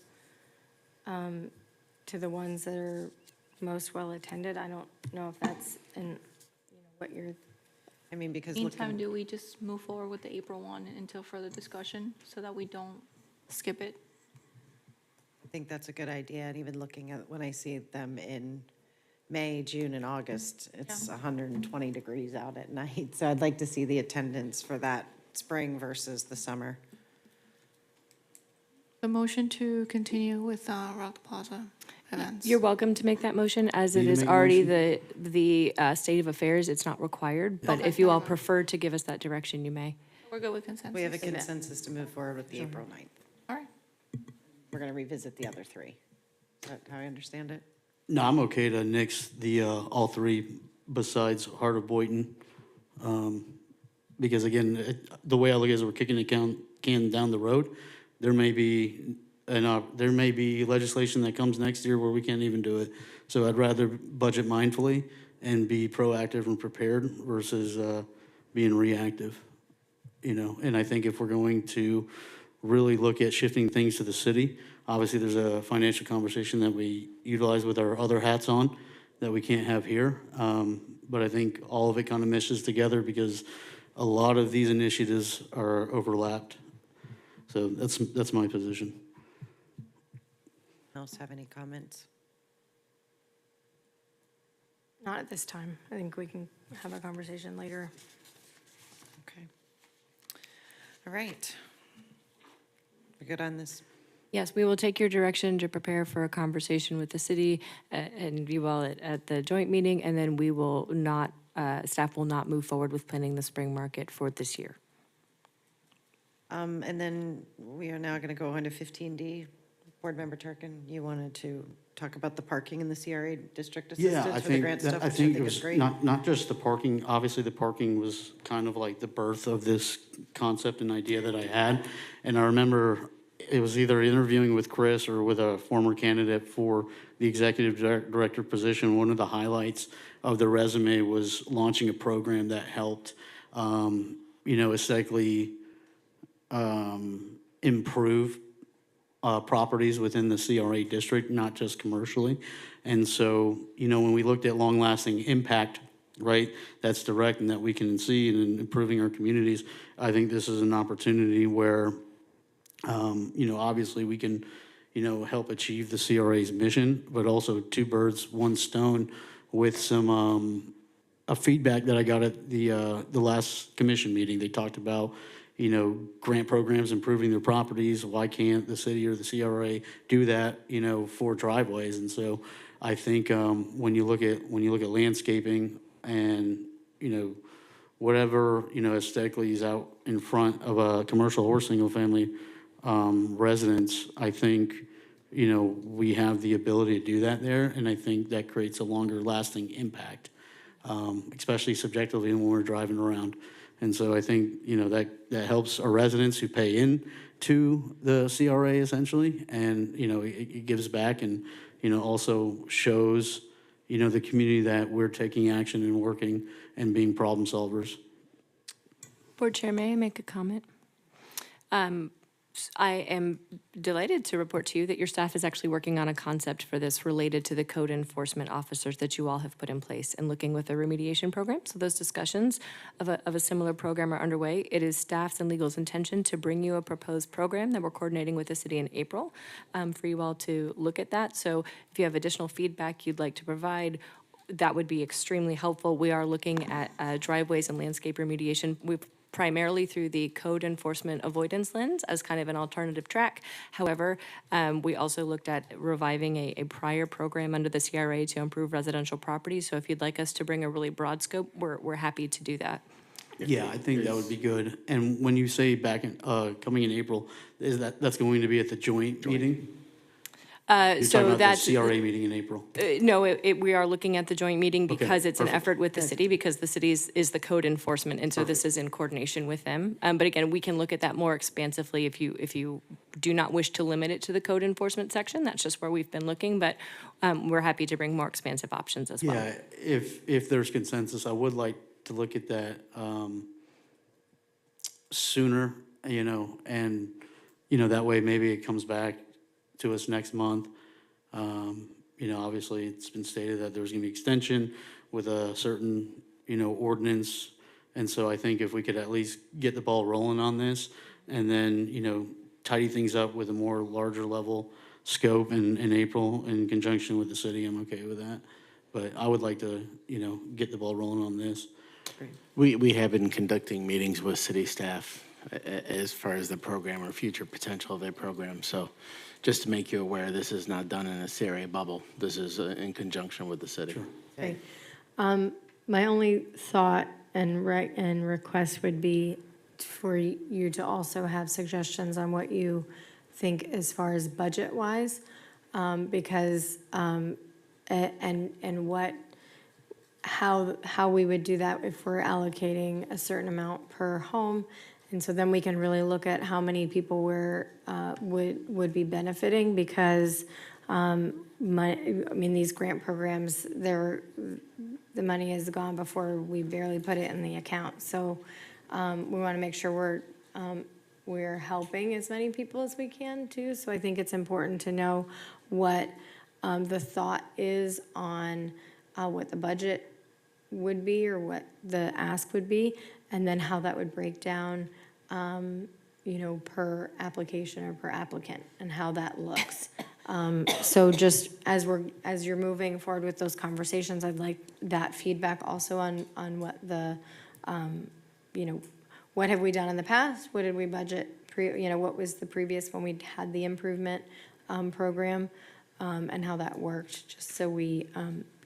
to the ones that are most well-attended. I don't know if that's what you're,
I mean, because
Meantime,
looking,
do we just move forward with the April one until further discussion so that we don't skip it?
I think that's a good idea, and even looking at, when I see them in May, June, and August, it's 120 degrees out at night, so I'd like to see the attendance for that spring versus the summer.
The motion to continue with Rock Plaza events.
You're welcome to make that motion, as
Need
it
to
is
make a
already
motion?
the state of affairs. It's not required, but if you all prefer to give us that direction, you may.
We're good with consensus.
We have a consensus to move forward with the April 9th.
All right.
We're going to revisit the other three. Is that how I understand it?
No, I'm okay to nix the, all three besides Heart of Boynton. Because again, the way I look at it is we're kicking the can down the road. There may be legislation that comes next year where we can't even do it. So I'd rather budget mindfully and be proactive and prepared versus being reactive. And I think if we're going to really look at shifting things to the city, obviously there's a financial conversation that we utilize with our other hats on that we can't have here. But I think all of it kind of meshes together because a lot of these initiatives are overlapped. So that's my position.
Else have any comments?
not at this time. I think we can have a conversation later.
Okay. All right. We good on this?
Yes, we will take your direction to prepare for a conversation with the city and you all at the joint meeting, and then we will not, staff will not move forward with planning the spring market for this year.
And then we are now going to go on to 15D. Board Member Turkin, you wanted to talk about the parking in the CRA district
Yeah,
assistance
I
for the
think,
grant stuff,
I
which
think it
is
was
great.
not just the parking, obviously the parking was kind of like the birth of this concept and idea that I had. And I remember it was either interviewing with Chris or with a former candidate for the executive director position. One of the highlights of the resume was launching a program that helped, aesthetically improve properties within the CRA district, not just commercially. And so, when we looked at long-lasting impact, right, that's direct and that we can see in improving our communities, I think this is an opportunity where, obviously we can, help achieve the CRA's mission, but also two birds, one stone with some a feedback that I got at the last commission meeting. They talked about, grant programs improving their properties. Why can't the city or the CRA do that, for driveways? And so I think when you look at landscaping and, whatever, aesthetically is out in front of a commercial or single family residence, I think, we have the ability to do that there. And I think that creates a longer lasting impact, especially subjectively when we're driving around. And so I think, that helps our residents who pay in to the CRA essentially. And, it gives back and, also shows, the community that we're taking action and working and being problem solvers.
Board Chair, may I make a comment? I am delighted to report to you that your staff is actually working on a concept for this related to the code enforcement officers that you all have put in place and looking with a remediation program. So those discussions of a similar program are underway. It is staff's and legal's intention to bring you a proposed program that we're coordinating with the city in April for you all to look at that. So if you have additional feedback you'd like to provide, that would be extremely helpful. We are looking at driveways and landscape remediation. We've primarily through the code enforcement avoidance lens as kind of an alternative track. However, we also looked at reviving a prior program under the CRA to improve residential property. So if you'd like us to bring a really broad scope, we're happy to do that.
Yeah, I think that would be good. And when you say back in, coming in April, that's going to be at the joint meeting? You're
So
talking about
that's,
the CRA meeting in April.
no, we are looking at the joint meeting because it's an
perfect.
effort with the city, because the city is the code enforcement, and so this is in coordination with them. But again, we can look at that more expansively if you do not wish to limit it to the code enforcement section. That's just where we've been looking, but we're happy to bring more expansive options as well.
Yeah, if there's consensus, I would like to look at that sooner, and, that way maybe it comes back to us next month. Obviously, it's been stated that there's gonna be extension with a certain, ordinance. And so I think if we could at least get the ball rolling on this and then, tidy things up with a more larger level scope in April in conjunction with the city, I'm okay with that. But I would like to, get the ball rolling on this.
We have been conducting meetings with city staff as far as the program or future potential of their program. So just to make you aware, this is not done in a CRA bubble. This is in conjunction with the city.
Okay. My only thought and request would be for you to also have suggestions on what you think as far as budget-wise, because, and what, how we would do that if we're allocating a certain amount per home. And so then we can really look at how many people would be benefiting, because these grant programs, the money is gone before we barely put it in the account. So we want to make sure we're helping as many people as we can too. So I think it's important to know what the thought is on what the budget would be or what the ask would be, and then how that would break down, per application or per applicant, and how that looks. So just as you're moving forward with those conversations, I'd like that feedback also on what the, what have we done in the past? What did we budget what was the previous when we had the improvement program, and how that worked, just so we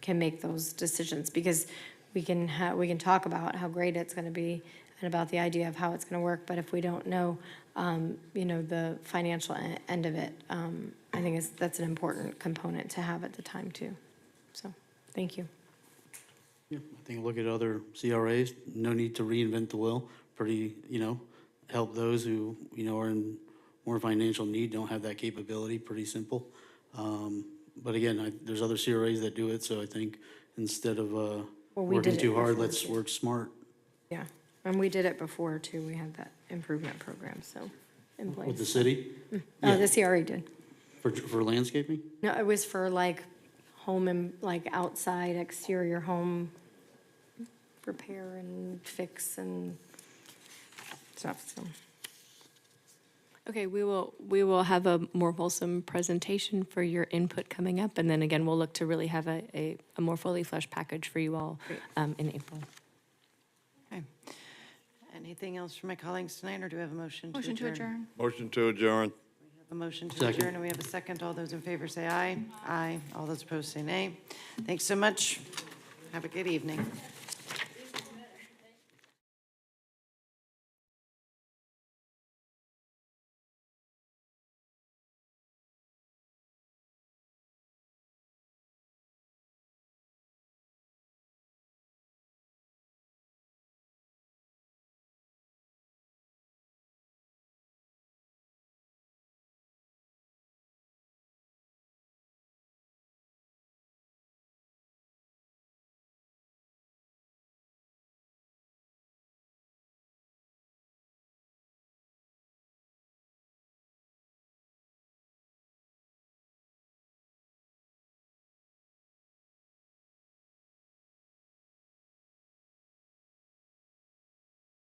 can make those decisions, because we can talk about how great it's going to be and about the idea of how it's going to work, but if we don't know, the financial end of it, I think that's an important component to have at the time too. So, thank you.
Yeah, I think look at other CRAs, no need to reinvent the wheel, pretty, help those who, are in more financial need, don't have that capability, pretty simple. But again, there's other CRAs that do it, so I think instead of
we
working
did it
too hard,
before,
let's
too.
work smart.
Yeah, and we did it before too. We had that improvement program, so in place.
With the city?
The CRA did.
For landscaping?
No, it was for like home and like outside exterior home repair and fix and stuff, so.
Okay, we will have a more wholesome presentation for your input coming up, and then again, we'll look to really have a more fully fleshed package for you all in April.
Okay. Anything else from my colleagues tonight, or do we have a motion to adjourn?
Motion to adjourn.
Motion to adjourn.
A motion to
Second.
adjourn, and we have a second. All those in favor say aye. Aye. All those opposed say nay. Thanks so much. Have a good evening.